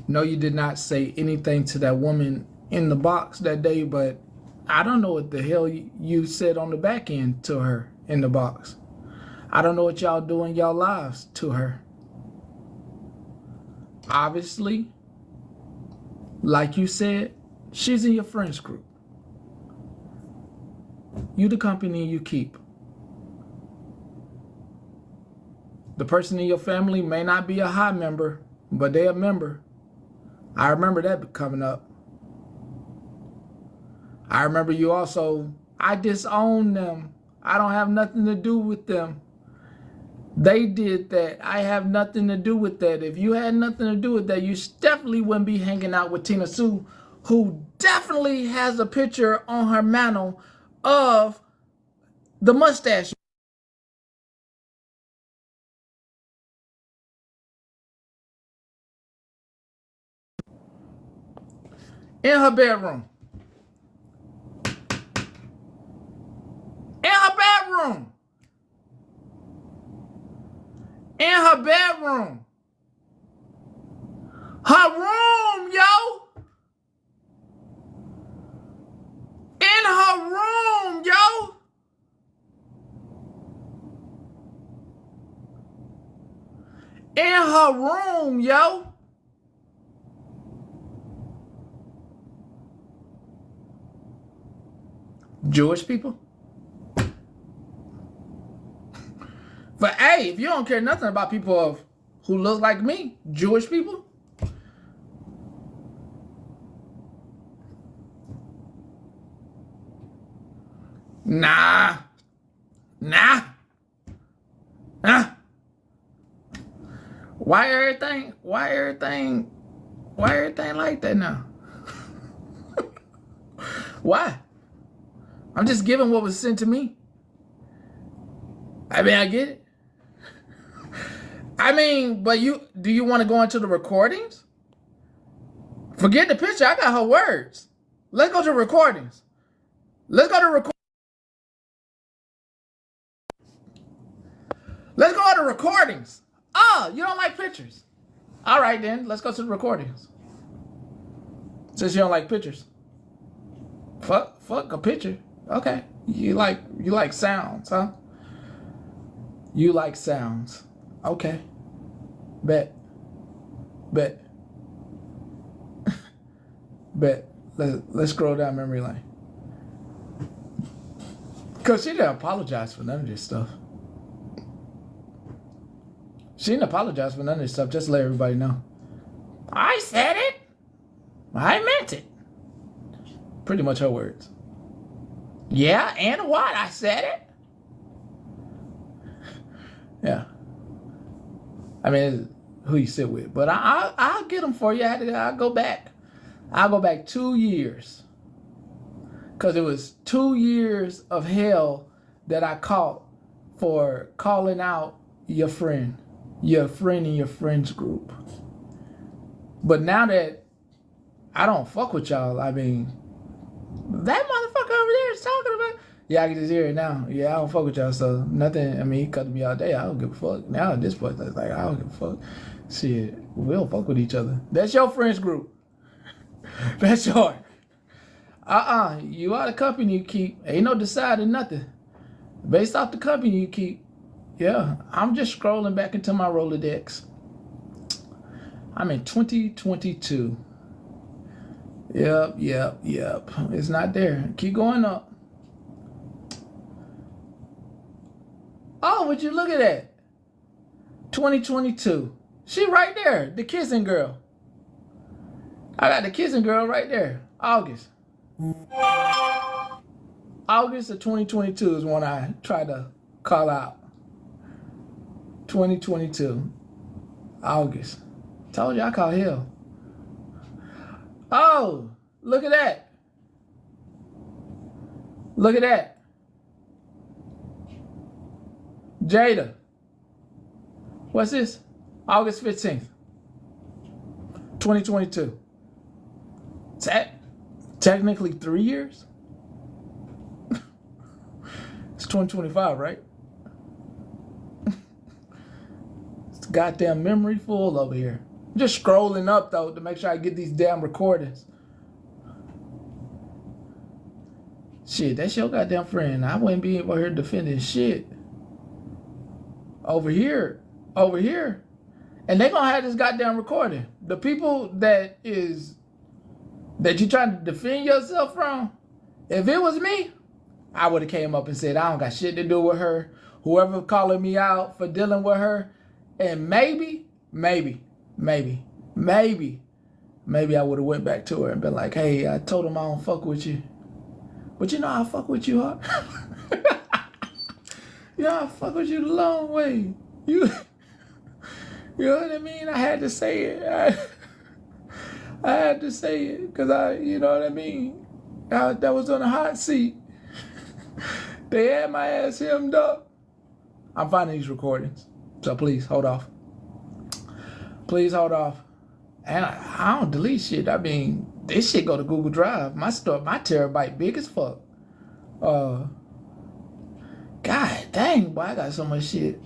No, you did not say anything to that woman in the box that day, but I don't know what the hell you said on the back end to her in the box. I don't know what y'all do in y'all lives to her. Obviously, like you said, she's in your friends group. You the company you keep. The person in your family may not be a high member, but they're a member. I remember that coming up. I remember you also, I disown them. I don't have nothing to do with them. They did that. I have nothing to do with that. If you had nothing to do with that, you definitely wouldn't be hanging out with Tina Sue, who definitely has a picture on her mantle of the mustache in her bedroom. In her bedroom. In her bedroom. Her room, yo. In her room, yo. In her room, yo. Jewish people. But hey, if you don't care nothing about people who look like me, Jewish people, nah. Why everything like that now? Why? I'm just giving what was sent to me. I mean, I get it. I mean, but do you want to go into the recordings? Forget the picture. I got her words. Let's go to recordings. Let's go to recordings. Oh, you don't like pictures. All right, then. Let's go to the recordings. Since you don't like pictures. Fuck a picture. Okay. You like sounds, huh? You like sounds. Okay. Bet. Let's scroll down memory lane. Because she didn't apologize for none of this stuff. She didn't apologize for none of this stuff. Just to let everybody know. I said it. I meant it. Pretty much her words. Yeah, and what? I said it. Yeah. I mean, who you sit with. But I'll get them for you. I'll go back. I'll go back 2 years. Because it was 2 years of hell that I caught for calling out your friend in your friends group. But now that I don't fuck with y'all, I mean, that motherfucker over there is talking about. Yeah, I can just hear it now. Yeah, I don't fuck with y'all, so nothing. I mean, he cut me all day. I don't give a fuck. Now at this point, it's like, I don't give a fuck. Shit, we don't fuck with each other. That's your friends group. That's yours. You are the company you keep. Ain't no deciding nothing. Based off the company you keep. Yeah, I'm just scrolling back into my Rolodex. I'm in 2022. Yep. It's not there. Keep going up. Oh, would you look at that? 2022. She right there. The kissing girl. I got the kissing girl right there. August of 2022 is when I tried to call out. 2022. August. Told you I call hell. Oh, look at that. Look at that. Jada. What's this? August 15th. 2022. Technically 3 years? It's 2025, right? It's goddamn memory full over here. I'm just scrolling up, though, to make sure I get these damn recordings. Shit, that's your goddamn friend. I wouldn't be over here defending shit. Over here. And they gonna have this goddamn recording. The people that you trying to defend yourself from, if it was me, I would have came up and said, I don't got shit to do with her. Whoever calling me out for dealing with her. And maybe I would have went back to her and been like, hey, I told him I don't fuck with you. But you know I fuck with you, huh? You know I fuck with you the long way. You, you know what I mean? I had to say it. I had to say it because you know what I mean? That was on a hot seat. They had my ass hemmed up. I'm finding these recordings, so please hold off. Please hold off. And I don't delete shit. I mean, this shit go to Google Drive. My terabyte big as fuck. God dang, boy, I got so much shit.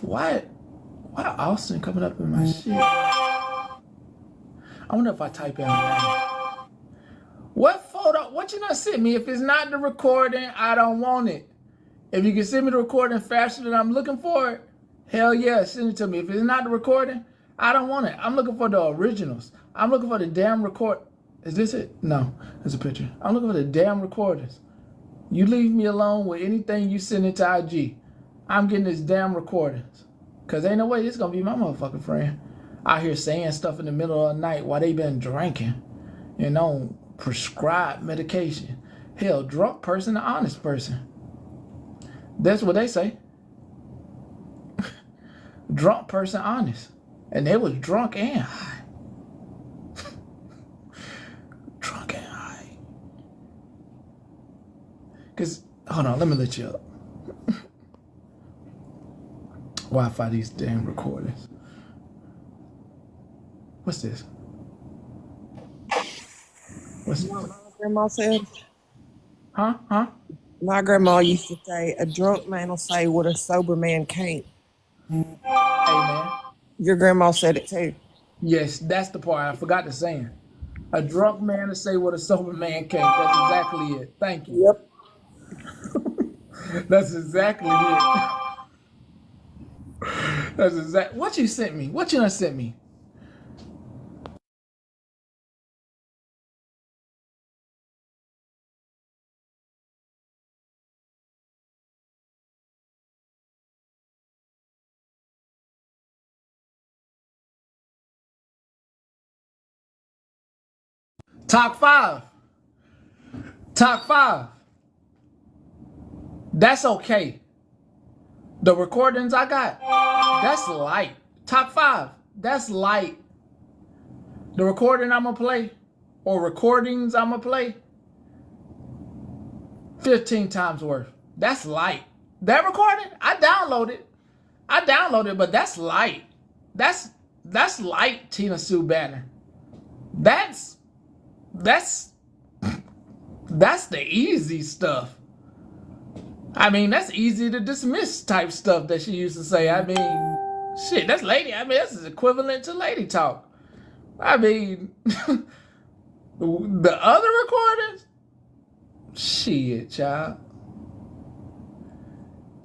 Why Austin coming up in my shit? I wonder if I type in her name. What photo? What you not sent me? If it's not the recording, I don't want it. If you can send me the recording faster than I'm looking for it, hell yeah, send it to me. If it's not the recording, I don't want it. I'm looking for the originals. I'm looking for the damn record. Is this it? No, it's a picture. I'm looking for the damn recordings. You leave me alone with anything you send it to IG. I'm getting this damn recordings. Cause ain't no way this gonna be my motherfucking friend out here saying stuff in the middle of the night while they been drinking and on prescribed medication. Hell, drunk person, an honest person. That's what they say. Drunk person, honest. And they was drunk and high. Drunk and high. Cause, hold on, let me let you up. Wi-Fi these damn recordings. What's this? What's this? My grandma said, Huh? my grandma used to say, a drunk man will say what a sober man can't. Amen. Your grandma said it too. Yes, that's the part I forgot to say. A drunk man to say what a sober man can't. That's exactly it. Thank you. Yep. That's exactly it. That's exact. What you sent me? What you done sent me? Top 5. Top 5. That's okay. The recordings I got, that's light. Top 5. That's light. The recording I'm gonna play, or recordings I'm gonna play, 15 times worth. That's light. That recording, I downloaded, but that's light. That's light, Tina Sue Banner. That's the easy stuff. I mean, that's easy to dismiss type stuff that she used to say. I mean, shit, that's lady. I mean, that's equivalent to lady talk. I mean, the other recordings, shit, child.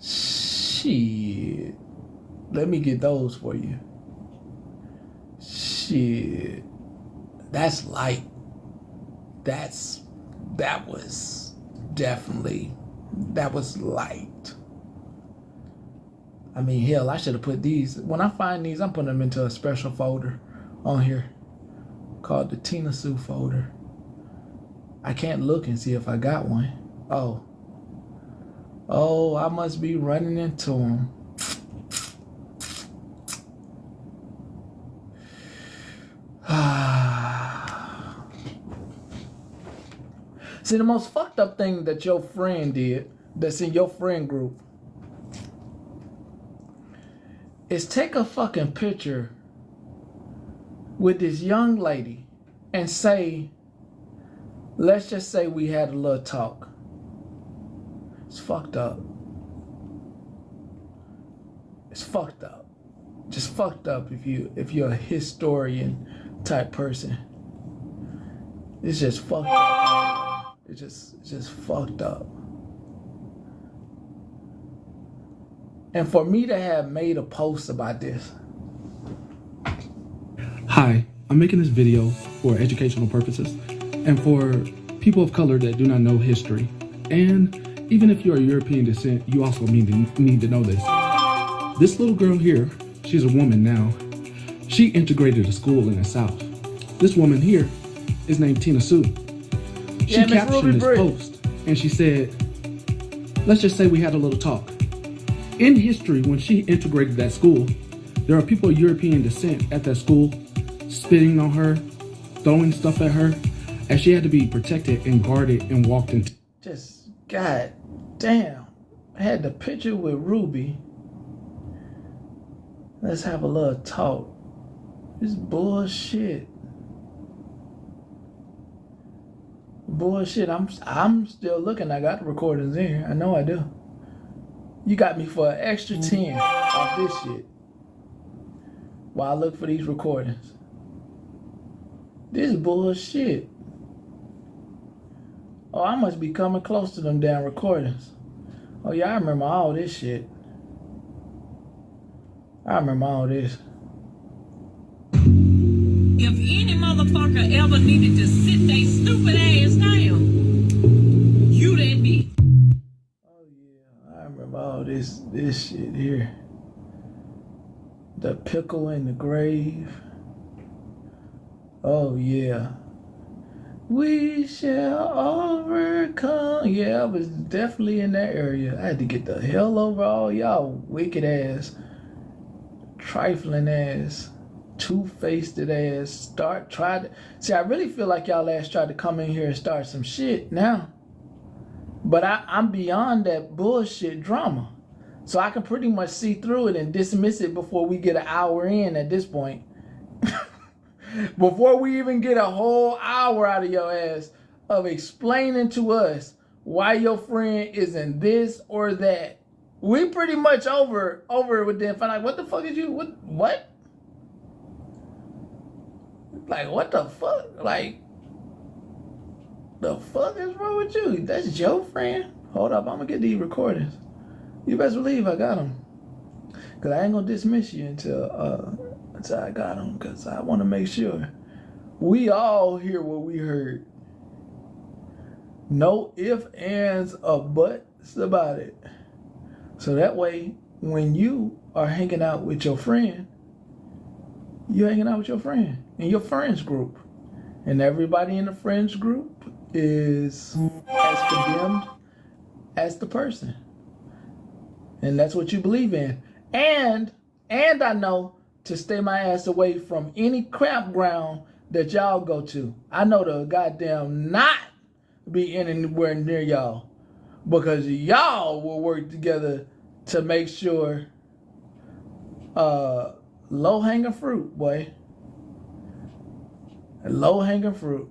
Shit. Let me get those for you. Shit. That's light. That was light. I mean, hell, I should have put these. When I find these, I'm putting them into a special folder on here called the Tina Sue folder. I can't look and see if I got one. Oh, I must be running into them. See, the most fucked up thing that your friend did, that's in your friend group, is take a fucking picture with this young lady and say, let's just say we had a little talk. It's fucked up. It's fucked up. Just fucked up if you're a historian type person. It's just fucked up. It's just fucked up. And for me to have made a post about this. Hi, I'm making this video for educational purposes and for people of color that do not know history. And even if you're a European descent, you also need to know this. This little girl here, she's a woman now. She integrated a school in the South. This woman here is named Tina Sue. She captioned this post and she said, let's just say we had a little talk. In history, when she integrated that school, there are people of European descent at that school spitting on her, throwing stuff at her, and she had to be protected and guarded and walked into. Just, god damn. I had the picture with Ruby. Let's have a little talk. This bullshit. Bullshit. I'm still looking. I got the recordings in here. I know I do. You got me for an extra 10 off this shit while I look for these recordings. This bullshit. Oh, I must be coming close to them damn recordings. Oh yeah, I remember all this shit. I remember all this. If any motherfucker ever needed to sit they stupid ass down, you that bitch. Oh yeah, I remember all this shit here. The pickle in the grave. Oh yeah. We shall overcome. Yeah, I was definitely in that area. I had to get the hell over all y'all wicked ass, trifling ass, two-faced ass. See, I really feel like y'all ass tried to come in here and start some shit now. But I'm beyond that bullshit drama. So I can pretty much see through it and dismiss it before we get an hour in at this point. Before we even get a whole hour out of your ass of explaining to us why your friend isn't this or that. We pretty much over it with them. Find like, what the fuck is you? What? Like, what the fuck? Like, the fuck is wrong with you? That's your friend? Hold up, I'm gonna get these recordings. You best believe I got them. Cause I ain't gonna dismiss you until I got them. Cause I wanna make sure we all hear what we heard. No ifs, ands, or buts about it. So that way, when you are hanging out with your friend, you're hanging out with your friend in your friends group. And everybody in the friends group is as condemned as the person. And that's what you believe in. And I know to stay my ass away from any campground that y'all go to. I know to goddamn not be anywhere near y'all. Because y'all will work together to make sure low-hanging fruit, boy. Low-hanging fruit.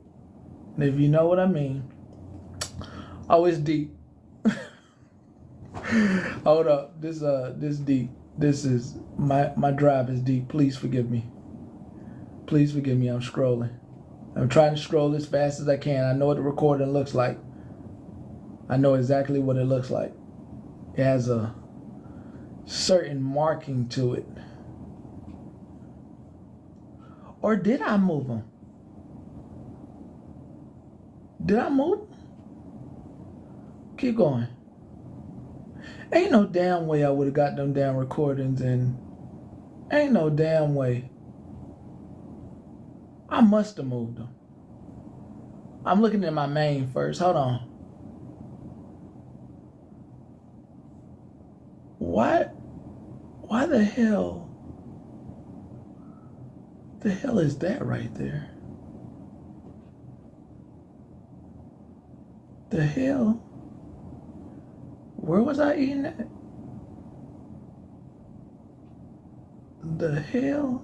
If you know what I mean. Oh, it's deep. Hold up. This deep. This is my drive is deep. Please forgive me. Please forgive me. I'm scrolling. I'm trying to scroll as fast as I can. I know what the recording looks like. I know exactly what it looks like. It has a certain marking to it. Or did I move them? Did I move? Keep going. Ain't no damn way I would have got them damn recordings, and ain't no damn way. I must have moved them. I'm looking at my main first. Hold on. Why the hell? The hell is that right there? The hell? Where was I eating at? The hell?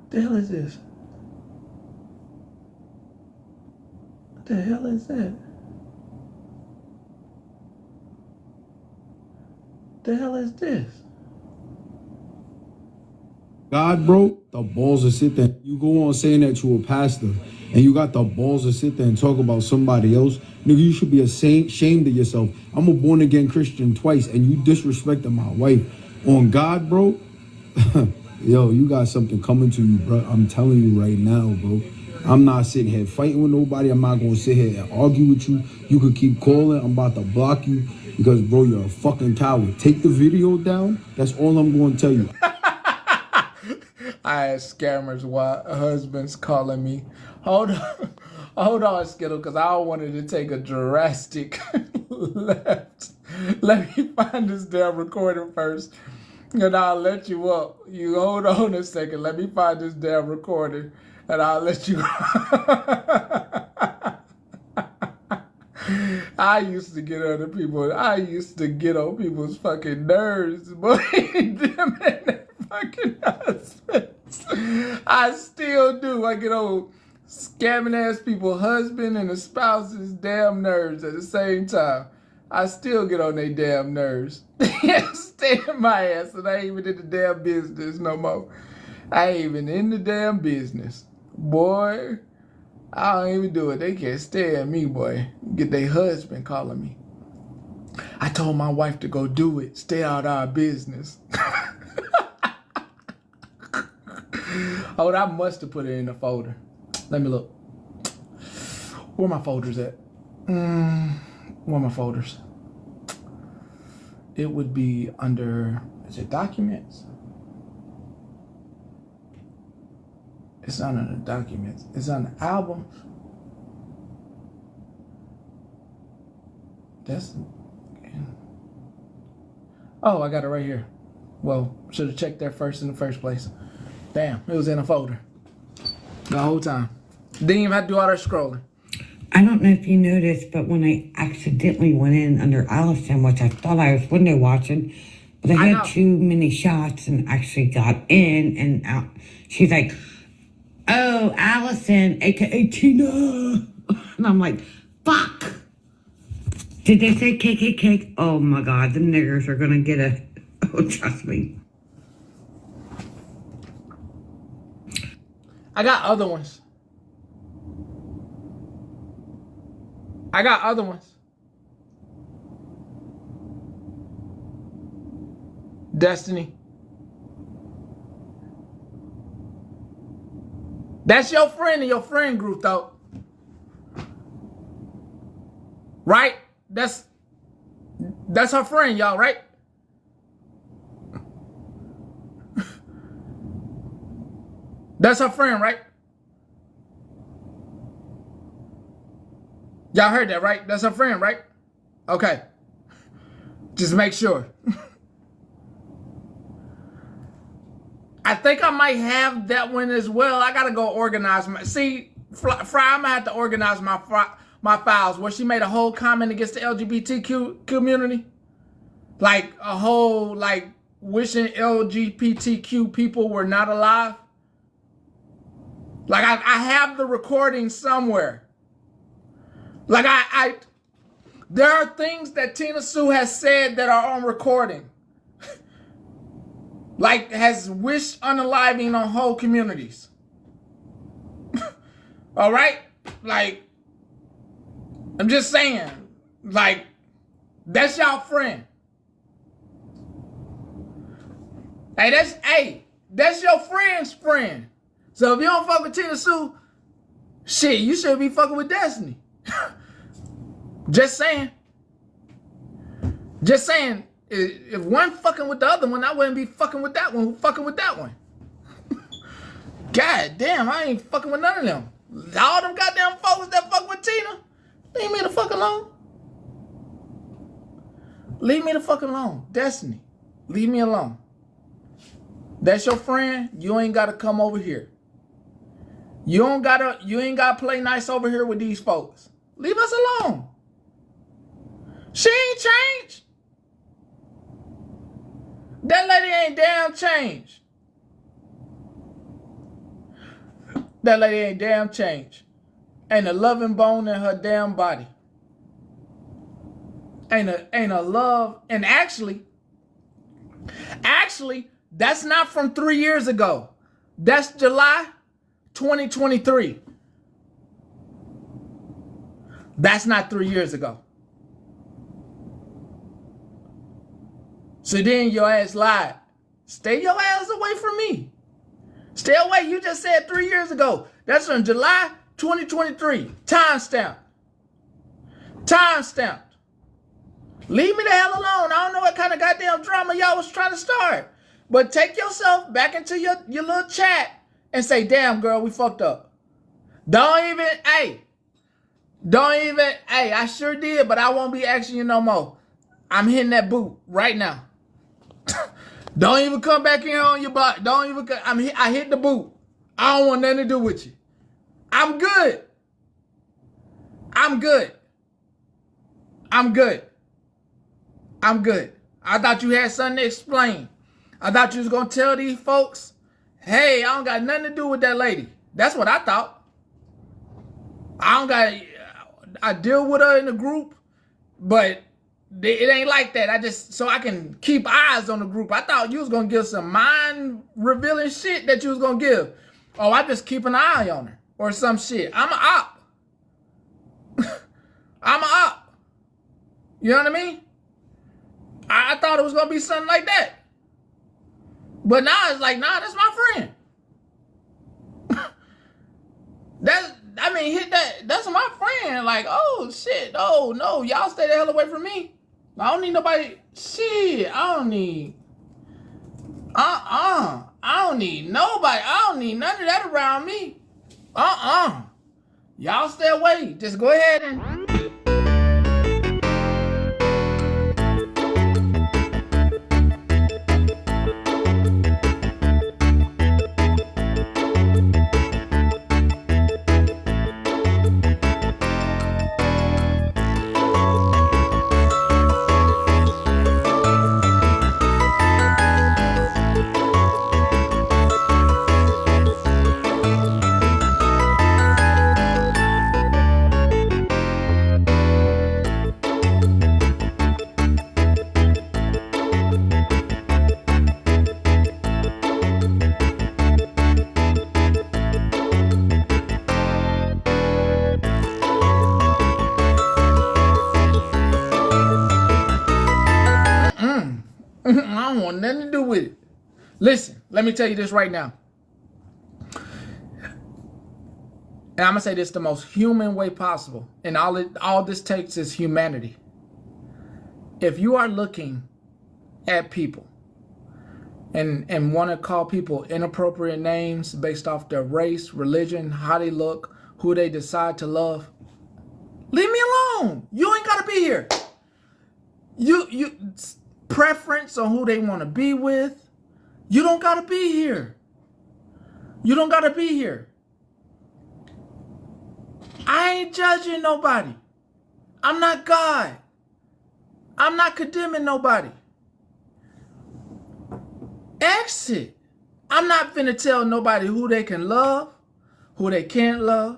The hell is this? What the hell is that? The hell is this? God, bro, the balls to sit there. You go on saying that you a pastor, and you got the balls to sit there and talk about somebody else. Nigga, you should be ashamed of yourself. I'm a born again Christian twice, and you disrespecting my wife. On God, bro. Yo, you got something coming to you, bro. I'm telling you right now, bro. I'm not sitting here fighting with nobody. I'm not going to sit here and argue with you. You could keep calling. I'm about to block you because, bro, you're a fucking coward. Take the video down. That's all I'm going to tell you. I had scammers' husbands calling me. Hold Hold on, Skittle, because I wanted to take a drastic left. Let me find this damn recording first, and I'll let you up. You hold on a second. Let me find this damn recording, and I'll let you. I used to get on people. I used to get on people's fucking nerves, boy. Them and their fucking husbands. I still do. I get on scamming ass people, husband and the spouse's damn nerves at the same time. I still get on their damn nerves. Stay in my ass, and I ain't even in the damn business no more. I ain't even in the damn business, boy. I don't even do it. They can't stand me, boy. Get their husband calling me. I told my wife to go do it. Stay out of our business. Oh, I must have put it in the folder. Let me look. Where my folders at? Where my folders? It would be under, is it documents? It's not under documents. It's on the albums. That's. Oh, I got it right here. Well, should have checked there first in the first place. Damn, it was in a folder the whole time. Didn't even have to do all that scrolling. I don't know if you noticed, but when I accidentally went in under Allison, which I thought I was window watching, but I had too many shots and actually got in and out. She's like, "Oh, Allison, aka Tina." And I'm like, fuck. Did they say KKK? Oh my God, the niggers are gonna get a, oh, trust me. I got other ones. I got other ones. Destiny. That's your friend in your friend group, though. Right? That's her friend, y'all, right? That's her friend, right? Y'all heard that, right? That's her friend, right? Okay. Just make sure. I think I might have that one as well. I gotta go organize my. See, Fry, I'm gonna have to organize my files. Where she made a whole comment against the LGBTQ community, like a whole wishing LGBTQ people were not alive. Like I have the recording somewhere. Like there are things that Tina Sue has said that are on recording. Like has wished unaliving on whole communities. All right? Like, I'm just saying, like, that's y'all friend. Hey, that's your friend's friend. So if you don't fuck with Tina Sue, shit, you should be fucking with Destiny. Just saying. Just saying. If one fucking with the other one, I wouldn't be fucking with that one. Who fucking with that one? God damn, I ain't fucking with none of them. All them goddamn folks that fuck with Tina, leave me the fuck alone. Leave me the fuck alone. Destiny, leave me alone. That's your friend. You ain't gotta come over here. You ain't gotta play nice over here with these folks. Leave us alone. She ain't changed. That lady ain't damn changed. That lady ain't damn changed. Ain't a loving bone in her damn body. Ain't a love. And actually, that's not from 3 years ago. That's July 2023. That's not 3 years ago. So then your ass lied. Stay your ass away from me. Stay away. You just said 3 years ago. That's from July 2023. Timestamp. Timestamp. Leave me the hell alone. I don't know what kind of goddamn drama y'all was trying to start. But take yourself back into your little chat and say, damn, girl, we fucked up. Don't even, hey, Don't even, hey, I sure did, but I won't be asking you no more. I'm hitting that boot right now. Don't even come back in on your block. Don't even come. I hit the boot. I don't want nothing to do with you. I'm good. I'm good. I'm good. I'm good. I thought you had something to explain. I thought you was going to tell these folks, hey, I don't got nothing to do with that lady. That's what I thought. I deal with her in the group, but it ain't like that. So I can keep eyes on the group. I thought you was going to give some mind revealing shit that you was going to give. Oh, I just keep an eye on her or some shit. I'm an op. I'm an op. You know what I mean? I thought it was going to be something like that. But now it's like, nah, that's my friend. Hit that. That's my friend. Like, oh, shit. Oh, no. Y'all stay the hell away from me. I don't need nobody. Shit. I don't need. I don't need nobody. I don't need none of that around me. Y'all stay away. Just go ahead and. I don't want nothing to do with it. Listen, let me tell you this right now. And I'm going to say this the most human way possible. And all this takes is humanity. If you are looking at people and want to call people inappropriate names based off their race, religion, how they look, who they decide to love, leave me alone. You ain't got to be here. You preference on who they want to be with. You don't got to be here. You don't got to be here. I ain't judging nobody. I'm not God. I'm not condemning nobody. Exit. I'm not finna tell nobody who they can love, who they can't love.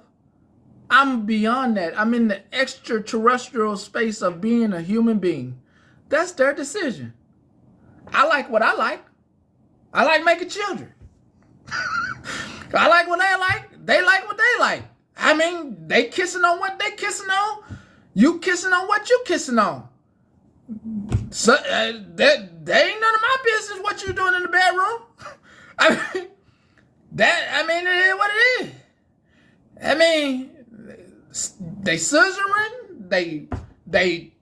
I'm beyond that. I'm in the extraterrestrial space of being a human being. That's their decision. I like what I like. I like making children. I like what they like. They like what they like. I mean, they kissing on what they kissing on. You kissing on what you kissing on. So that ain't none of my business what you doing in the bedroom. It is what it is. I mean, they scissoring, they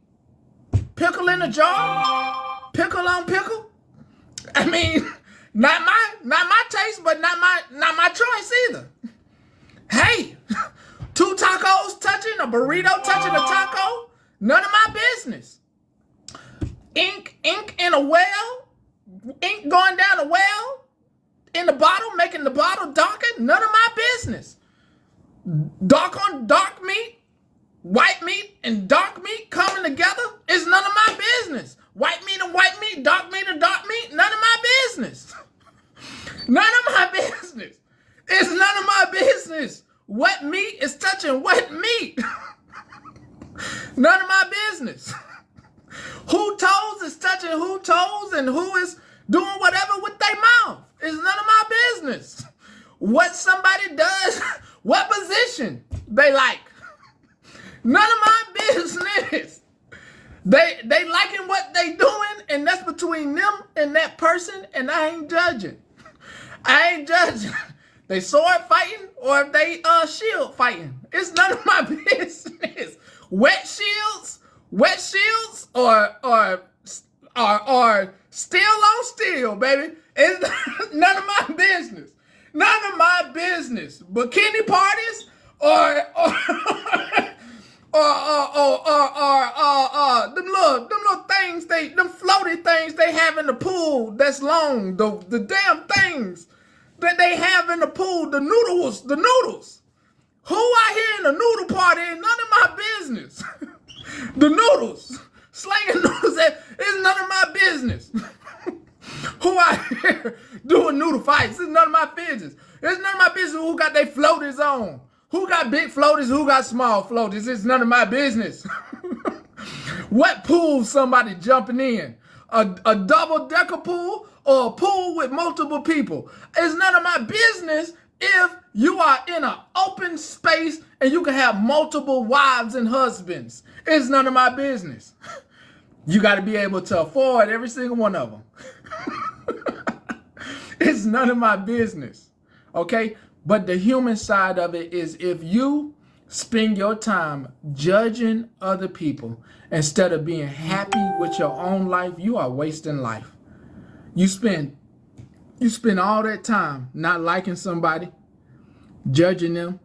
pickle in a jar, pickle on pickle. I mean, not my taste, but not my choice either. Hey, two tacos touching, a burrito touching a taco, none of my business. Ink in a well, ink going down a well, in the bottle, making the bottle darker, none of my business. Dark on dark meat, white meat and dark meat coming together is none of my business. White meat and white meat, dark meat and dark meat, none of my business. None of my business. It's none of my business. What meat is touching what meat? None of my business. Who toes is touching who toes and who is doing whatever with their mouth is none of my business. What somebody does, what position they like, none of my business. They liking what they doing, and that's between them and that person, and I ain't judging. I ain't judging. They sword fighting or if they shield fighting. It's none of my business. Wet shields or steel on steel, baby. It's none of my business. None of my business. Bikini parties or Them little things them floaty things they have in the pool that's long, the damn things that they have in the pool, the noodles. Who out here in the noodle party is none of my business. The noodles, slanging noodles, is none of my business. Who out here doing noodle fights? It's none of my business. It's none of my business who got their floaters on. Who got big floaters? Who got small floaters? It's none of my business. What pool somebody jumping in? A double-decker pool or a pool with multiple people? It's none of my business if you are in an open space and you can have multiple wives and husbands. It's none of my business. You got to be able to afford every single one of them. It's none of my business. Okay? But the human side of it is if you spend your time judging other people instead of being happy with your own life, you are wasting life. You spend all that time not liking somebody, judging them,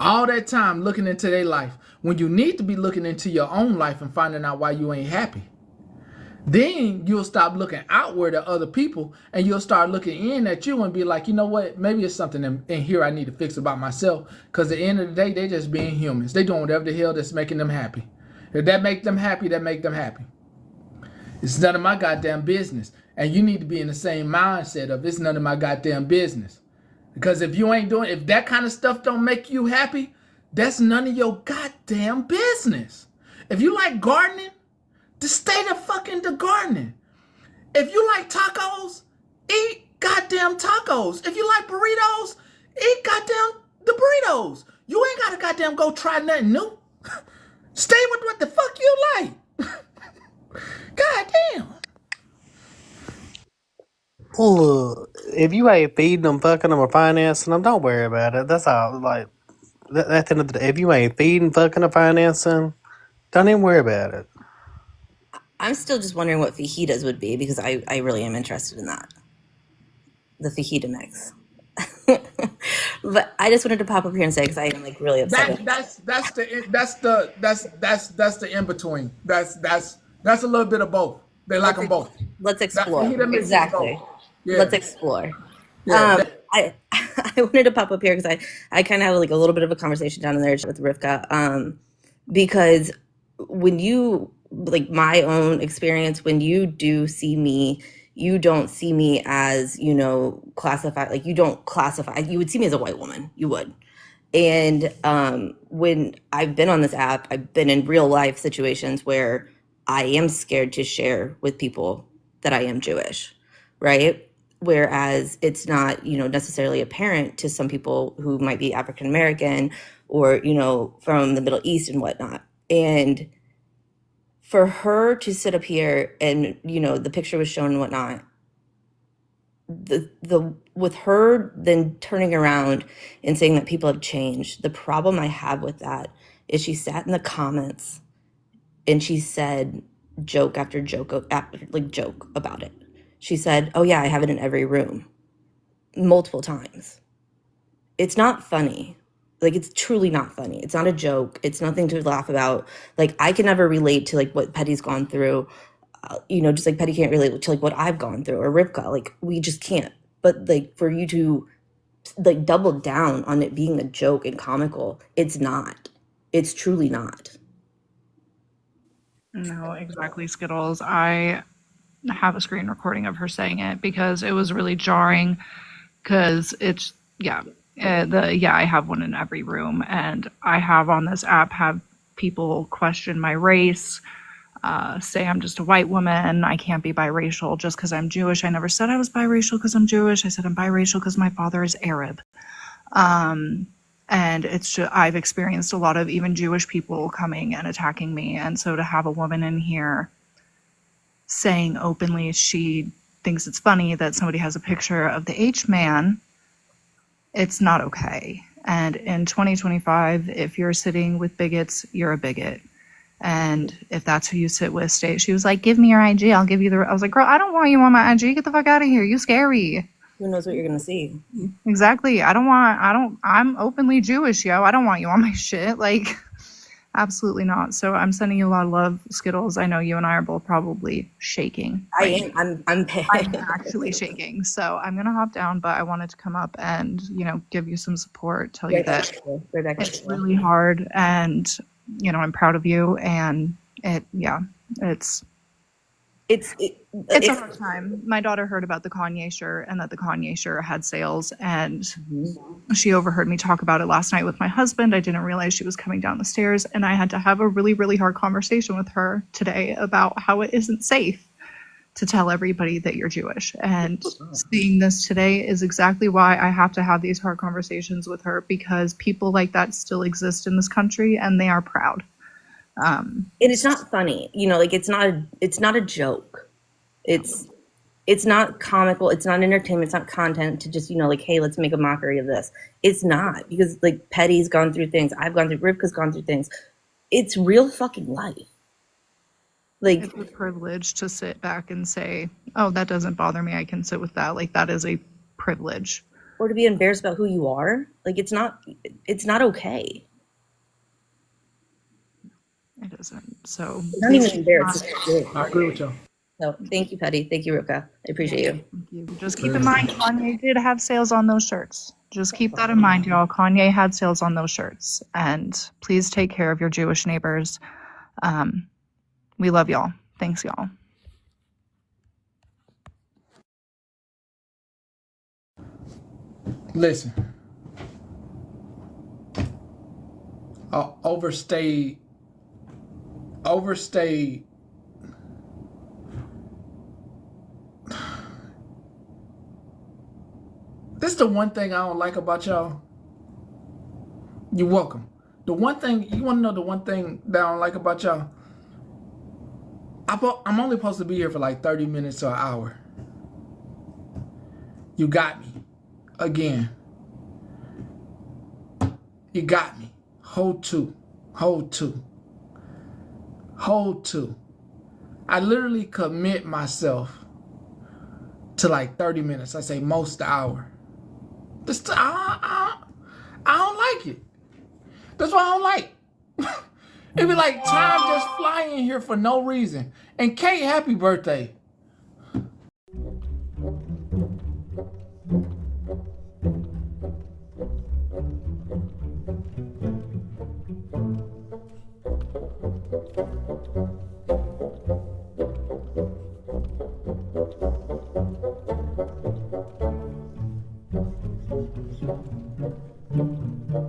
all that time looking into their life when you need to be looking into your own life and finding out why you ain't happy. Then you'll stop looking outward at other people and you'll start looking in at you and be like, you know what? Maybe it's something in here I need to fix about myself. Because at the end of the day, they're just being humans. They doing whatever the hell that's making them happy. If that make them happy, that make them happy. It's none of my goddamn business. And you need to be in the same mindset of it's none of my goddamn business. Because if that kind of stuff don't make you happy, that's none of your goddamn business. If you like gardening, just stay the fuck into gardening. If you like tacos, eat goddamn tacos. If you like burritos, eat goddamn the burritos. You ain't gotta goddamn go try nothing new. Stay with what the fuck you like. Goddamn. Look, if you ain't feeding them, fucking them, or financing them, don't worry about it. That's all. Like, at the end of the day, if you ain't feeding, fucking, or financing, don't even worry about it. I'm still just wondering what fajitas would be because I really am interested in that. The fajita mix. But I just wanted to pop up here and say because I am like really upset. That's the in between. That's a little bit of both. They like them both. Let's explore. Exactly. Yeah. Let's explore. Yeah, I wanted to pop up here because I kind of have like a little bit of a conversation down in there with Rivka, because when you like my own experience, when you do see me, you don't see me as, classified, like you don't classify, you would see me as a white woman, you would. And when I've been on this app, I've been in real life situations where I am scared to share with people that I am Jewish, right? Whereas it's not, necessarily apparent to some people who might be African American or, from the Middle East and whatnot. And for her to sit up here and, the picture was shown and whatnot, the with her then turning around and saying that people have changed, the problem I have with that is she sat in the comments and she said joke after joke about it. She said, oh yeah, I have it in every room, multiple times. It's not funny. Like, it's truly not funny. It's not a joke. It's nothing to laugh about. Like, I can never relate to like what Petty's gone through. Just like Petty can't relate to like what I've gone through, or Rivka. Like, we just can't. But like for you to like double down on it being a joke and comical, it's not. It's truly not. No, exactly, Skittles. I have a screen recording of her saying it because it was really jarring. Because it's I have one in every room, and I have on this app have people question my race. Say I'm just a white woman. I can't be biracial just because I'm Jewish. I never said I was biracial because I'm Jewish. I said I'm biracial because my father is Arab. And it's just, I've experienced a lot of even Jewish people coming and attacking me. And so to have a woman in here saying openly she thinks it's funny that somebody has a picture of the H man, it's not okay. And in 2025, if you're sitting with bigots, you're a bigot. And if that's who you sit with, stay. She was like, give me your IG. I'll give you I was like, girl, I don't want you on my IG. Get the fuck out of here. You scary. Who knows what you're going to see? Exactly. I'm openly Jewish, yo. I don't want you on my shit. Like, absolutely not. So I'm sending you a lot of love, Skittles. I know you and I are both probably shaking. I am. I'm actually shaking. So I'm gonna hop down, but I wanted to come up and give you some support, tell you that it's really hard, and I'm proud of you. And it's a hard time. My daughter heard about the Kanye shirt and that the Kanye shirt had sales, and she overheard me talk about it last night with my husband. I didn't realize she was coming down the stairs, and I had to have a really, really hard conversation with her today about how it isn't safe to tell everybody that you're Jewish. And seeing this today is exactly why I have to have these hard conversations with her, because people like that still exist in this country, and they are proud. And it's not funny, like it's not a joke. It's not comical. It's not entertainment. It's not content to just, like, hey, let's make a mockery of this. It's not, because like Petty's gone through things. I've gone through, Rivka's gone through things. It's real fucking life. Like, it's a privilege to sit back and say, oh, that doesn't bother me. I can sit with that. Like, that is a privilege. Or to be embarrassed about who you are. Like, it's not okay. It isn't. So it's not even embarrassed. I agree with you. So thank you, Petty. Thank you, Rivka. I appreciate you. Thank you. Just keep in mind, Kanye did have sales on those shirts. Just keep that in mind, y'all. Kanye had sales on those shirts. And please take care of your Jewish neighbors. We love y'all. Thanks, y'all. Listen. Overstayed. This is the one thing I don't like about y'all. You're welcome. The one thing, you want to know the one thing that I don't like about y'all? I'm only supposed to be here for like 30 minutes to an hour. You got me. Again. You got me. Hold two. I literally commit myself to like 30 minutes. I say most hour. I don't like it. That's what I don't like. It'd be like time just flying here for no reason. And Kate, happy birthday.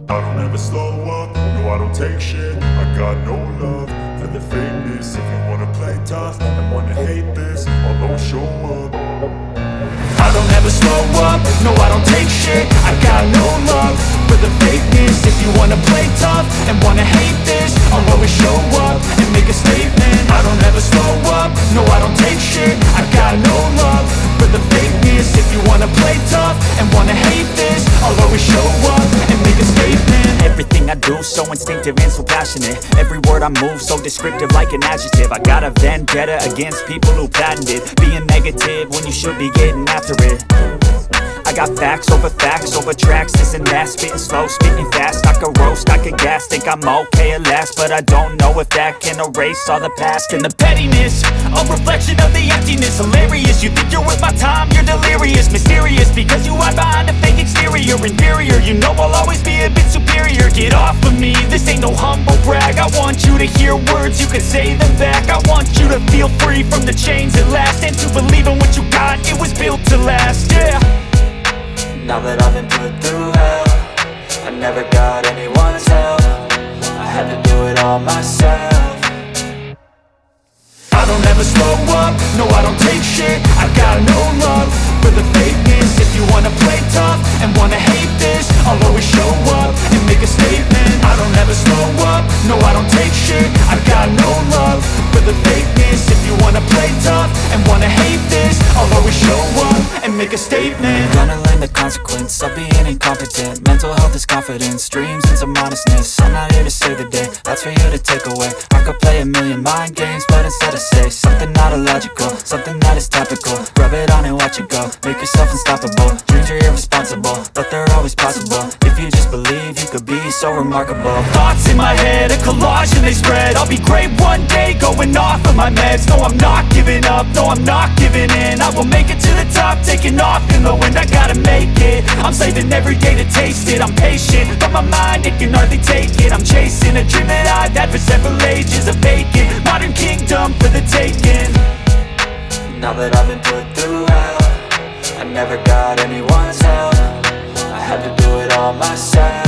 I don't ever slow up, no I don't take shit. I got no love for the fakeness. If you wanna play tough and wanna hate this, I'll always show up. I don't ever slow up, no I don't take shit. I got no love for the fakeness. If you wanna play tough and wanna hate this, I'll always show up and make a statement. I don't ever slow up, no I don't take shit. I got no love for the fakeness. If you wanna play tough and wanna hate this, I'll always show up and make a statement. Everything I do so instinctive and so passionate. Every word I move so descriptive like an adjective. I got a vendetta against people who patented being negative when you should be getting after it. I got facts over tracks, this and that. Spitting slow, spitting fast, I could roast, I could gas. Think I'm okay at last, but I don't know if that can erase all the past. And the pettiness, a reflection of the emptiness. Hilarious, you think you're worth my time, you're delirious. Mysterious, because you hide behind a fake exterior. Inferior, you know I'll always be a bit superior. Get off of me, this ain't no humble brag. I want you to hear words, you can say them back. I want you to feel free from the chains at last, and to believe in what you got, it was built to last, yeah. Now that I've been put through hell, I never got anyone's help. I had to do it all myself. I don't ever slow up, no I don't take shit. I got no love for the fakeness. If you wanna play tough and wanna hate this, I'll always show up and make a statement. I don't ever slow up, no I don't take shit. I got no love for the fakeness. If you wanna play tough and wanna hate this, I'll always show up and make a statement. handling the consequence of being incompetent. Mental health is confidence, dreams and some honestness. I'm not here to save the day, that's for you to take away. I could play a million mind games, but instead I say something not illogical, something that is topical. Rub it on and watch it go, make yourself unstoppable. Dreams are irresponsible, but they're always possible. If you just believe, you could be so remarkable. Thoughts in my head, a collage and they spread. I'll be great one day, going off of my meds. No, I'm not giving up, no, I'm not giving in. I will make it to the top, taking off in the wind. I gotta make it, I'm saving every day to taste it. I'm patient, but my mind, it can hardly take it. I'm chasing a dream that I've had for several ages. A vacant, modern kingdom for the taking. Now that I've been put through hell, I never got anyone's help. I had to do it all myself.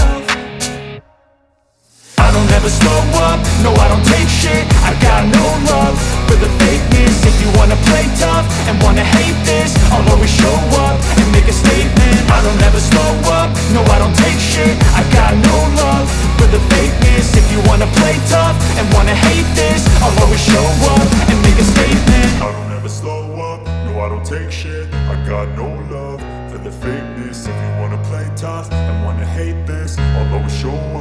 I don't ever slow up, no I don't take shit. I got no love for the fakeness. If you wanna play tough and wanna hate this, I'll always show up and make a statement. I don't ever slow up, no I don't take shit. I got no love for the fakeness. If you wanna play tough and wanna hate this, I'll always show up and make a statement. I don't ever slow up, no I don't take shit. I got no love for the fakeness. If you wanna play tough and wanna hate this, I'll always show up